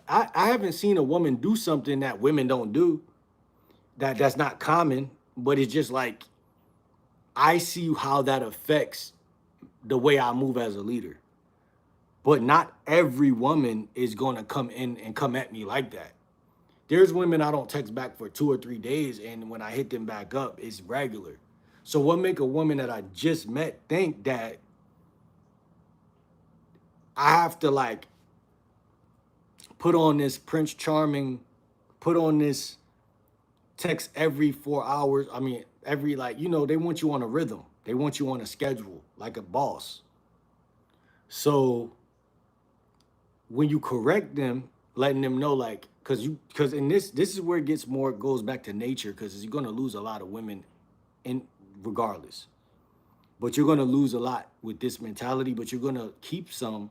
I haven't seen a woman do something that women don't do, that's not common, but it's just like, I see how that affects the way I move as a leader. But not every woman is going to come in and come at me like that. There's women I don't text back for 2 or 3 days, and when I hit them back up, it's regular. So what make a woman that I just met think that I have to like put on this Prince Charming, put on this text every 4 hours? I mean, every, like, they want you on a rhythm. They want you on a schedule, like a boss. So when you correct them, letting them know, like, because in this is where it gets more, it goes back to nature, because you're gonna lose a lot of women in regardless. But you're gonna lose a lot with this mentality, but you're gonna keep some.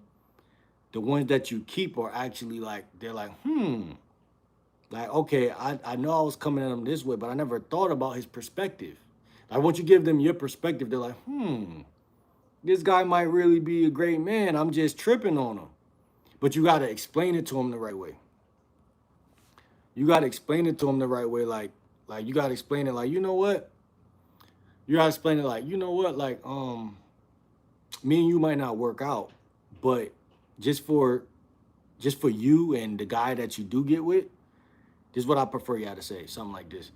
The ones that you keep are actually like, they're like, like, okay, I know I was coming at him this way, but I never thought about his perspective. Like, once you give them your perspective, they're like, this guy might really be a great man. I'm just tripping on him. But you gotta explain it to him the right way. You gotta explain it to him the right way. Like you gotta explain it like, you know what? You gotta explain it like, you know what? Like, me and you might not work out, but just for just for you and the guy that you do get with, this is what I prefer you to say. Something like this.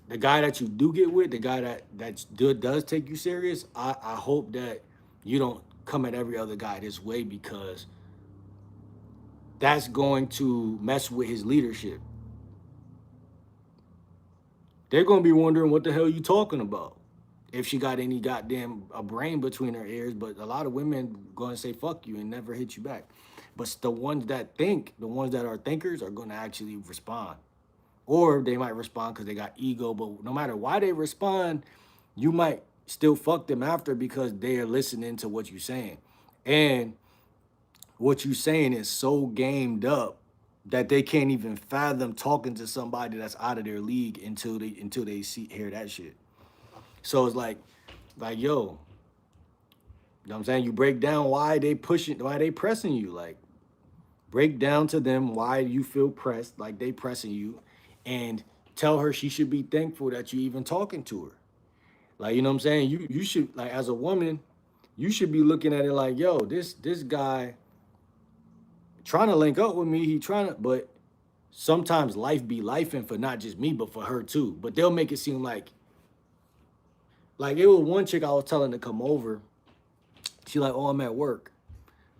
The guy that you do get with, the guy that does take you serious, I hope that you don't come at every other guy this way, because that's going to mess with his leadership. They're gonna be wondering what the hell you talking about. If she got any goddamn a brain between her ears, but a lot of women gonna say fuck you and never hit you back. But the ones that think, the ones that are thinkers, are gonna actually respond. Or they might respond because they got ego, but no matter why they respond, you might still fuck them after, because they are listening to what you're saying. And what you're saying is so gamed up that they can't even fathom talking to somebody that's out of their league until they hear that shit. So it's like, yo, you know what I'm saying? You break down why they pressing you. Like, break down to them why you feel pressed, like they pressing you, and tell her she should be thankful that you even talking to her. Like, you know what I'm saying? You should, like, as a woman, you should be looking at it like, yo, this guy trying to link up with me. He trying to, but sometimes life be lifing for not just me, but for her too. But they'll make it seem like it was one chick I was telling to come over. She like, oh, I'm at work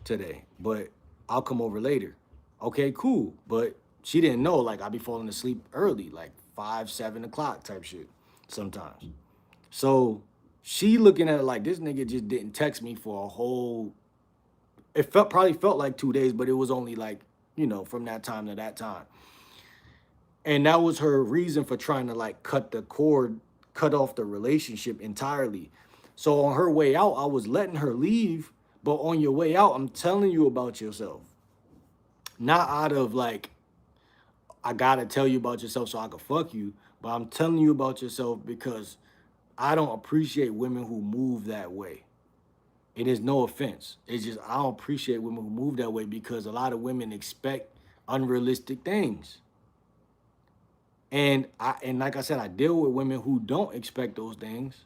today, but I'll come over later. Okay, cool. But she didn't know, like, I be falling asleep early, like 5, 7 o'clock type shit sometimes. So she looking at it like, this nigga just didn't text me for a whole, it probably felt like 2 days, but it was only like, from that time to that time. And that was her reason for trying to like cut off the relationship entirely. So on her way out, I was letting her leave, but on your way out, I'm telling you about yourself. Not out of like, I gotta tell you about yourself so I can fuck you, but I'm telling you about yourself because I don't appreciate women who move that way. It is no offense. It's just I don't appreciate women who move that way, because a lot of women expect unrealistic things. And like I said, I deal with women who don't expect those things.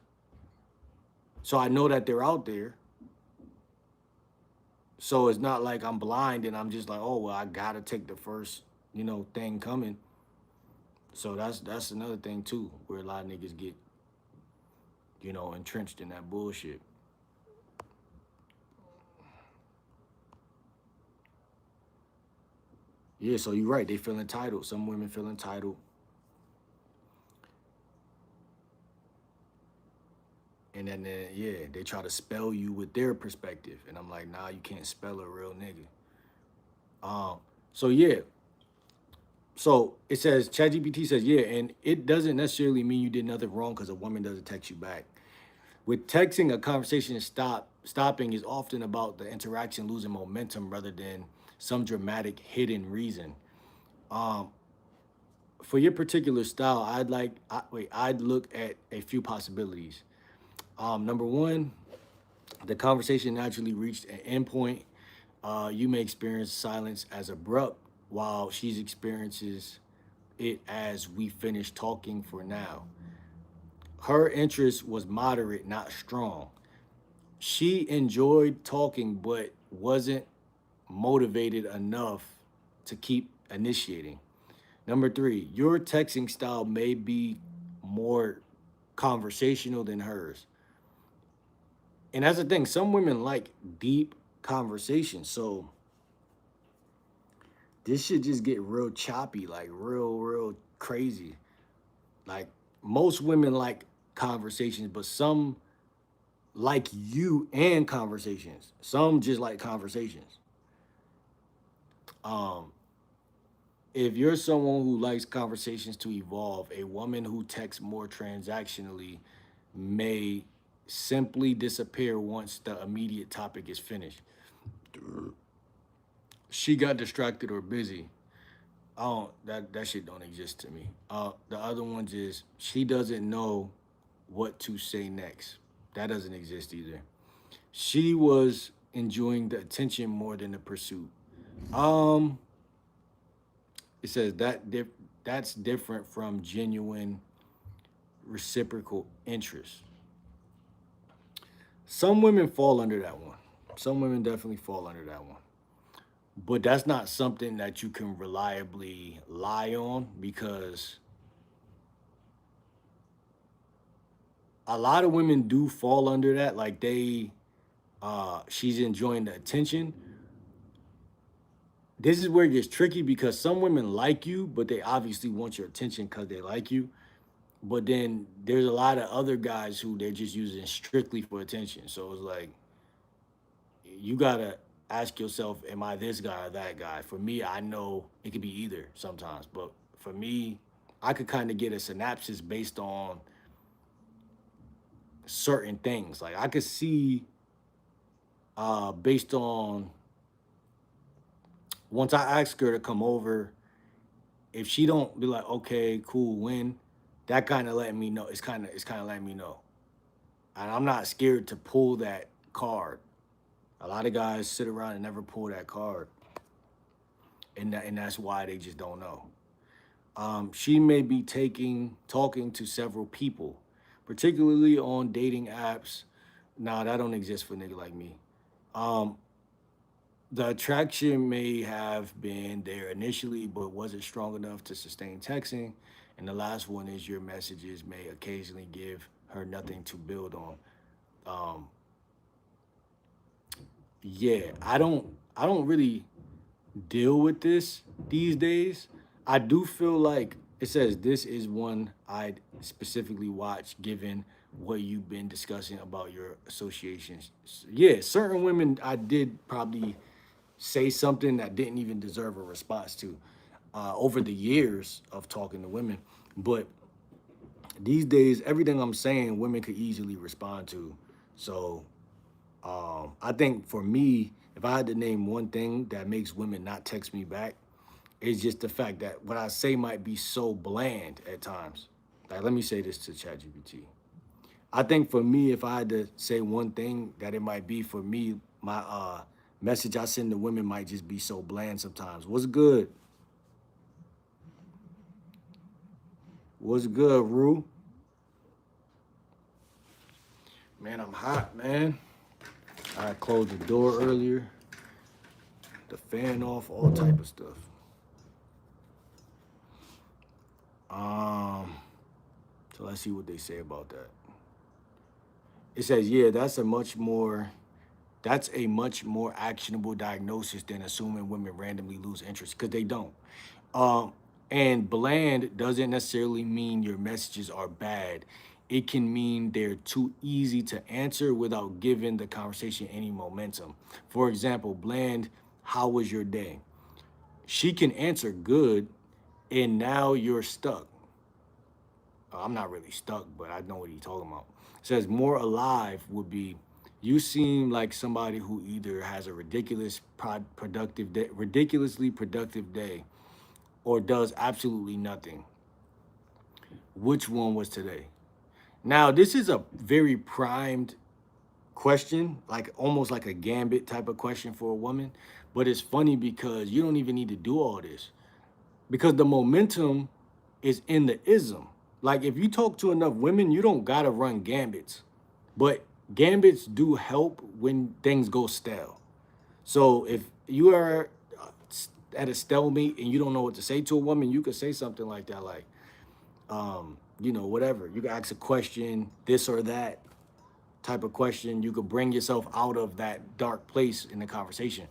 So I know that they're out there. So it's not like I'm blind and I'm just like, oh well, I gotta take the first, thing coming. So that's another thing too, where a lot of niggas get, entrenched in that bullshit. Yeah, so you're right. They feel entitled. Some women feel entitled. And then, yeah, they try to spell you with their perspective. And I'm like, nah, you can't spell a real nigga. So yeah, so it says ChatGPT says yeah, and it doesn't necessarily mean you did nothing wrong because a woman doesn't text you back. With texting, a conversation stopping is often about the interaction losing momentum rather than some dramatic hidden reason. Um, for your particular style, I'd look at a few possibilities. Number one, the conversation naturally reached an endpoint. You may experience silence as abrupt, while she experiences it as we finish talking for now. Her interest was moderate, not strong. She enjoyed talking, but wasn't motivated enough to keep initiating. Number three, your texting style may be more conversational than hers. And that's the thing, some women like deep conversations. So this should just get real choppy, like real crazy. Like most women like conversations, but some like you and conversations. Some just like conversations. Um, if you're someone who likes conversations to evolve, a woman who texts more transactionally may simply disappear once the immediate topic is finished. She got distracted or busy. I don't that shit don't exist to me. The other ones is she doesn't know what to say next. That doesn't exist either. She was enjoying the attention more than the pursuit. Um, it says that's different from genuine reciprocal interest. Some women fall under that one. Some women definitely fall under that one. But that's not something that you can reliably lie on because a lot of women do fall under that. Like she's enjoying the attention. This is where it gets tricky because some women like you, but they obviously want your attention because they like you. But then there's a lot of other guys who they're just using strictly for attention. So it's like you gotta ask yourself, am I this guy or that guy? For me, I know it could be either sometimes, but for me, I could kind of get a synopsis based on certain things. Like I could see based on once I ask her to come over, if she don't be like, okay, cool, when, that kind of letting me know. It's kind of letting me know. And I'm not scared to pull that card. A lot of guys sit around and never pull that card, and that's why they just don't know. She may be talking to several people, particularly on dating apps. Nah, that don't exist for nigga like me. Um, the attraction may have been there initially, but wasn't strong enough to sustain texting. And the last one is your messages may occasionally give her nothing to build on. Um, yeah, I don't really deal with this these days. I do feel like it says this is one I'd specifically watch given what you've been discussing about your associations. Yeah, certain women I did probably say something that didn't even deserve a response to over the years of talking to women. But these days, everything I'm saying, women could easily respond to. So I think for me, if I had to name one thing that makes women not text me back, it's just the fact that what I say might be so bland at times. Like, let me say this to ChatGPT. I think for me, if I had to say one thing that it might be for me, my message I send to women might just be so bland sometimes. What's good? What's good, Rue? Man, I'm hot, man. I closed the door earlier, the fan off, all type of stuff. Um, so let's see what they say about that. It says, yeah, that's a much more actionable diagnosis than assuming women randomly lose interest because they don't. Um, and bland doesn't necessarily mean your messages are bad. It can mean they're too easy to answer without giving the conversation any momentum. For example, bland, how was your day? she can answer good, and now you're stuck. I'm not really stuck, but I know what he's talking about. It says more alive would be you seem like somebody who either has a ridiculously productive day, or does absolutely nothing. Which one was today? Now, this is a very primed question, like almost like a gambit type of question for a woman. But it's funny because you don't even need to do all this because the momentum is in the ism. Like if you talk to enough women, you don't gotta run gambits, but gambits do help when things go stale. So if you are at a stalemate and you don't know what to say to a woman, you could say something like that, like, whatever. You can ask a question, this or that type of question. You could bring yourself out of that dark place in the conversation.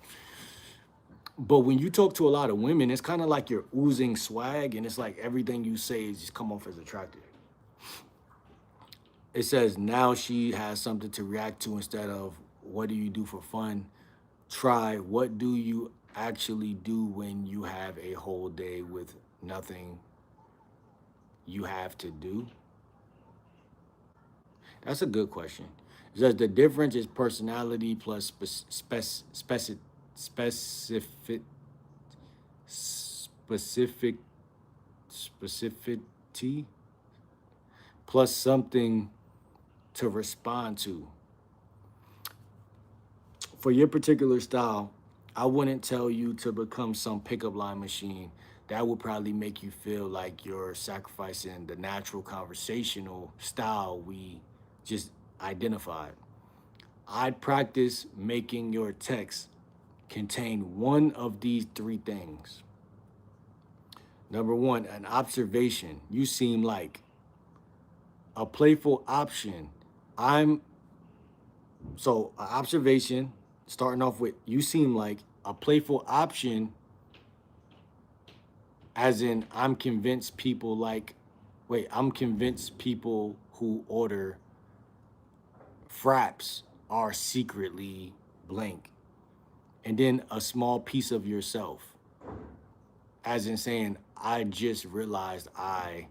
But when you talk to a lot of women, it's kind of like you're oozing swag, and it's like everything you say is just come off as attractive. It says now she has something to react to instead of what do you do for fun? Try what do you actually do when you have a whole day with nothing you have to do? That's a good question. It says the difference is personality plus specific specific specificity plus something to respond to. For your particular style, I wouldn't tell you to become some pickup line machine. That would probably make you feel like you're sacrificing the natural conversational style we just identified. I'd practice making your text contain one of these three things. Number one, an observation. You seem like a playful option. I'm observation, starting off with you seem like a playful option, as in I'm convinced people who order fraps are secretly blank. And then a small piece of yourself, as in saying, I just realized I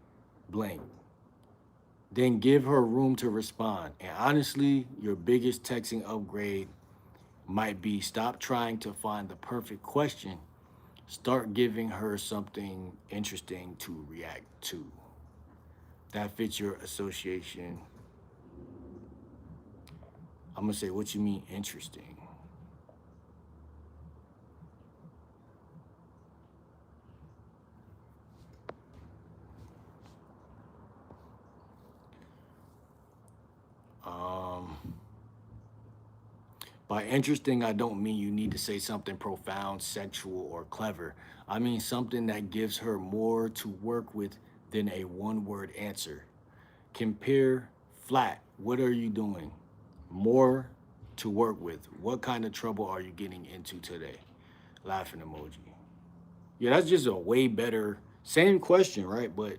blank. Then give her room to respond. And honestly, your biggest texting upgrade might be stop trying to find the perfect question. Start giving her something interesting to react to. That fits your association. I'm gonna say, what you mean interesting? Um, by interesting, I don't mean you need to say something profound, sexual, or clever. I mean something that gives her more to work with than a one word answer. Compare flat. What are you doing? More to work with. What kind of trouble are you getting into today? Laughing emoji. Yeah, that's just a way better, same question, right? But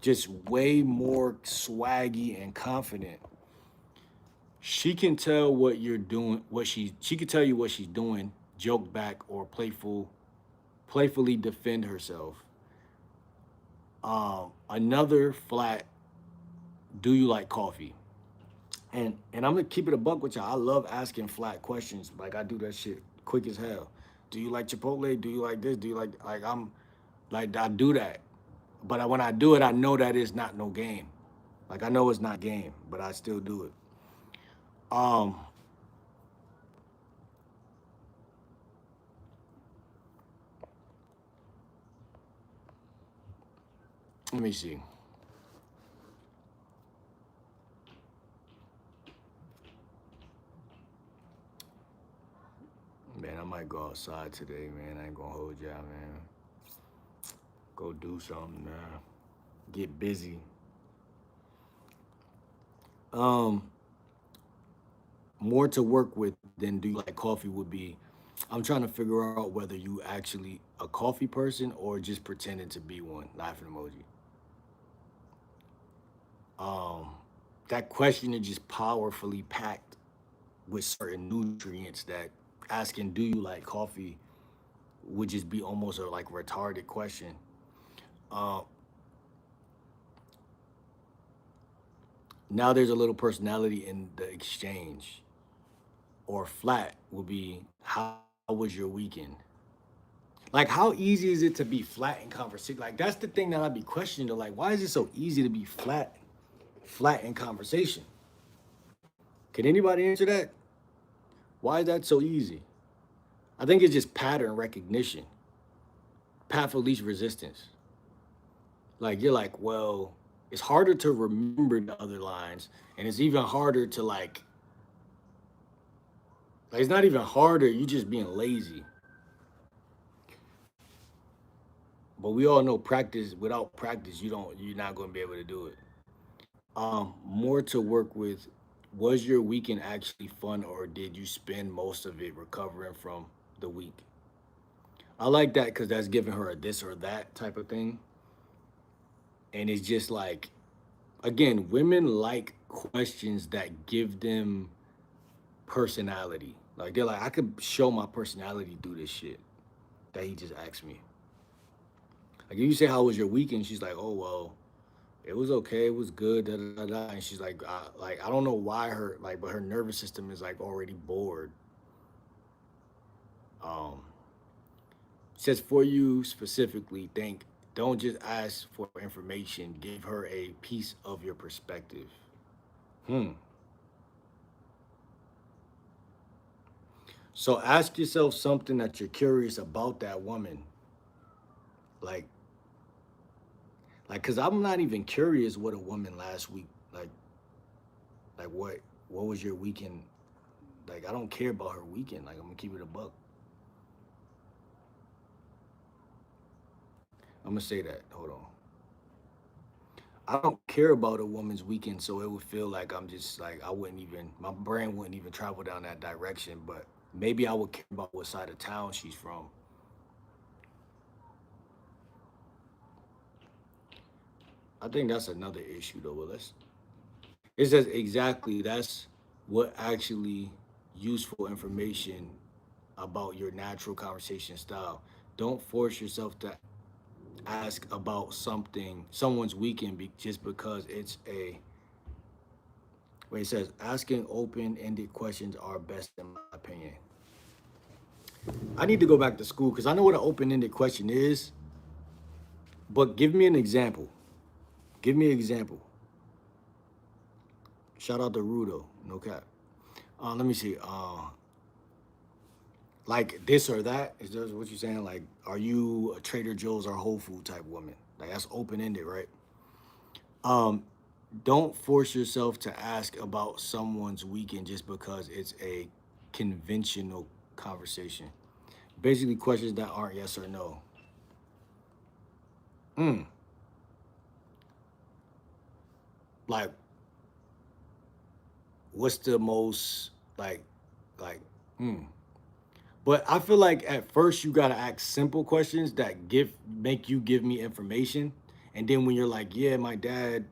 just way more swaggy and confident. She can tell what you're doing, she can tell you what she's doing, joke back or playfully defend herself. Another flat, do you like coffee? And I'm gonna keep it a buck with y'all. I love asking flat questions. Like I do that shit quick as hell. Do you like Chipotle? Do you like this? Do you like I'm like I do that. But when I do it, I know that it's not no game. Like I know it's not game, but I still do it. Um, Let me see. Man, I might go outside today, man. I ain't gonna hold y'all, man. Go do something, man. Get busy. Um, More to work with than do you like coffee would be. I'm trying to figure out whether you actually a coffee person or just pretending to be one. Laughing emoji. Um, that question is just powerfully packed with certain nutrients that asking, do you like coffee would just be almost a like retarded question. Uh, Now there's a little personality in the exchange. Or flat would be, how was your weekend? Like, how easy is it to be flat in conversation? Like, that's the thing that I'd be questioning. To like, why is it so easy to be flat in conversation? Can anybody answer that? Why is that so easy? I think it's just pattern recognition, path of least resistance. Like, you're like, well, it's harder to remember the other lines, and it's even harder to like it's not even harder. You just being lazy. But we all know practice. Without practice, you're not going to be able to do it. More to work with. Was your weekend actually fun, or did you spend most of it recovering from the week? I like that because that's giving her a this or that type of thing. And it's just like, again, women like questions that give them personality. Like, they're like, I could show my personality through this shit that he just asked me. Like, if you say, how was your weekend? She's like, oh, well, it was okay. It was good. Da, da, da, da. And she's like, I don't know why but her nervous system is like already bored. Um, says, for you specifically, don't just ask for information. Give her a piece of your perspective. Hmm. So ask yourself something that you're curious about that woman. Like, cause I'm not even curious what a woman last week, like what was your weekend? Like, I don't care about her weekend. Like, I'm gonna keep it a buck. I'm gonna say that. Hold on. I don't care about a woman's weekend, so it would feel like I'm just like, I wouldn't even, my brain wouldn't even travel down that direction. But maybe I would care about what side of town she's from. I think that's another issue though. But it says exactly that's what actually useful information about your natural conversation style. Don't force yourself to ask about someone's weekend just because it's a where it says asking open-ended questions are best in my opinion. I need to go back to school because I know what an open-ended question is, but give me an example. Give me an example. Shout out to Rudo, no cap. Let me see. Like this or that is that what you're saying? Like, are you a Trader Joe's or Whole Food type woman? Like, that's open-ended, right? Um, don't force yourself to ask about someone's weekend just because it's a conventional conversation. Basically, questions that aren't yes or no. Mm, like, what's the most like? Mm. But I feel like at first you gotta ask simple questions that make you give me information, and then when you're like, yeah, my dad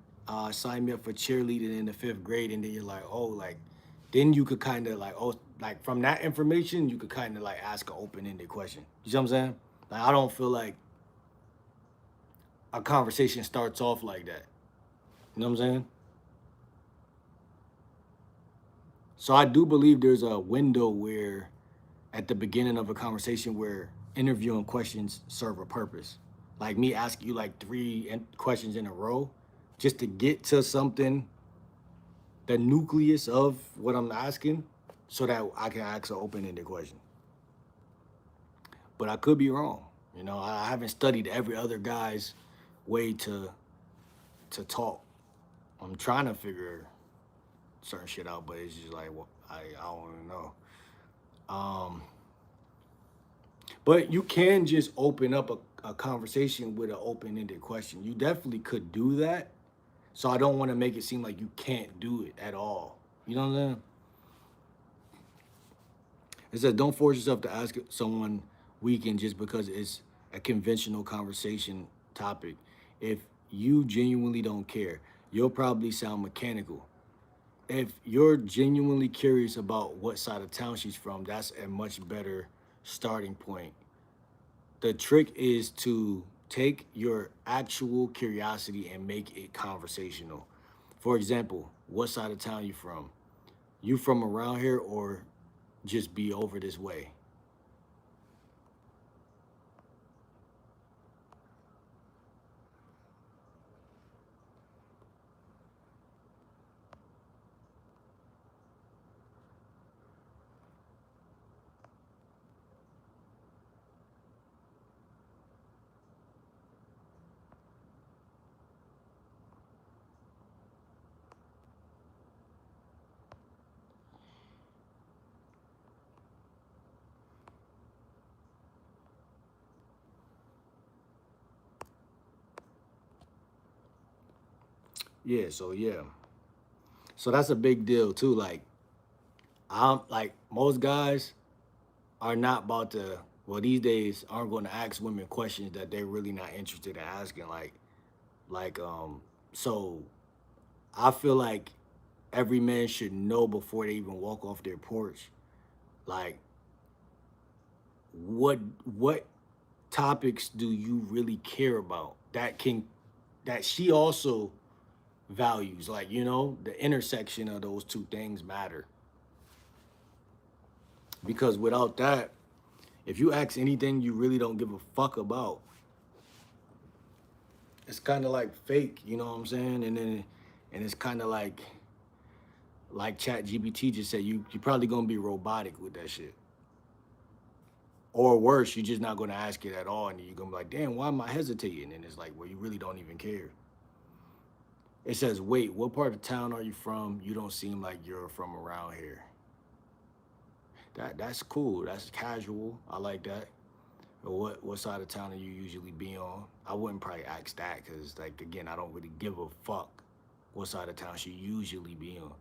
signed me up for cheerleading in the fifth grade, and then you're like, oh, like, then you could kind of like, oh, like from that information you could kind of like ask an open-ended question. You see what I'm saying? Like, I don't feel like a conversation starts off like that. You know what I'm saying? So I do believe there's a window where at the beginning of a conversation where interviewing questions serve a purpose. Like me asking you like questions in a row just to get to something, the nucleus of what I'm asking, so that I can ask an open ended question. But I could be wrong. You know, I haven't studied every other guy's way to talk. I'm trying to figure certain shit out, but it's just like, well, I don't even know. Um, But you can just open up a conversation with an open ended question. You definitely could do that. So I don't want to make it seem like you can't do it at all. You know what I'm saying? It says don't force yourself to ask someone weekend just because it's a conventional conversation topic. If you genuinely don't care, you'll probably sound mechanical. If you're genuinely curious about what side of town she's from, that's a much better starting point. The trick is to take your actual curiosity and make it conversational. For example, what side of town you from? You from around here or just be over this way? Yeah, so yeah. So that's a big deal too. Like I'm like most guys are not about to well these days aren't going to ask women questions that they're really not interested in asking. Like so I feel like every man should know before they even walk off their porch, like what topics do you really care about that she also values, like the intersection of those two things matter, because without that, if you ask anything you really don't give a fuck about, it's kind of like fake, you know what I'm saying? And it's kind of like Chat GPT just said, you probably gonna be robotic with that shit. Or worse, you're just not gonna ask it at all, and you're gonna be like, damn, why am I hesitating? And it's like, well, you really don't even care. It says, wait, what part of town are you from? You don't seem like you're from around here. That's cool. That's casual. I like that. What side of town do you usually be on? I wouldn't probably ask that because, like, again, I don't really give a fuck what side of town she usually be on.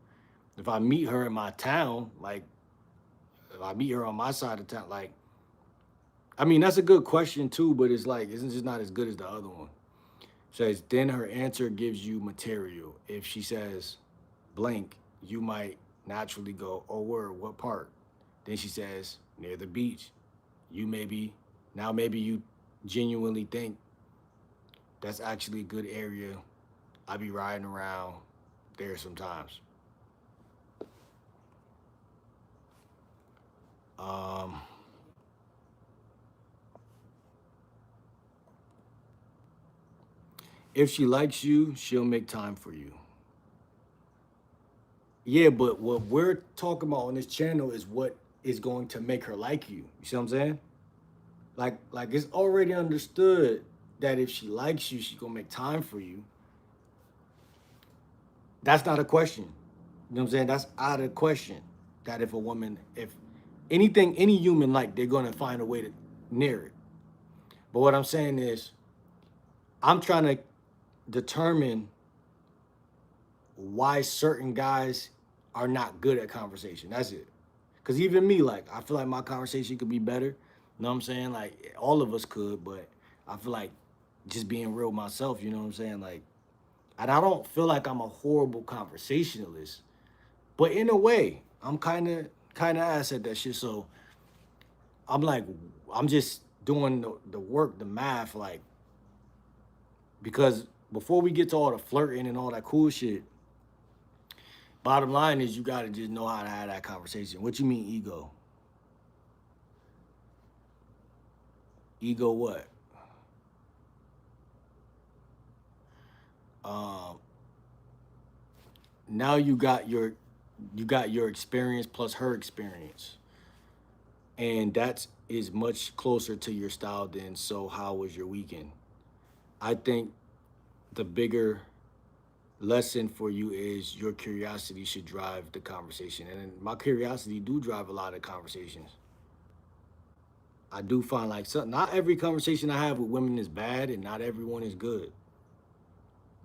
If I meet her in my town, like, if I meet her on my side of town, like, I mean, that's a good question too, but it's like, it's just not as good as the other one. Says, then her answer gives you material. If she says blank, you might naturally go, oh, word, what part? Then she says, near the beach. You maybe, now maybe you genuinely think that's actually a good area. I be riding around there sometimes. Um, if she likes you, she'll make time for you. Yeah, but what we're talking about on this channel is what is going to make her like you. You see what I'm saying? Like it's already understood that if she likes you, she's gonna make time for you. That's not a question. You know what I'm saying? That's out of the question. That if a woman, if anything, any human like, they're gonna find a way to near it. But what I'm saying is, I'm trying to determine why certain guys are not good at conversation. That's it. Cause even me, like, I feel like my conversation could be better. You know what I'm saying? Like all of us could, but I feel like just being real myself, you know what I'm saying? Like, and I don't feel like I'm a horrible conversationalist, but in a way, I'm kind of ass at that shit. So I'm like, I'm just doing the work, the math, like, because before we get to all the flirting and all that cool shit, bottom line is you gotta just know how to have that conversation. What you mean ego? Ego what? Um, now you got your experience plus her experience, and that is much closer to your style than so how was your weekend. I think the bigger lesson for you is your curiosity should drive the conversation, and my curiosity do drive a lot of conversations. I do find like not every conversation I have with women is bad, and not everyone is good.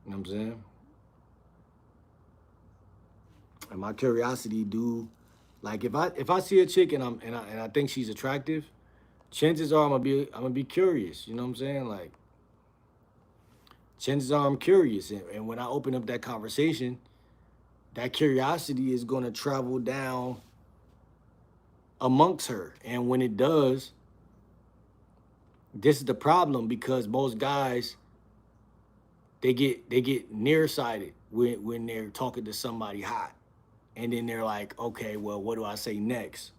You know what I'm saying? And my curiosity do, like, if I see a chick and I think she's attractive, chances are I'm gonna be curious. You know what I'm saying? Like, chances are I'm curious, and when I open up that conversation, that curiosity is gonna travel down amongst her, and when it does, this is the problem because most guys they get nearsighted when they're talking to somebody hot, and then they're like, okay, well, what do I say next?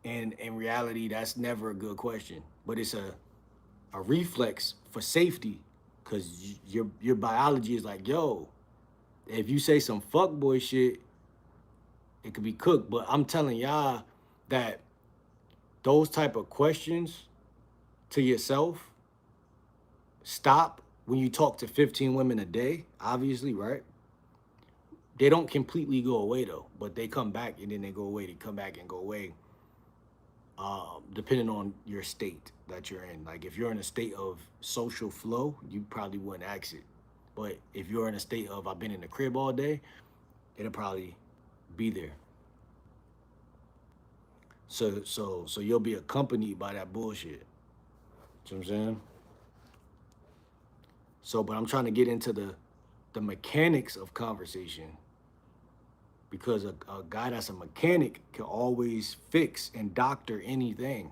And in reality, that's never a good question, but it's a reflex for safety, because your biology is like, yo, if you say some fuckboy shit, it could be cooked. But I'm telling y'all that those type of questions to yourself stop when you talk to 15 women a day, obviously, right? They don't completely go away though, but they come back and then they go away. They come back and go away, depending on your state that you're in. Like if you're in a state of social flow, you probably wouldn't ask it. But if you're in a state of I've been in the crib all day, it'll probably be there. So you'll be accompanied by that bullshit. You know what I'm saying? So, but I'm trying to get into the mechanics of conversation, because a guy that's a mechanic can always fix and doctor anything.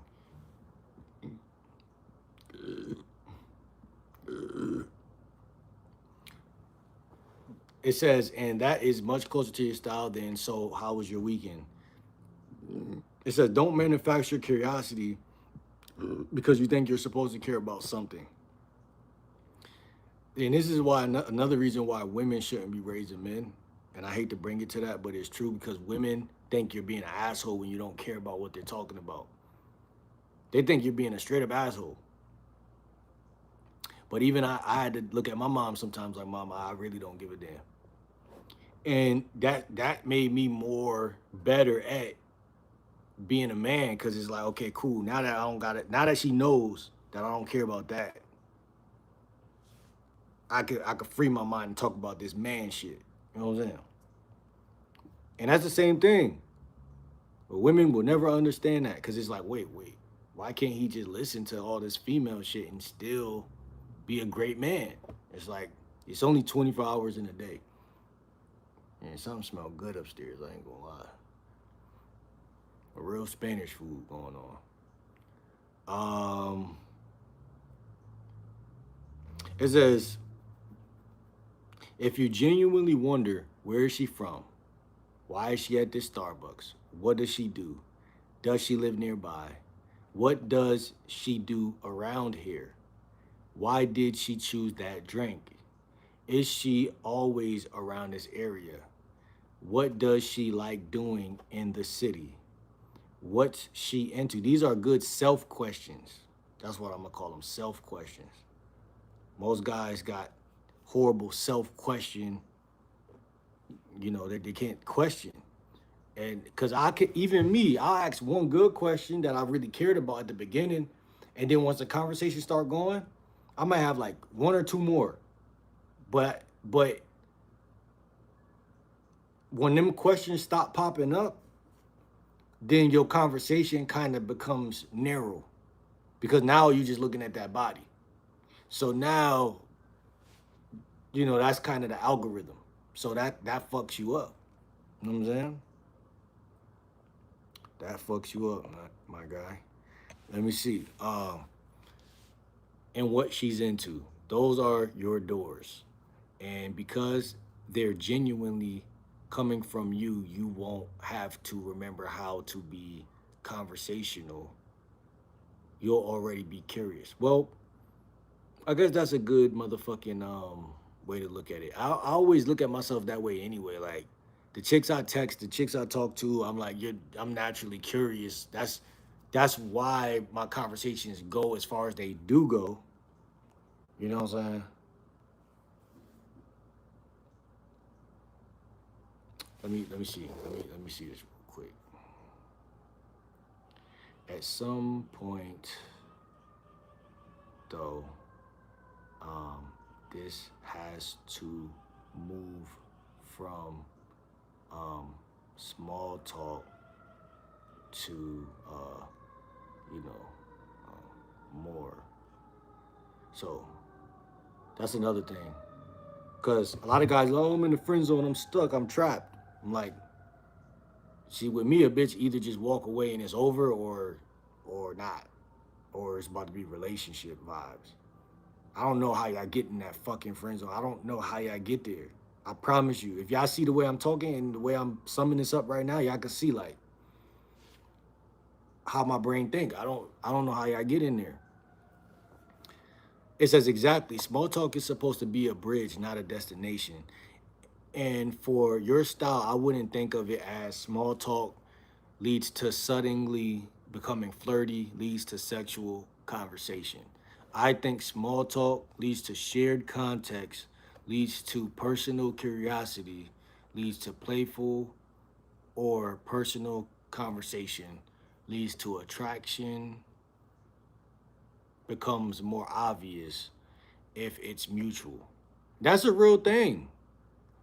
It says, and that is much closer to your style than so how was your weekend? It says, don't manufacture curiosity because you think you're supposed to care about something. And this is why another reason why women shouldn't be raising men. And I hate to bring it to that, but it's true, because women think you're being an asshole when you don't care about what they're talking about. They think you're being a straight up asshole. But even I had to look at my mom sometimes like, Mama, I really don't give a damn. And that made me more better at being a man, because it's like, okay, cool. Now that I don't got it, now that she knows that I don't care about that, I could free my mind and talk about this man shit. You know what I'm saying? And that's the same thing. But women will never understand that, because it's like, wait, why can't he just listen to all this female shit and still be a great man? It's like, it's only 24 hours in a day. And something smell good upstairs, I ain't gonna lie. A real Spanish food going on. It says, if you genuinely wonder, where is she from? Why is she at this Starbucks? What does she do? Does she live nearby? What does she do around here? Why did she choose that drink? Is she always around this area? What does she like doing in the city? What's she into? These are good self questions. That's what I'm gonna call them, self questions. Most guys got horrible self question, that they can't question. And because I could, even me, I'll ask one good question that I really cared about at the beginning. And then once the conversation start going, I might have like one or two more. But when them questions stop popping up, then your conversation kind of becomes narrow, because now you're just looking at that body. So now, that's kind of the algorithm. So that fucks you up. You know what I'm saying? That fucks you up, my guy. Let me see. And what she's into. Those are your doors. And because they're genuinely coming from you, you won't have to remember how to be conversational. You'll already be curious. Well, I guess that's a good motherfucking way to look at it. I always look at myself that way anyway. Like the chicks I text, the chicks I talk to, I'm like, I'm naturally curious. That's why my conversations go as far as they do go. You know what I'm saying? Let me see. Let me see this real quick. At some point, though, this has to move from small talk to more. So that's another thing. Cause a lot of guys, oh, I'm in the friend zone, I'm stuck, I'm trapped. I'm like, see, with me, a bitch either just walk away and it's over, or not. or it's about to be relationship vibes. I don't know how y'all get in that fucking friend zone. I don't know how y'all get there. I promise you, if y'all see the way I'm talking and the way I'm summing this up right now, y'all can see like how my brain think. I don't know how y'all get in there. It says exactly, small talk is supposed to be a bridge, not a destination. And for your style, I wouldn't think of it as small talk leads to suddenly becoming flirty, leads to sexual conversation. I think small talk leads to shared context, leads to personal curiosity, leads to playful or personal conversation, leads to attraction, becomes more obvious if it's mutual. That's a real thing.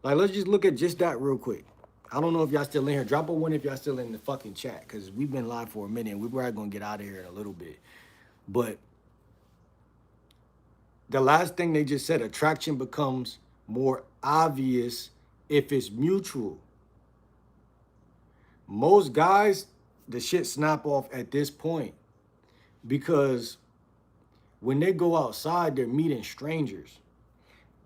Like, let's just look at just that real quick. I don't know if y'all still in here. Drop a one if y'all still in the fucking chat, because we've been live for a minute and we're probably gonna get out of here in a little bit. But the last thing they just said, attraction becomes more obvious if it's mutual. Most guys, the shit snap off at this point because when they go outside, they're meeting strangers.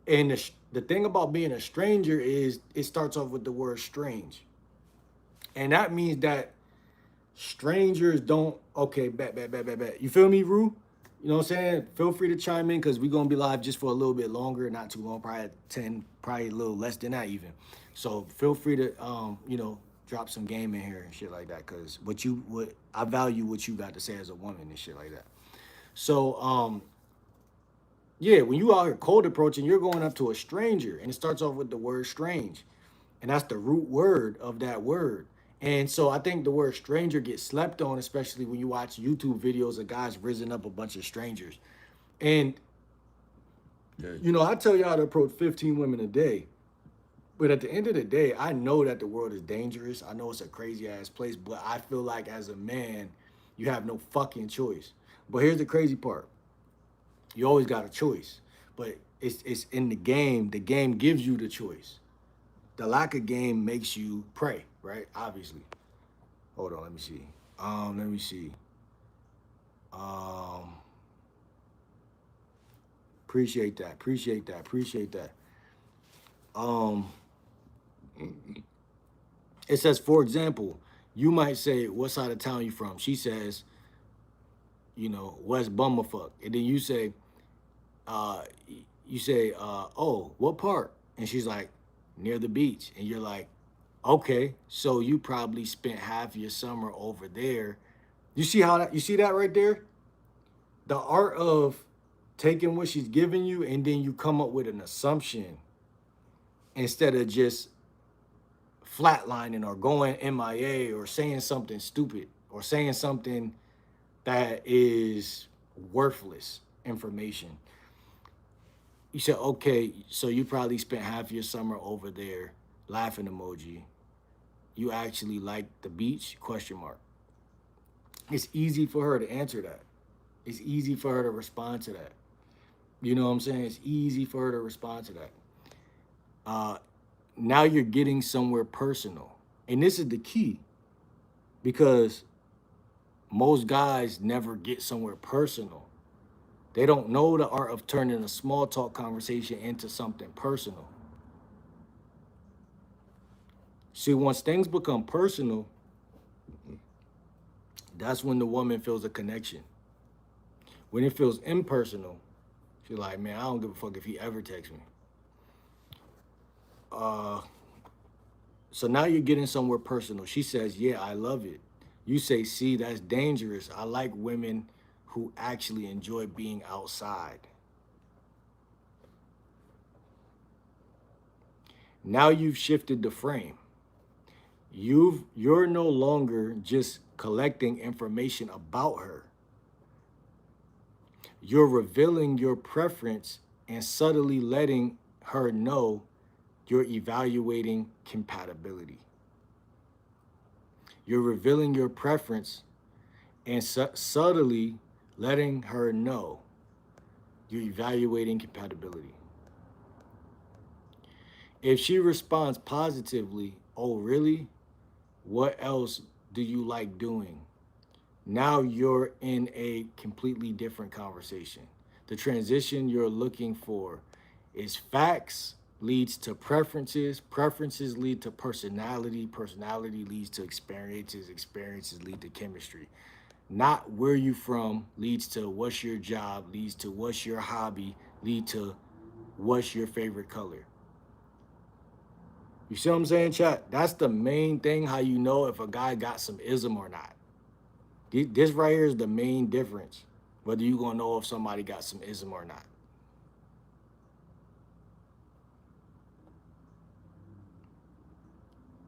And the thing about being a stranger is it starts off with the word strange. And that means that strangers don't, okay, bet. You feel me, Rue? You know what I'm saying? Feel free to chime in because we're going to be live just for a little bit longer, not too long, probably 10, probably a little less than that even. So feel free to, drop some game in here and shit like that because I value what you got to say as a woman and shit like that. So, yeah, when you out here cold approaching, you're going up to a stranger and it starts off with the word strange. And that's the root word of that word. And so I think the word stranger gets slept on, especially when you watch YouTube videos of guys risen up a bunch of strangers. And, I tell y'all to approach 15 women a day. But at the end of the day, I know that the world is dangerous. I know it's a crazy ass place, but I feel like as a man, you have no fucking choice. But here's the crazy part. You always got a choice. But it's in the game. The game gives you the choice. The lack of game makes you pray, right? Obviously. Hold on, let me see. Let me see. Um, appreciate that. Appreciate that. Appreciate that. Um, it says, for example, you might say, "What side of town you from?" She says, West Bummerfuck, and then uh, you say, "Oh, what part?" And she's like, "Near the beach," and you're like, "Okay, so you probably spent half your summer over there." You see that right there? The art of taking what she's giving you and then you come up with an assumption instead of just flatlining or going MIA or saying something stupid or saying something that is worthless information. You said, okay, so you probably spent half your summer over there, laughing emoji. You actually like the beach? Question mark. It's easy for her to answer that. It's easy for her to respond to that. You know what I'm saying? It's easy for her to respond to that. Uh, Now you're getting somewhere personal. And this is the key because most guys never get somewhere personal. They don't know the art of turning a small talk conversation into something personal. See, once things become personal, that's when the woman feels a connection. When it feels impersonal, she's like, man, I don't give a fuck if he ever texts me. So now you're getting somewhere personal. She says, yeah, I love it. You say, see, that's dangerous. I like women who actually enjoy being outside. Now you've shifted the frame. You're no longer just collecting information about her. You're revealing your preference and subtly letting her know you're evaluating compatibility. You're revealing your preference and subtly letting her know you're evaluating compatibility. If she responds positively, oh, really? What else do you like doing? Now you're in a completely different conversation. The transition you're looking for is facts leads to preferences, preferences lead to personality, personality leads to experiences, experiences lead to chemistry. Not where you from leads to what's your job, leads to what's your hobby, lead to what's your favorite color. You see what I'm saying, chat? That's the main thing, how you know if a guy got some ism or not. This right here is the main difference, whether you gonna know if somebody got some ism or not.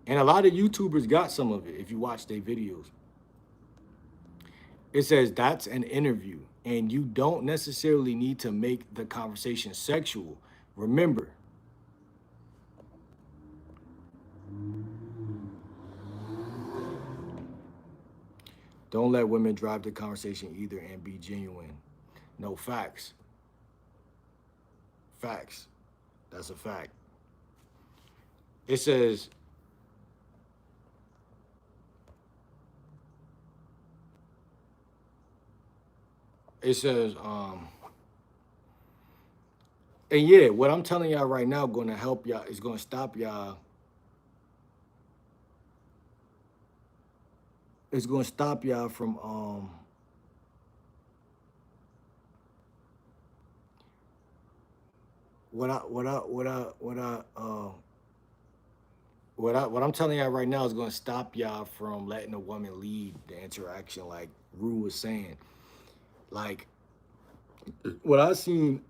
And a lot of YouTubers got some of it if you watch their videos. It says that's an interview, and you don't necessarily need to make the conversation sexual. Remember, don't let women drive the conversation either and be genuine. No, facts. Facts. That's a fact. It says, it says, and yeah, what I'm telling y'all right now gonna help y'all, is gonna stop y'all. It's gonna stop y'all from what I what I what I what I what I'm telling y'all right now is gonna stop y'all from letting a woman lead the interaction, like Rue was saying. Like what I've seen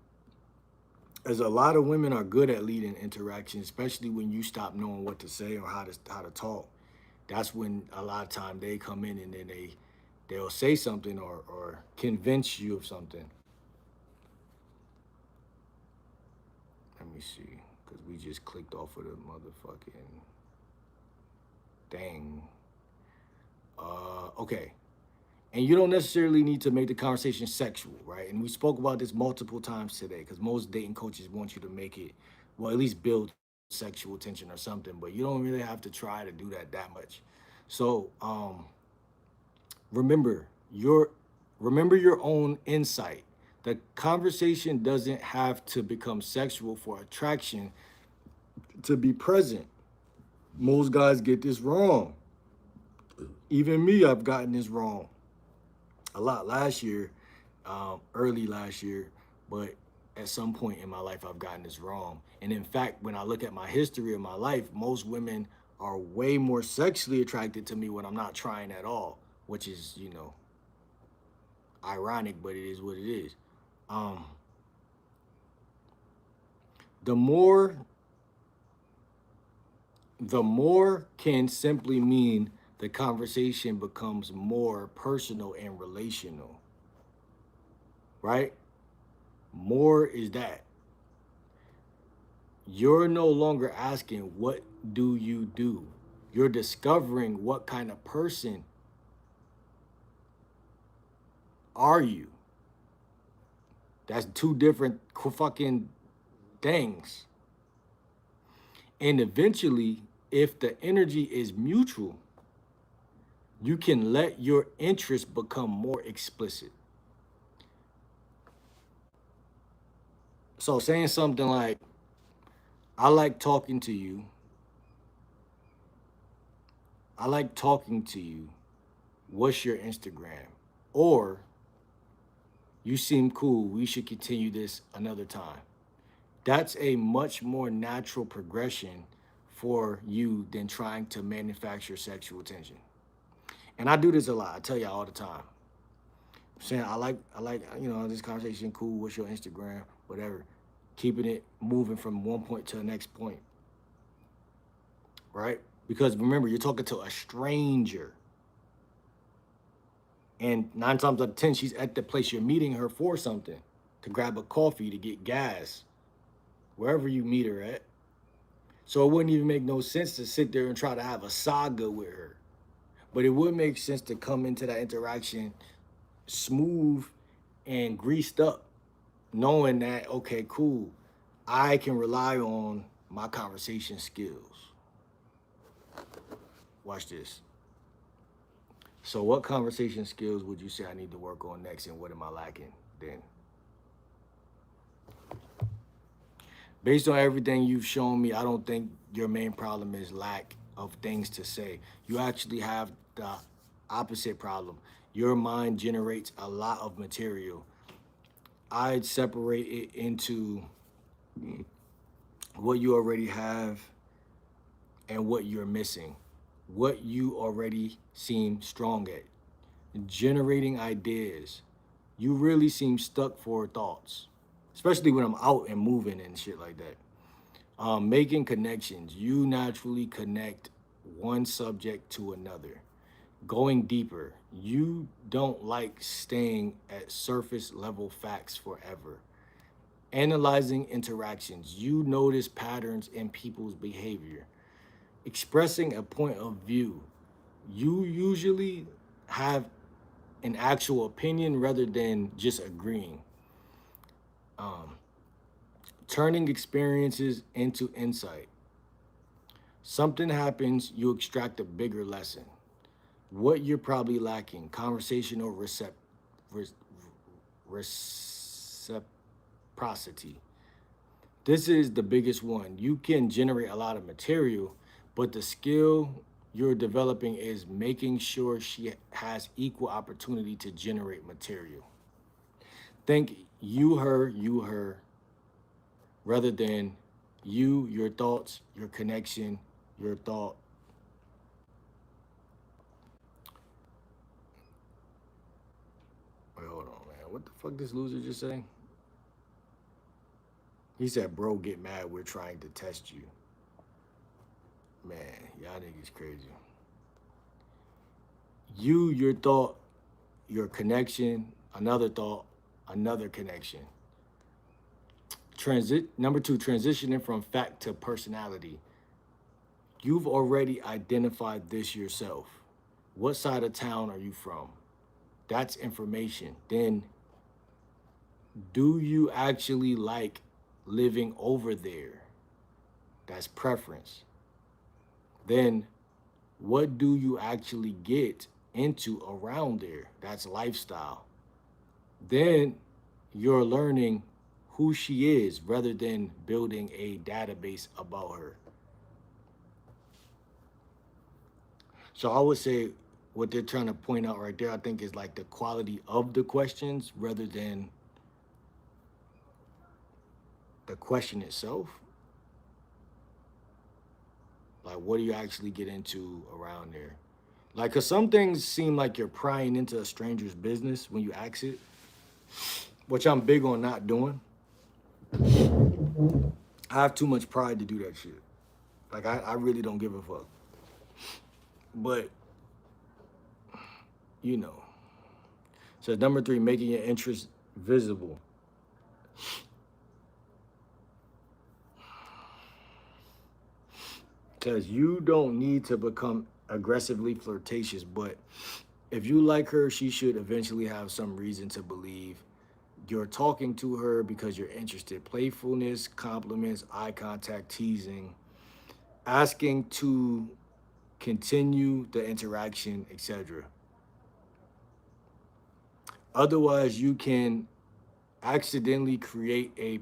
is a lot of women are good at leading interactions, especially when you stop knowing what to say or how to talk. That's when a lot of time they come in and then they'll say something or convince you of something. Let me see, because we just clicked off of the motherfucking thing. Okay. And you don't necessarily need to make the conversation sexual, right? And we spoke about this multiple times today because most dating coaches want you to make it, well, at least build sexual tension or something, but you don't really have to try to do that much. So remember your remember your own insight. The conversation doesn't have to become sexual for attraction to be present. Most guys get this wrong. Even me, I've gotten this wrong a lot last year, early last year, but at some point in my life, I've gotten this wrong. And in fact, when I look at my history of my life, most women are way more sexually attracted to me when I'm not trying at all, which is, ironic, but it is what it is. Um, the more, the more can simply mean the conversation becomes more personal and relational, right? More is that. You're no longer asking, what do you do? You're discovering what kind of person are you. That's two different fucking things. And eventually, if the energy is mutual, you can let your interests become more explicit. So saying something like, I like talking to you. I like talking to you. What's your Instagram? Or, you seem cool. We should continue this another time. That's a much more natural progression for you than trying to manufacture sexual tension. And I do this a lot. I tell y'all all the time. I'm saying I like this conversation cool. What's your Instagram? Whatever. Keeping it moving from one point to the next point, right? Because remember, you're talking to a stranger. And 9 times out of 10, she's at the place you're meeting her for something, to grab a coffee, to get gas, wherever you meet her at. So it wouldn't even make no sense to sit there and try to have a saga with her. But it would make sense to come into that interaction smooth and greased up, knowing that, okay, cool, I can rely on my conversation skills. Watch this. So what conversation skills would you say I need to work on next, and what am I lacking then? Based on everything you've shown me, I don't think your main problem is lack of things to say. You actually have the opposite problem. Your mind generates a lot of material. I'd separate it into what you already have and what you're missing, what you already seem strong at. Generating ideas. You really seem stuck for thoughts, especially when I'm out and moving and shit like that. Making connections. You naturally connect one subject to another. Going deeper. You don't like staying at surface level facts forever. Analyzing interactions. You notice patterns in people's behavior. Expressing a point of view. You usually have an actual opinion rather than just agreeing. Um, Turning experiences into insight. Something happens, you extract a bigger lesson. What you're probably lacking, conversational reciprocity. This is the biggest one. You can generate a lot of material, but the skill you're developing is making sure she has equal opportunity to generate material. Think you, her, rather than you, your thoughts, your connection, your thought. Wait, hold on, man. What the fuck this loser just say? He said, bro, get mad. We're trying to test you. Man, y'all niggas crazy. You, your thought, your connection, another thought, another connection. Number two, transitioning from fact to personality. You've already identified this yourself. What side of town are you from? That's information. Then, do you actually like living over there? That's preference. Then, what do you actually get into around there? That's lifestyle. Then, you're learning who she is rather than building a database about her. So I would say what they're trying to point out right there, I think, is like the quality of the questions rather than the question itself. Like, what do you actually get into around there? Like, cause some things seem like you're prying into a stranger's business when you ask it, which I'm big on not doing. I have too much pride to do that shit. Like, I really don't give a fuck. But, you know. So number three, making your interest visible. Because you don't need to become aggressively flirtatious, but if you like her, she should eventually have some reason to believe you're talking to her because you're interested. Playfulness, compliments, eye contact, teasing, asking to continue the interaction, etc. Otherwise, you can accidentally create a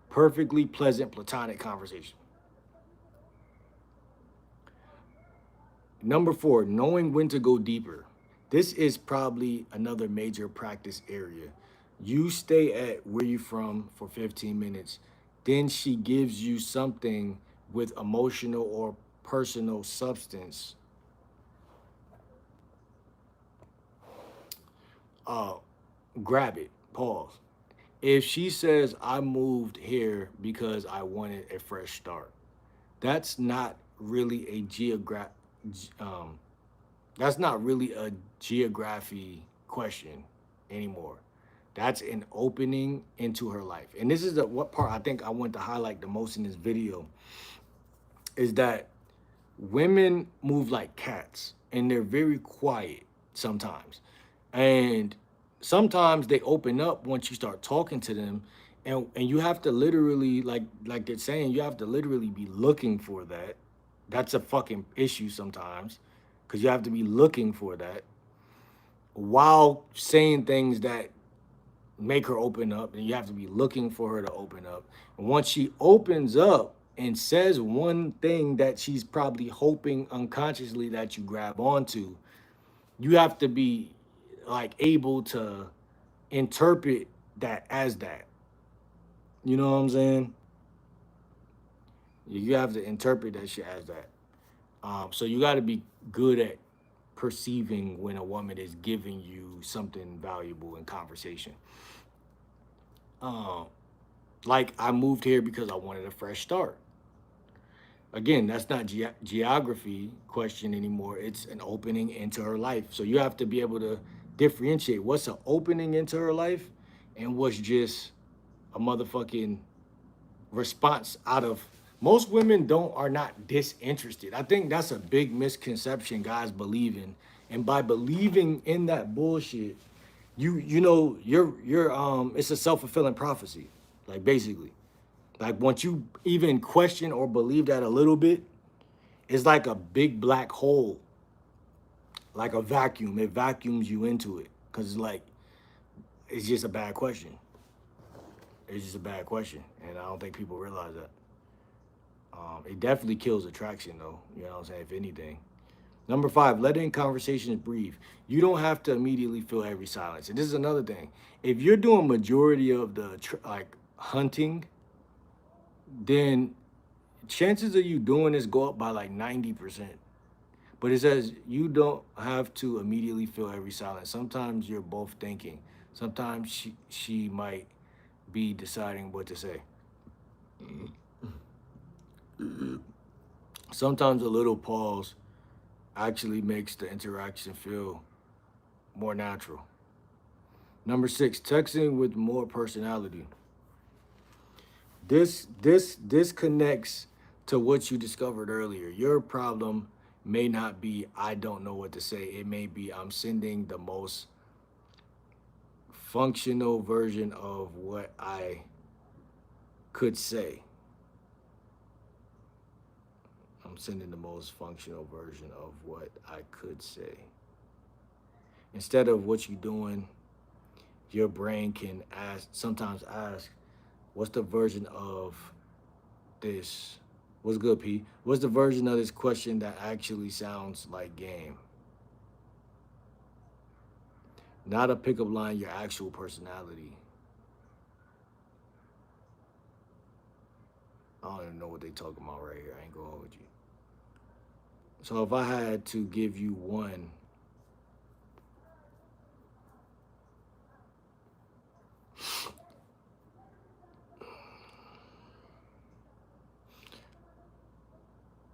perfectly pleasant platonic conversation. Number four, knowing when to go deeper. This is probably another major practice area. You stay at where you from for 15 minutes. Then she gives you something with emotional or personal substance. Uh, Grab it. Pause. If she says, I moved here because I wanted a fresh start, that's not really a um, that's not really a geography question anymore. That's an opening into her life. And this is what part I think I want to highlight the most in this video is that women move like cats and they're very quiet sometimes. And sometimes they open up once you start talking to them. And you have to literally, like they're saying, you have to literally be looking for that. That's a fucking issue sometimes. because you have to be looking for that while saying things that make her open up, and you have to be looking for her to open up. And once she opens up and says one thing that she's probably hoping unconsciously that you grab onto, you have to be like able to interpret that as that. You know what I'm saying? You have to interpret that shit as that. So you got to be good at perceiving when a woman is giving you something valuable in conversation. Um, like I moved here because I wanted a fresh start. Again, that's not geography question anymore. It's an opening into her life. So you have to be able to differentiate what's an opening into her life and what's just a motherfucking response out of. Most women don't are not disinterested. I think that's a big misconception guys believe in. And by believing in that bullshit, you know you're it's a self-fulfilling prophecy. Like basically. Like once you even question or believe that a little bit, it's like a big black hole, like a vacuum. It vacuums you into it because it's like it's just a bad question. It's just a bad question, and I don't think people realize that. It definitely kills attraction, though. You know what I'm saying? If anything. Number 5, letting conversations breathe. You don't have to immediately fill every silence. And this is another thing. If you're doing majority of the like hunting, then chances of you doing this go up by like 90%. But it says you don't have to immediately fill every silence. Sometimes you're both thinking. Sometimes she might be deciding what to say. Sometimes a little pause actually makes the interaction feel more natural. Number 6, texting with more personality. This connects to what you discovered earlier. Your problem may not be I don't know what to say. It may be I'm sending the most functional version of what I could say. I'm sending the most functional version of what I could say. Instead of what you're doing, your brain can sometimes ask, what's the version of this? What's good, P? What's the version of this question that actually sounds like game? Not a pickup line, your actual personality. I don't even know what they talking about right here. I ain't gonna hold you. So if I had to give you one,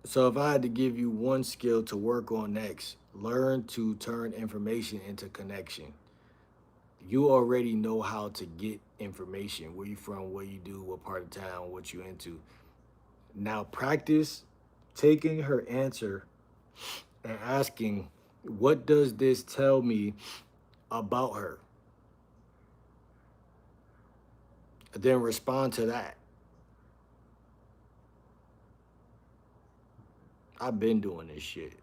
so if I had to give you one skill to work on next, learn to turn information into connection. You already know how to get information. Where you from, what you do, what part of town, what you into. Now practice taking her answer and asking, what does this tell me about her? And then respond to that. I've been doing this shit.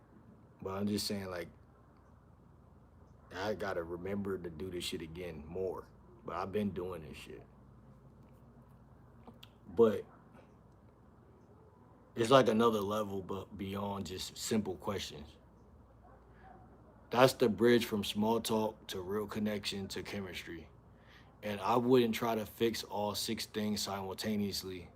But I'm just saying, like, I gotta remember to do this shit again more. But I've been doing this shit. But it's like another level, but beyond just simple questions. That's the bridge from small talk to real connection to chemistry. And I wouldn't try to fix all 6 things simultaneously.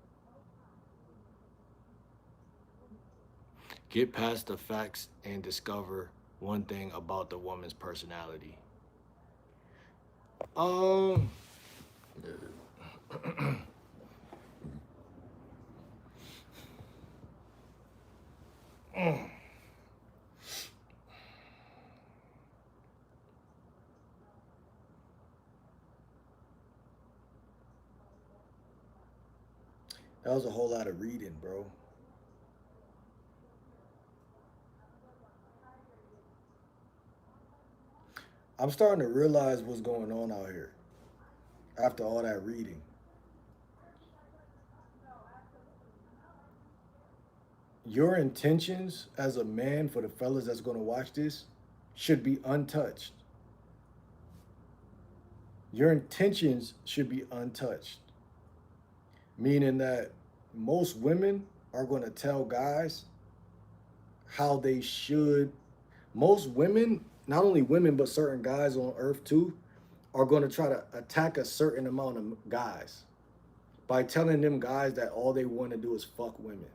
Get past the facts and discover one thing about the woman's personality. Um, that was a whole lot of reading, bro. I'm starting to realize what's going on out here after all that reading. your intentions as a man, for the fellas that's gonna watch this, should be untouched. Your intentions should be untouched. Meaning that most women are gonna tell guys how they should. Most women, not only women, but certain guys on earth too, are gonna try to attack a certain amount of guys by telling them guys that all they wanna do is fuck women.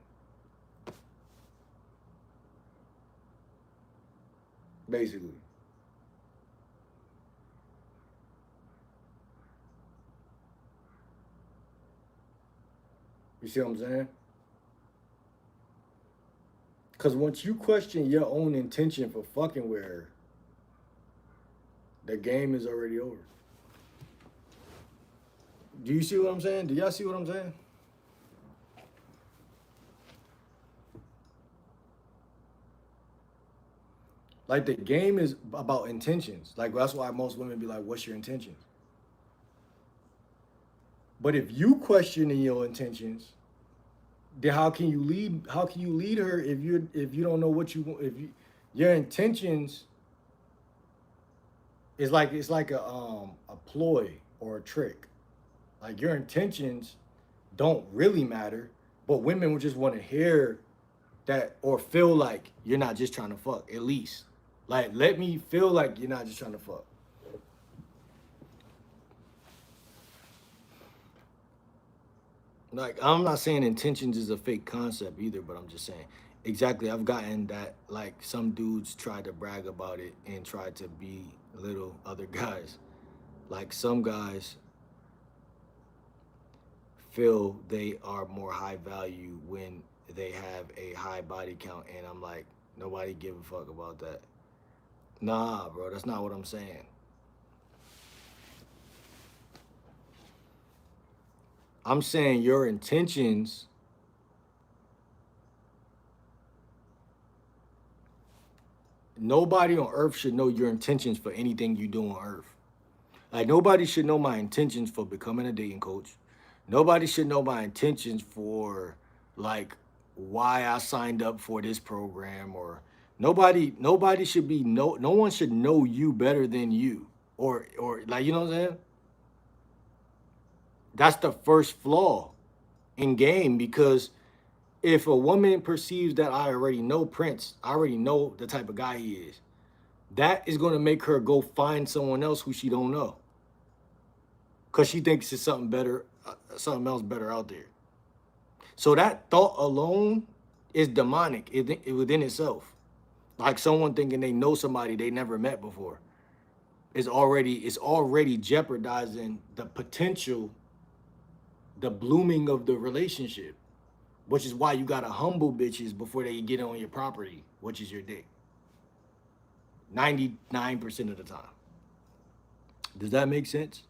Basically. You see what I'm saying? Because once you question your own intention for fucking with her, the game is already over. Do you see what I'm saying? Do y'all see what I'm saying? Like the game is about intentions. Like that's why most women be like, "What's your intentions?" But if you questioning your intentions, then how can you lead? How can you lead her if you don't know what you want? If you your intentions is like it's like a ploy or a trick. Like your intentions don't really matter, but women would just want to hear that or feel like you're not just trying to fuck. At least, like let me feel like you're not just trying to fuck. Like I'm not saying intentions is a fake concept either, but I'm just saying exactly. I've gotten that like some dudes try to brag about it and try to be little other guys. Like some guys feel they are more high value when they have a high body count, and I'm like, nobody give a fuck about that. Nah, bro, that's not what I'm saying. I'm saying your intentions. Nobody on earth should know your intentions for anything you do on earth. Like nobody should know my intentions for becoming a dating coach. Nobody should know my intentions for like why I signed up for this program or nobody should be no one should know you better than you. Or like you know what I'm saying? That's the first flaw in game because if a woman perceives that I already know Prince, I already know the type of guy he is, that is going to make her go find someone else who she don't know because she thinks it's something better, something else better out there. So that thought alone is demonic within itself. Like someone thinking they know somebody they never met before is already jeopardizing the potential, the blooming of the relationship, which is why you gotta humble bitches before they get on your property, which is your dick. 99% of the time. Does that make sense?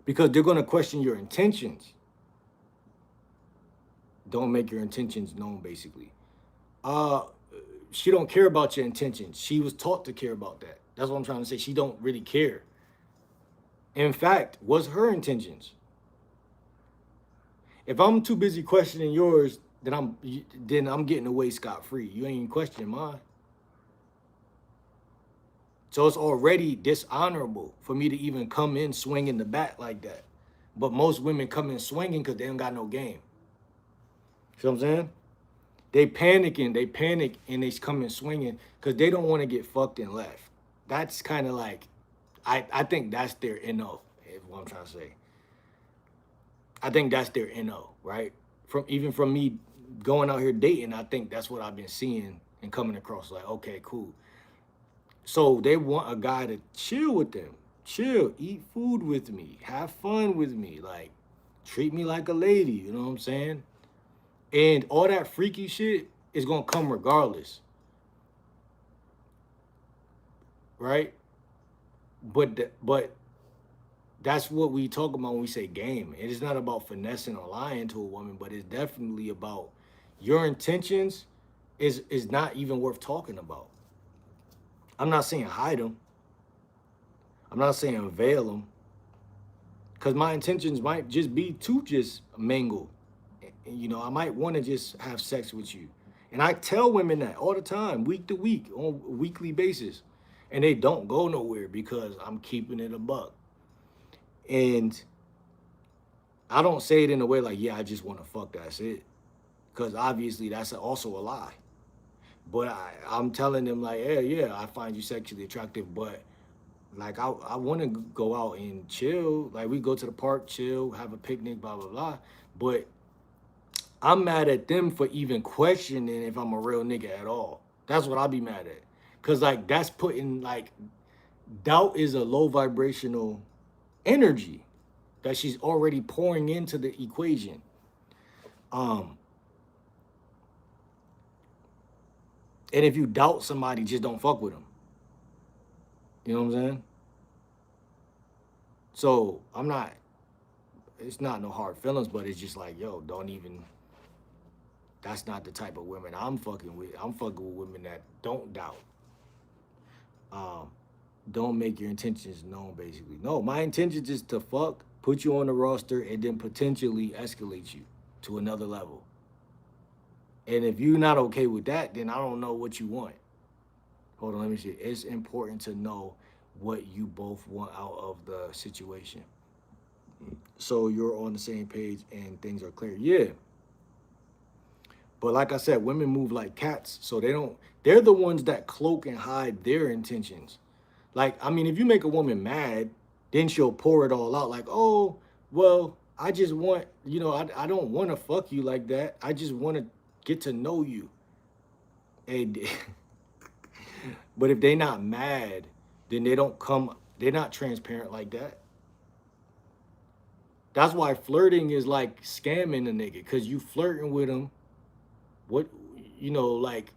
Because they're gonna question your intentions. Don't make your intentions known, basically. Uh, she don't care about your intentions. She was taught to care about that. That's what I'm trying to say. She don't really care. In fact, what's her intentions? If I'm too busy questioning yours, then I'm getting away scot free. You ain't even questioning mine. So it's already dishonorable for me to even come in swinging the bat like that. But most women come in swinging because they don't got no game. See what I'm saying? They panic and they come in swinging because they don't want to get fucked and left. That's kind of like, I think that's their NO, is what I'm trying to say. I think that's their NO, right? From me going out here dating, I think that's what I've been seeing and coming across. Like, okay, cool. So they want a guy to chill with them, chill, eat food with me, have fun with me, like treat me like a lady. You know what I'm saying? And all that freaky shit is gonna come regardless, right? But that's what we talk about when we say game. It is not about finessing or lying to a woman, but it's definitely about your intentions is not even worth talking about. I'm not saying hide them. I'm not saying veil them, because my intentions might just be to just mingle you know, I might want to just have sex with you. And I tell women that all the time, week to week, on a weekly basis. And they don't go nowhere because I'm keeping it a buck. And I don't say it in a way like, yeah, I just want to fuck, that's it. Because obviously that's also a lie. But I'm telling them like, yeah, I find you sexually attractive, but like I want to go out and chill. Like we go to the park, chill, have a picnic, blah blah blah. But I'm mad at them for even questioning if I'm a real nigga at all. That's what I'll be mad at. Cause like that's putting like doubt is a low vibrational energy that she's already pouring into the equation. Um, and if you doubt somebody, just don't fuck with them. You know what I'm saying? So I'm not. It's not no hard feelings, but it's just like, yo, don't even. That's not the type of women I'm fucking with. I'm fucking with women that don't doubt. Um, don't make your intentions known. Basically, no. My intentions is to fuck, put you on the roster, and then potentially escalate you to another level. And if you're not okay with that, then I don't know what you want. Hold on, let me see. It's important to know what you both want out of the situation. So you're on the same page and things are clear. Yeah. But like I said, women move like cats. So they're the ones that cloak and hide their intentions. Like, I mean, if you make a woman mad, then she'll pour it all out. Like, oh, well, I just want, I don't want to fuck you like that. I just want to get to know you. And but if they not mad, then they're not transparent like that. That's why flirting is like scamming a nigga, because you flirting with them. What, like,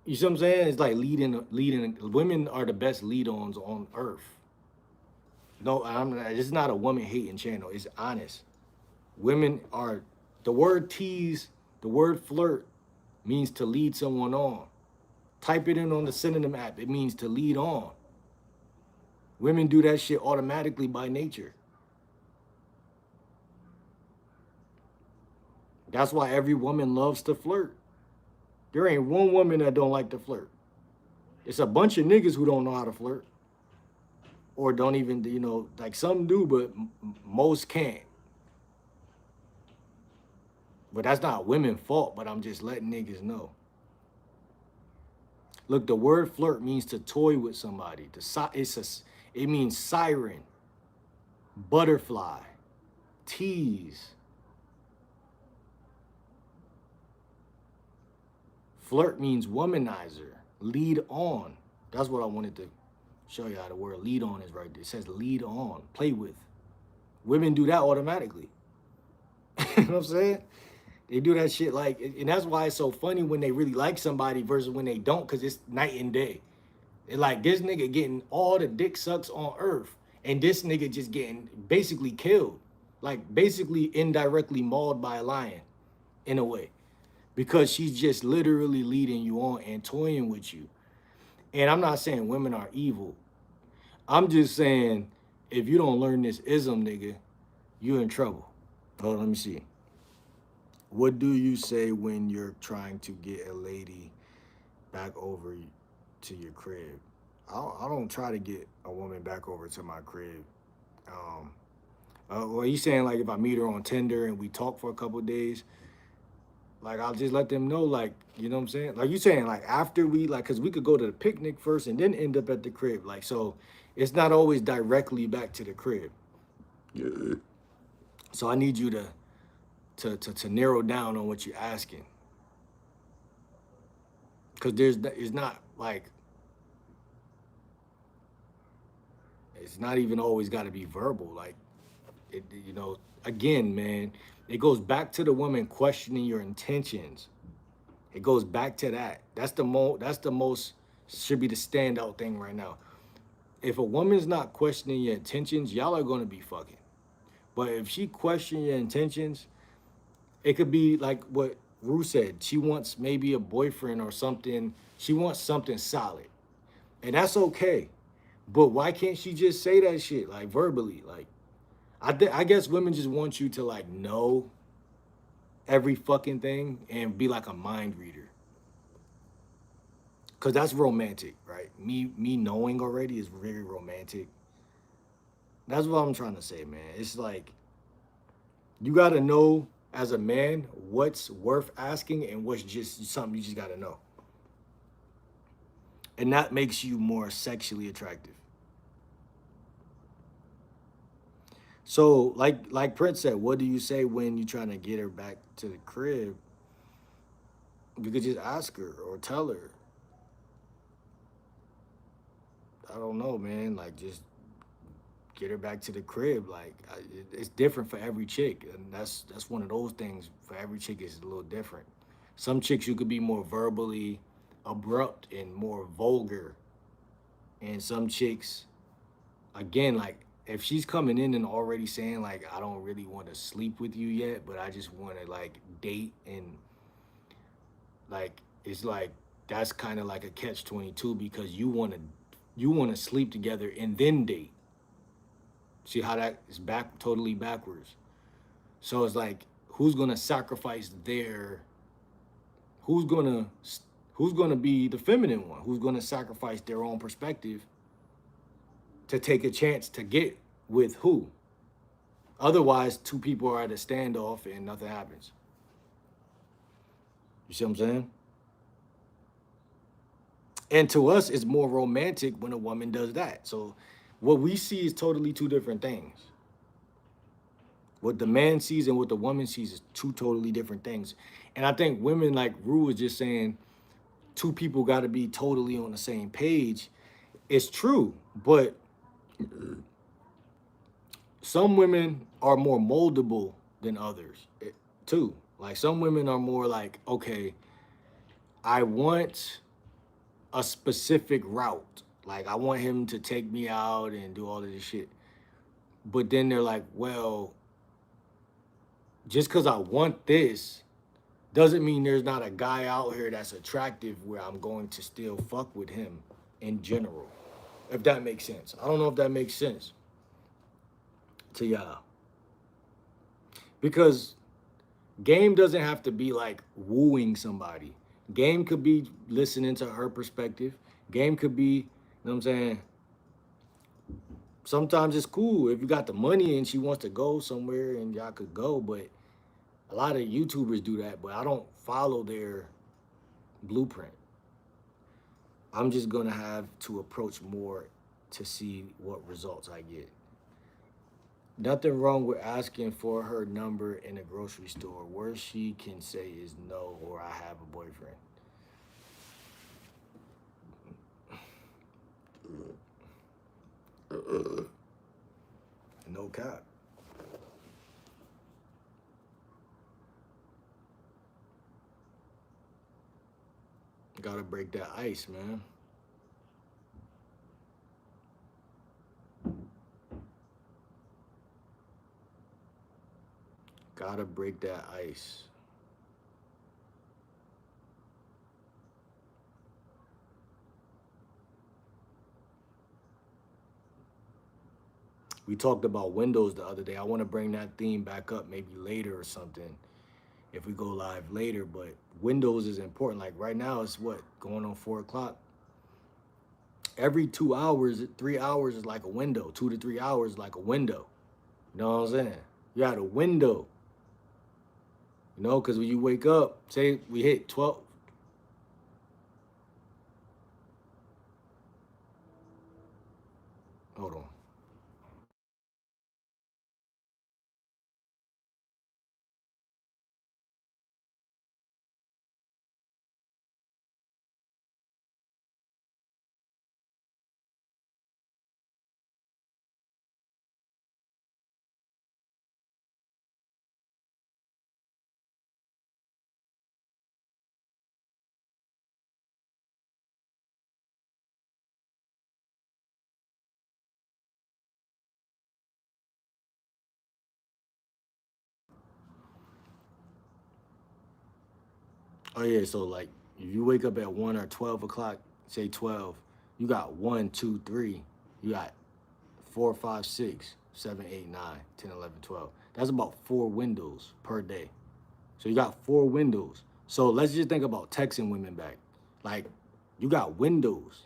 you see what I'm saying? It's like leading. Women are the best lead-ons on earth. No, it's not a woman hating channel. It's honest. Women are, the word tease, the word flirt means to lead someone on. Type it in on the synonym app. It means to lead on. Women do that shit automatically by nature. That's why every woman loves to flirt. There ain't one woman that don't like to flirt. It's a bunch of niggas who don't know how to flirt. Or don't even, like some do, but most can't. But that's not women's fault, but I'm just letting niggas know. Look, the word flirt means to toy with somebody. It means siren, butterfly, tease. Flirt means womanizer, lead on. That's what I wanted to show you how the word lead on is right there. It says lead on, play with. Women do that automatically. You know what I'm saying? They do that shit like, and that's why it's so funny when they really like somebody versus when they don't, because it's night and day. It's like this nigga getting all the dick sucks on earth, and this nigga just getting basically killed. Like basically indirectly mauled by a lion, in a way. Because she's just literally leading you on and toying with you. And I'm not saying women are evil. I'm just saying, if you don't learn this ism, nigga, you're in trouble. Hold on, let me see. What do you say when you're trying to get a lady back over to your crib? I don't try to get a woman back over to my crib. Well, you saying like if I meet her on Tinder and we talk for a couple of days, like I'll just let them know, like, you know what I'm saying? Like you saying like after we, like, cause we could go to the picnic first and then end up at the crib. Like, so it's not always directly back to the crib. Yeah. So I need you to narrow down on what you're asking. Cause it's not like, it's not even always gotta be verbal. Like, again, man, it goes back to the woman questioning your intentions. It goes back to that. That's the most should be the standout thing right now. If a woman's not questioning your intentions, y'all are gonna be fucking. But if she questions your intentions, it could be like what Rue said. She wants maybe a boyfriend or something. She wants something solid. And that's okay. But why can't she just say that shit, like verbally? Like, I guess women just want you to like know every fucking thing and be like a mind reader. Cause that's romantic, right? Me knowing already is very romantic. That's what I'm trying to say, man. It's like you gotta know as a man what's worth asking and what's just something you just gotta know. And that makes you more sexually attractive. So, like Prince said, what do you say when you're trying to get her back to the crib? You could just ask her or tell her. I don't know, man. Like just get her back to the crib. Like it's different for every chick, and that's one of those things. For every chick, is a little different. Some chicks you could be more verbally abrupt and more vulgar, and some chicks, again, like if she's coming in and already saying like I don't really want to sleep with you yet, but I just want to like date and like it's like that's kind of like a catch 22 because you want to sleep together and then date. See how that is back totally backwards. So it's like who's gonna sacrifice their who's gonna who's gonna be the feminine one? Who's gonna sacrifice their own perspective to take a chance to get with who? Otherwise, two people are at a standoff and nothing happens. You see what I'm saying? And to us, it's more romantic when a woman does that. So what we see is totally two different things. What the man sees and what the woman sees is two totally different things. And I think women, like Rue was just saying, two people got to be totally on the same page. It's true, but some women are more moldable than others, too. Like some women are more like, okay, I want a specific route. Like I want him to take me out and do all of this shit. But then they're like, well, just because I want this doesn't mean there's not a guy out here that's attractive where I'm going to still fuck with him in general. If that makes sense. I don't know if that makes sense to y'all. Because game doesn't have to be like wooing somebody. Game could be listening to her perspective. Game could be, you know what I'm saying? Sometimes it's cool if you got the money and she wants to go somewhere and y'all could go, but a lot of YouTubers do that, but I don't follow their blueprint. I'm just gonna have to approach more to see what results I get. Nothing wrong with asking for her number in a grocery store. Worst she can say is no or I have a boyfriend. No cap. Gotta break that ice, man. Gotta break that ice. We talked about windows the other day. I want to bring that theme back up maybe later or something if we go live later. But windows is important. Like right now, it's what going on 4 o'clock. Every 2 hours, 3 hours is like a window. 2 to 3 hours is like a window. You know what I'm saying? You got a window. You know, because when you wake up, say we hit 12. Hold on. Oh yeah, so like if you wake up at 1 or 12 o'clock, say 12, you got 1, 2, 3. You got 4, 5, 6, 7, 8, 9, 10, 11, 12. That's about 4 windows per day. So you got 4 windows. So let's just think about texting women back. Like, you got windows.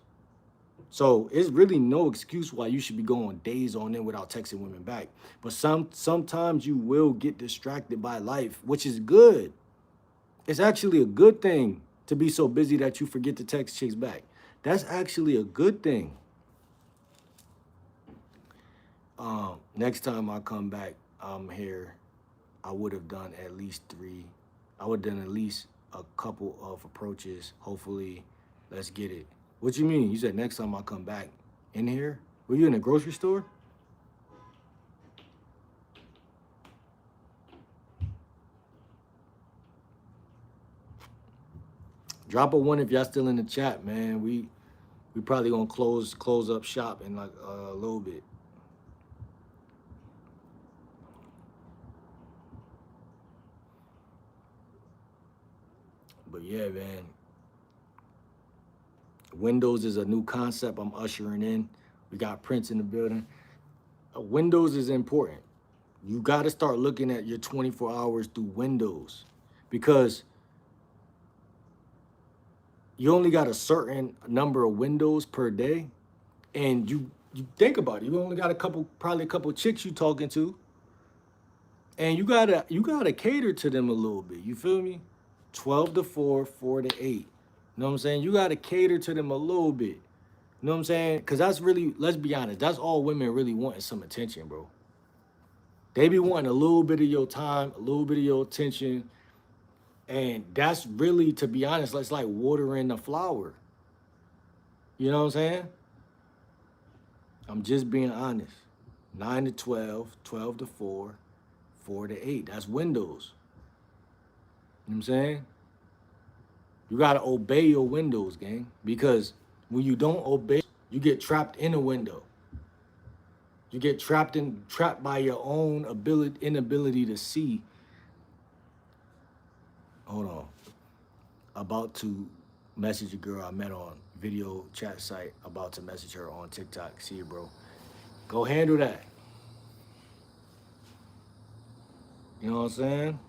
So it's really no excuse why you should be going days on end without texting women back. But sometimes you will get distracted by life, which is good. It's actually a good thing to be so busy that you forget to text chicks back. That's actually a good thing. Next time I come back, I'm here. I would have done at least 3. I would have done at least a couple of approaches. Hopefully, let's get it. What you mean? You said next time I come back in here? Were you in a grocery store? Drop a 1 if y'all still in the chat, man. We probably gonna close up shop in like a little bit. But yeah, man. Windows is a new concept I'm ushering in. We got Prince in the building. Windows is important. You got to start looking at your 24 hours through windows, because you only got a certain number of windows per day, and you think about it. You only got probably a couple chicks you talking to, and you gotta cater to them a little bit. You feel me? 12 to 4, 4 to 8. You know what I'm saying? You gotta cater to them a little bit. You know what I'm saying? Because that's really, let's be honest, that's all women really want is some attention, bro. They be wanting a little bit of your time, a little bit of your attention. And that's really, to be honest, that's like watering a flower. You know what I'm saying? I'm just being honest. 9 to 12, 12 to 4, 4 to 8. That's windows. You know what I'm saying? You gotta obey your windows, gang. Because when you don't obey, you get trapped in a window. You get trapped by your own inability to see. Hold on. About to message a girl I met on video chat site. About to message her on TikTok. See you, bro. Go handle that. You know what I'm saying?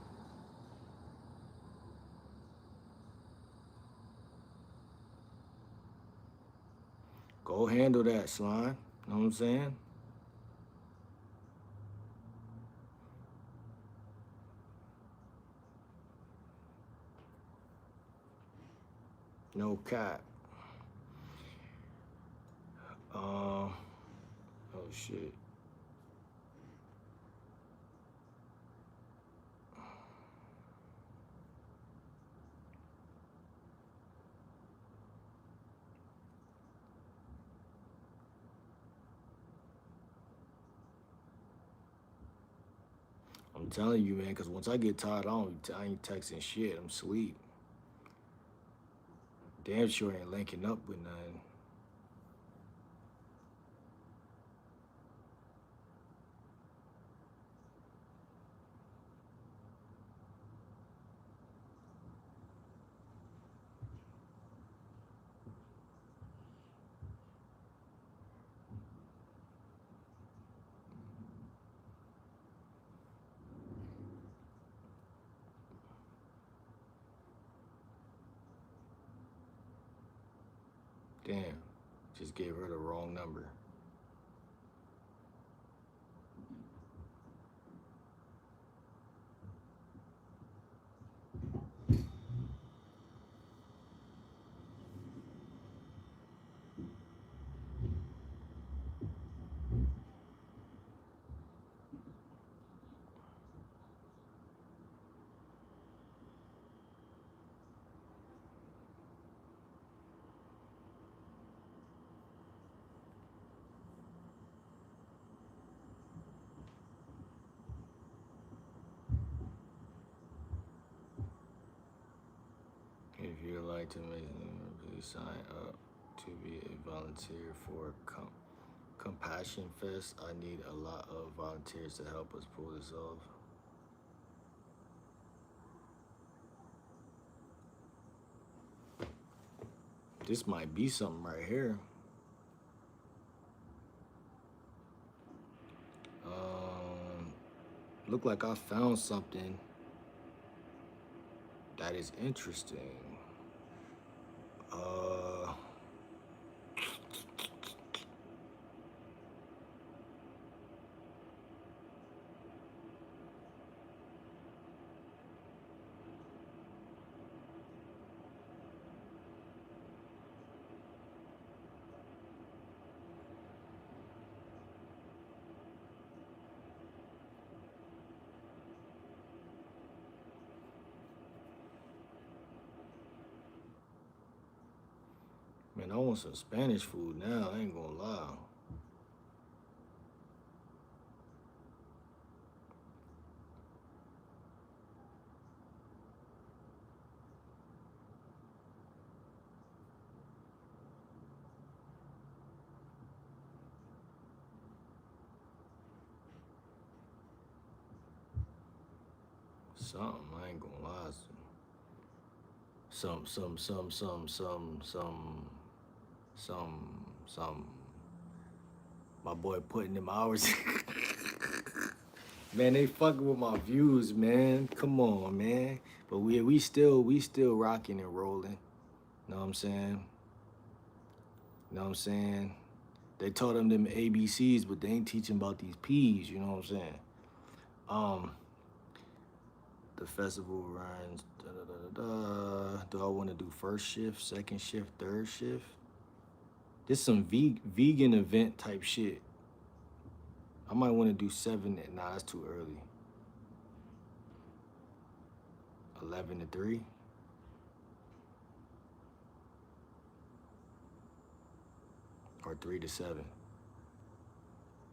Go handle that, slime. You know what I'm saying? No cap. Oh shit. I'm telling you, man, because once I get tired, I ain't texting shit. I'm asleep. Damn sure ain't linking up with nothing. Damn. Just gave her the wrong number. If you'd like to please sign up to be a volunteer for Compassion Fest. I need a lot of volunteers to help us pull this off. This might be something right here. Look like I found something. That is interesting. Uh, man, I want some Spanish food now. I ain't gonna lie. Something, I ain't gonna lie. Some. My boy putting them hours. Man, they fucking with my views, man. Come on, man. But we still rocking and rolling. Know what I'm saying? Know what I'm saying? They taught them ABCs, but they ain't teaching about these P's. You know what I'm saying? Um, the festival runs. Da, da, da, da, da. Do I want to do first shift, second shift, third shift? This some vegan event type shit. I might want to do 7. Nah, that's too early. 11 to 3. Or 3 to 7.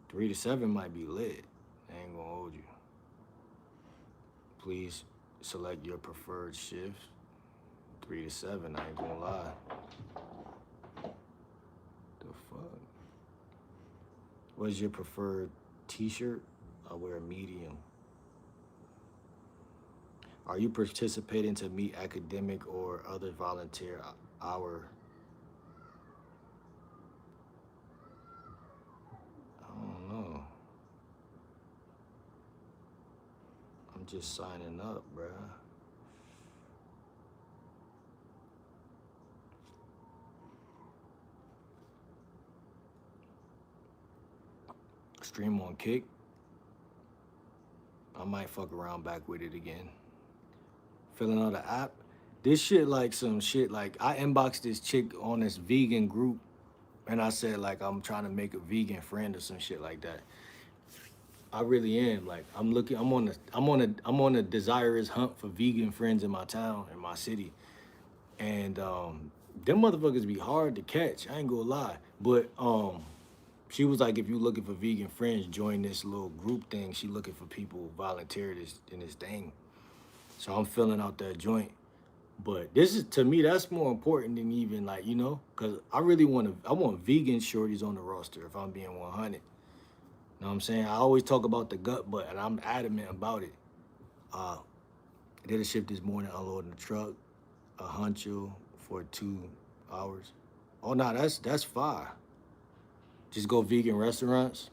3 to 7 might be lit. I ain't gonna hold you. Please select your preferred shift. 3 to 7, I ain't gonna lie. The fuck? What's your preferred t-shirt? I wear a medium. Are you participating to meet academic or other volunteer hour? I don't know. I'm just signing up, bruh. Stream on Kick. I might fuck around back with it again. Filling out the app. This shit like some shit like I inboxed this chick on this vegan group and I said like I'm trying to make a vegan friend or some shit like that. I really am. Like I'm on a desirous hunt for vegan friends in my town, in my city. And them motherfuckers be hard to catch. I ain't gonna lie. But she was like, if you looking for vegan friends, join this little group thing. She looking for people volunteer in this thing. So I'm filling out that joint. But this is to me, that's more important than even like, because I want vegan shorties on the roster if I'm being 100. You know what I'm saying? I always talk about the gut butt and I'm adamant about it. I did a shift this morning unloading the truck, a huncho for 2 hours. Oh no, that's fire. Just go vegan restaurants.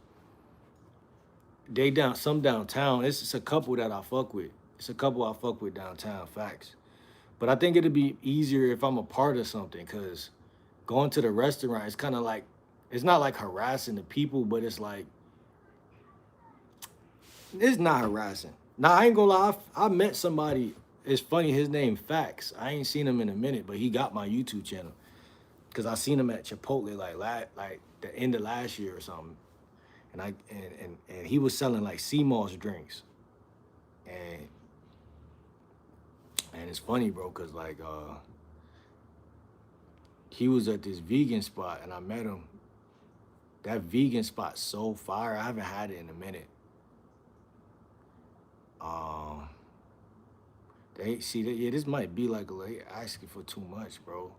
Some downtown. It's a couple that I fuck with. It's a couple I fuck with downtown, facts. But I think it'd be easier if I'm a part of something, cause going to the restaurant is kind of like, it's not like harassing the people, but it's like, it's not harassing. Now I ain't gonna lie, I met somebody. It's funny, his name Facts. I ain't seen him in a minute, but he got my YouTube channel, cause I seen him at Chipotle like the end of last year or something, and he was selling like sea moss drinks, and it's funny, bro, cause like he was at this vegan spot and I met him. That vegan spot's so fire. I haven't had it in a minute. This might be like asking for too much, bro.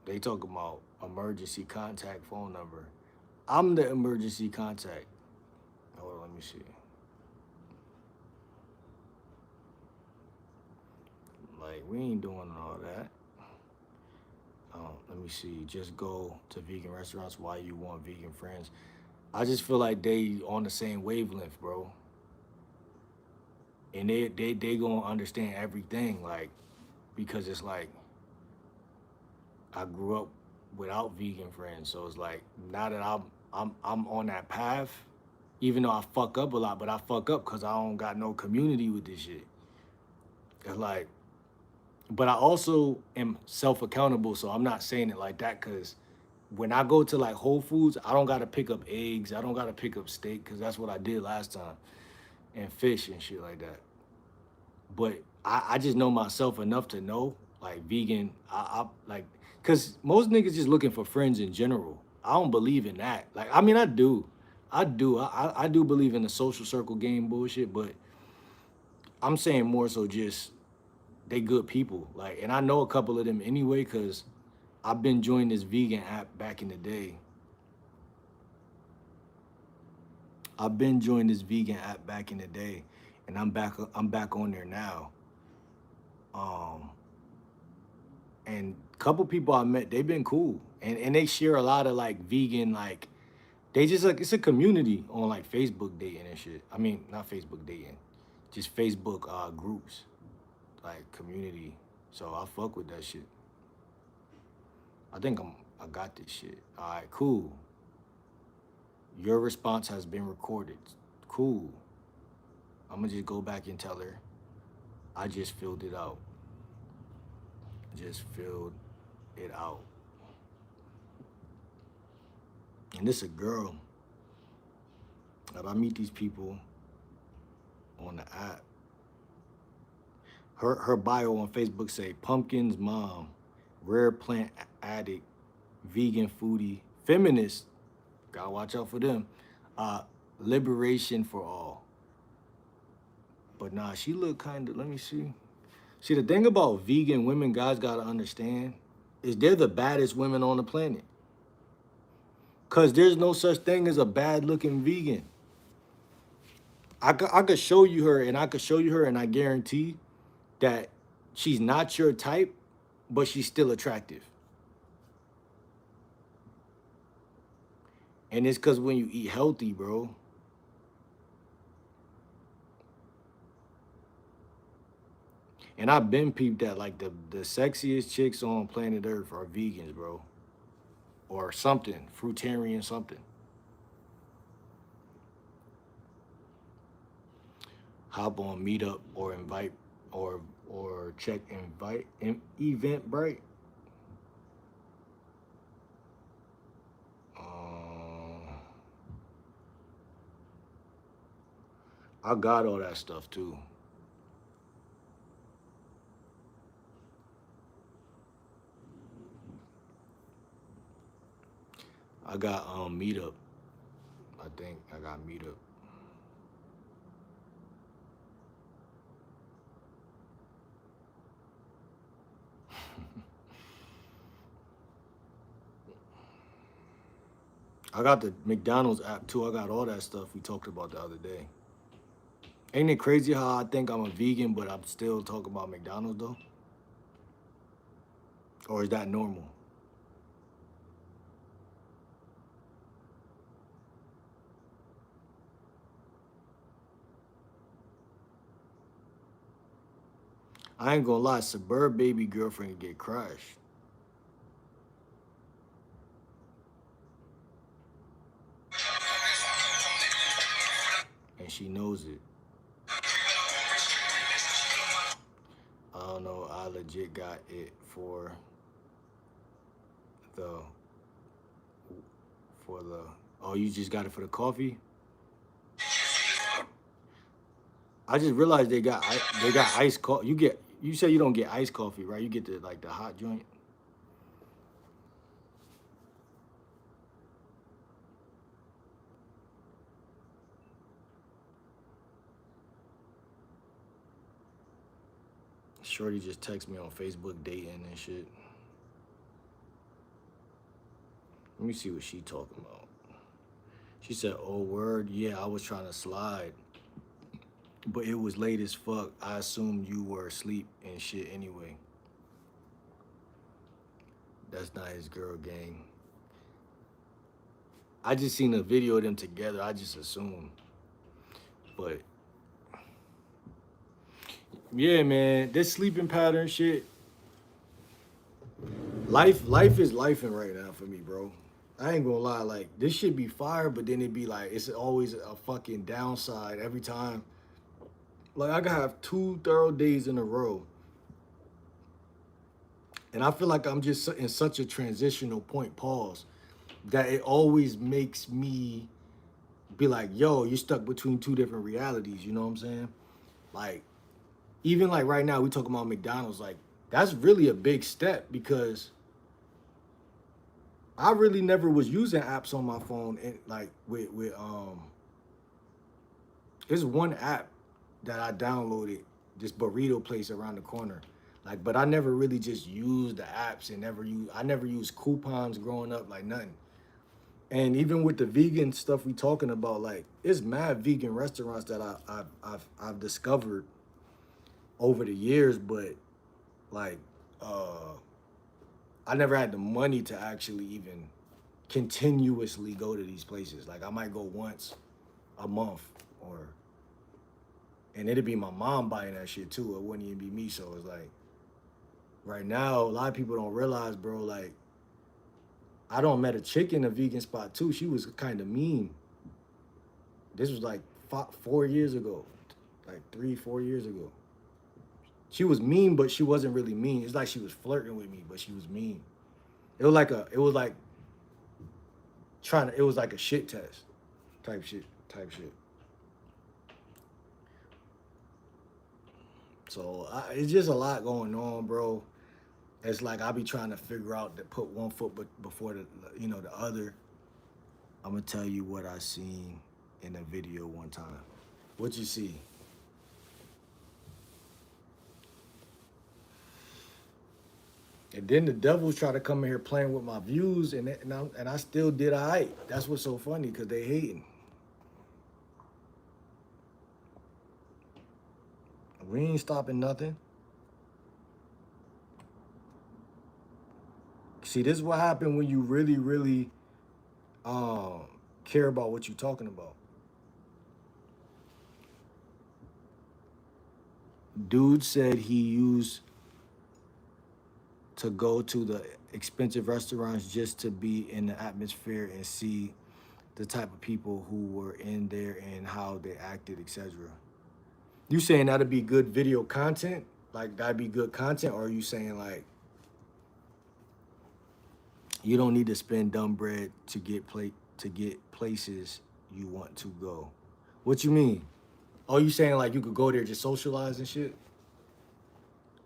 They talk about emergency contact phone number. I'm the emergency contact. Hold on, let me see. Like, we ain't doing all that. Let me see. Just go to vegan restaurants. Why you want vegan friends? I just feel like they on the same wavelength, bro. and they gonna understand everything, like, because it's like I grew up without vegan friends, so it's like now that I'm on that path, even though I fuck up a lot, but I fuck up because I don't got no community with this shit. It's like, but I also am self accountable, so I'm not saying it like that because when I go to like Whole Foods, I don't gotta pick up eggs, I don't gotta pick up steak because that's what I did last time, and fish and shit like that. But I just know myself enough to know like vegan. I like because most niggas just looking for friends in general. I don't believe in that. Like I mean I do believe in the social circle game bullshit, but I'm saying more so just they good people. Like, and I know a couple of them anyway because I've been joining this vegan app back in the day. I've been joining this vegan app back in the day, and I'm back on there now. Um, and a couple people I met, they've been cool, and they share a lot of like vegan, like they just like it's a community on like Facebook dating and shit. I mean, not Facebook dating, just Facebook groups, like community. So I fuck with that shit. I got this shit. All right, cool. Your response has been recorded. Cool. I'm gonna just go back and tell her I just filled it out. Just filled it out. And this a girl. If I meet these people on the app, her bio on Facebook say pumpkins mom, rare plant addict, vegan foodie, feminist. Gotta watch out for them. Uh, liberation for all. But nah, she look kind of. Let me see. See, the thing about vegan women, guys gotta understand, is they're the baddest women on the planet. Cause there's no such thing as a bad looking vegan. I could show you her, and I could show you her, and I guarantee that she's not your type, but she's still attractive. And it's cause when you eat healthy, bro. And I've been peeped that like the sexiest chicks on planet Earth are vegans, bro. Or something, fruitarian something. Hop on Meetup or invite or check invite Eventbrite. Uh, I got all that stuff too. I got Meetup. I think I got Meetup. I got the McDonald's app too. I got all that stuff we talked about the other day. Ain't it crazy how I think I'm a vegan, but I'm still talking about McDonald's though? Or is that normal? I ain't gonna lie, Suburb baby girlfriend get crushed, and she knows it. I don't know. I legit got it the the. Oh, you just got it for the coffee? I just realized they got iced coffee. You say you don't get iced coffee, right? You get the like the hot joint. Shorty just text me on Facebook dating and shit. Let me see what she talking about. She said, "Oh word, yeah, I was trying to slide, but it was late as fuck. I assumed you were asleep and shit anyway." That's not his girl, gang. I just seen a video of them together. I just assumed, but Yeah, man, this sleeping pattern shit. Life is lifing right now for me, bro. I ain't gonna lie, like this should be fire, but then it be like it's always a fucking downside every time. Like I could have 2 thorough days in a row, and I feel like I'm just in such a transitional point, pause, that it always makes me be like, yo, you're stuck between two different realities. You know what I'm saying? Like even like right now, we talking about McDonald's. Like that's really a big step because I really never was using apps on my phone and like with there's one app that I downloaded, this burrito place around the corner. Like, but I never really just used the apps and I never used coupons growing up, like nothing. And even with the vegan stuff we talking about, like it's mad vegan restaurants that I've discovered over the years, but like uh I never had the money to actually even continuously go to these places. Like I might go once a month or and it'd be my mom buying that shit too. It wouldn't even be me. So it's like right now, a lot of people don't realize, bro, like I don't met a chick in a vegan spot too. She was kind of mean. This was like 4 years ago, like 3, 4 years ago. She was mean, but she wasn't really mean. It's like she was flirting with me, but she was mean. It was like it was like a shit test type shit. So it's just a lot going on, bro. It's like I be trying to figure out to put one foot before the other. I'm gonna tell you what I seen in a video one time. What you see? And then the devils try to come in here playing with my views, and I still did alright. That's what's so funny because they hating. We ain't stopping nothing. See, this is what happened when you really, really um, care about what you're talking about. Dude said he used to go to the expensive restaurants just to be in the atmosphere and see the type of people who were in there and how they acted, etc. You saying that'd be good video content? Like that'd be good content, or are you saying like you don't need to spend dumb bread to get places you want to go? What you mean? Oh, you saying like you could go there just socialize and shit?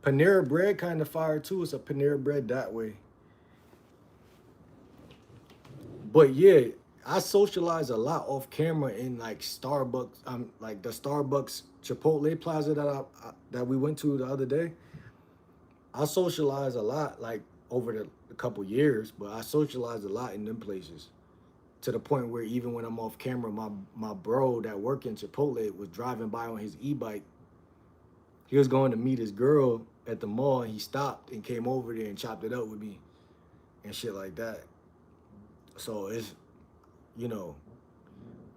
Panera Bread kind of fire too. It's a Panera Bread that way. But yeah, I socialize a lot off camera in like Starbucks. Like the Starbucks Chipotle Plaza that we went to the other day. I socialize a lot, like over the couple years, but I socialize a lot in them places to the point where even when I'm off camera, my bro that worked in Chipotle was driving by on his e-bike. He was going to meet his girl at the mall. And he stopped and came over there and chopped it up with me and shit like that. So it's you know,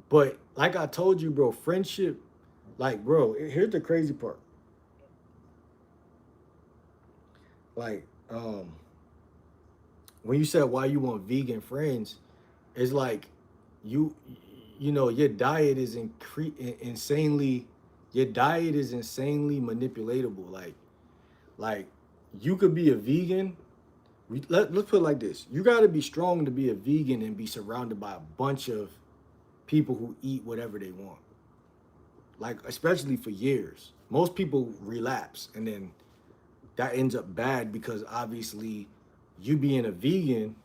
but like I told you, bro, friendship, like bro, here's the crazy part. Like when you said why you want vegan friends, it's like you your diet is insanely your diet is insanely manipulatable. Like you could be a vegan. Let's put it like this. You got to be strong to be a vegan and be surrounded by a bunch of people who eat whatever they want. Like especially for years. Most people relapse and then that ends up bad because obviously you being a vegan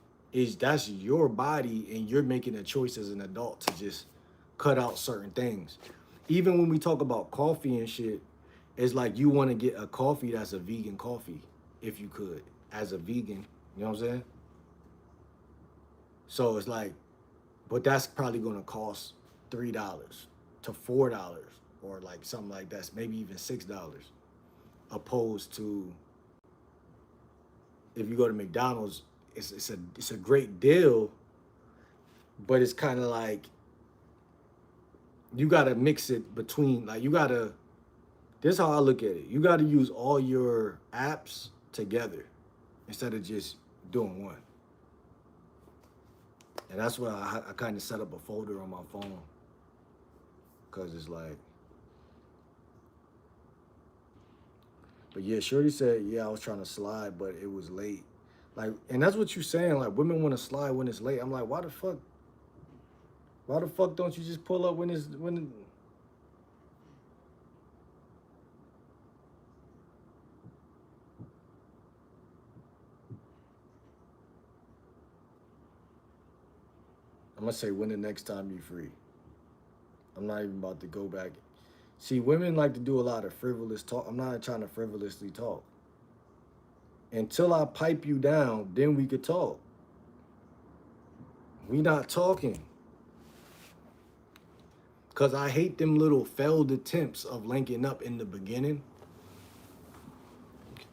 that's your body and you're making a choice as an adult to just cut out certain things. Even when we talk about coffee and shit, it's like you want to get a coffee that's a vegan coffee if you could as a vegan. You know what I'm saying? So it's like, but that's probably gonna cost $3 to $4 or like something like that, maybe even $6, opposed to if you go to McDonald's, it's a great deal, but it's kind of like you gotta mix it between like you gotta This is how I look at it. You got to use all your apps together instead of just doing one. And that's why I kind of set up a folder on my phone. Because it's like, but yeah, Shorty said, yeah, I was trying to slide, but it was late. Like, and that's what you're saying. Like, women want to slide when it's late. I'm like, why the fuck? Why the fuck don't you just pull up when it's when? I'm gonna say when the next time you free. I'm not even about to go back. See, women like to do a lot of frivolous talk. I'm not trying to frivolously talk. Until I pipe you down, then we could talk. We not talking. Cause I hate them little failed attempts of linking up in the beginning.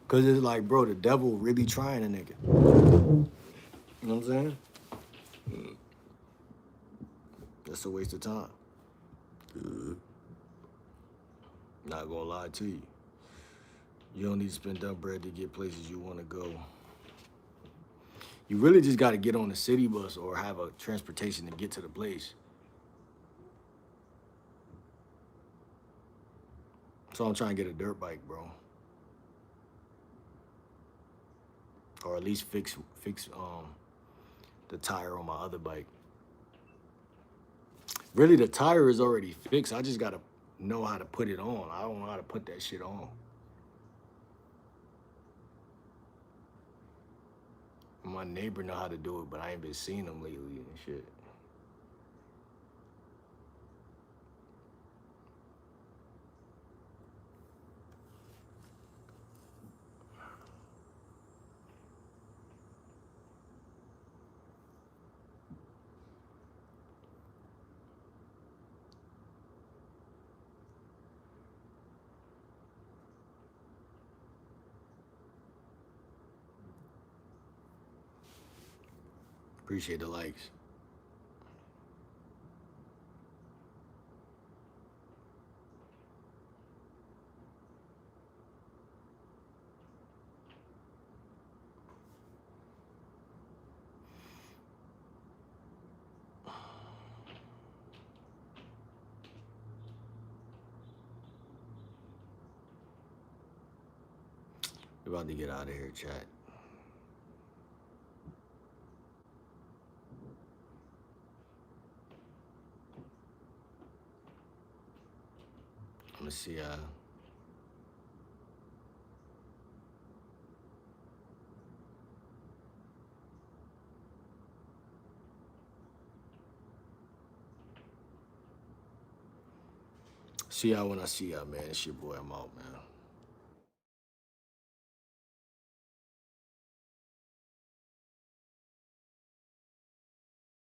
Cause it's like, bro, the devil really trying a nigga. You know what I'm saying? That's a waste of time. Not gonna lie to you. You don't need to spend dumb bread to get places you want to go. You really just got to get on the city bus or have a transportation to get to the place. So I'm trying to get a dirt bike, bro. Or at least fix the tire on my other bike. Really, the tire is already fixed. I just gotta know how to put it on. I don't know how to put that shit on. My neighbor know how to do it, but I ain't been seeing him lately and shit. Appreciate the likes. We're about to get out of here, chat. I'm gonna see y'all when I see y'all, man. It's your boy. I'm out, man.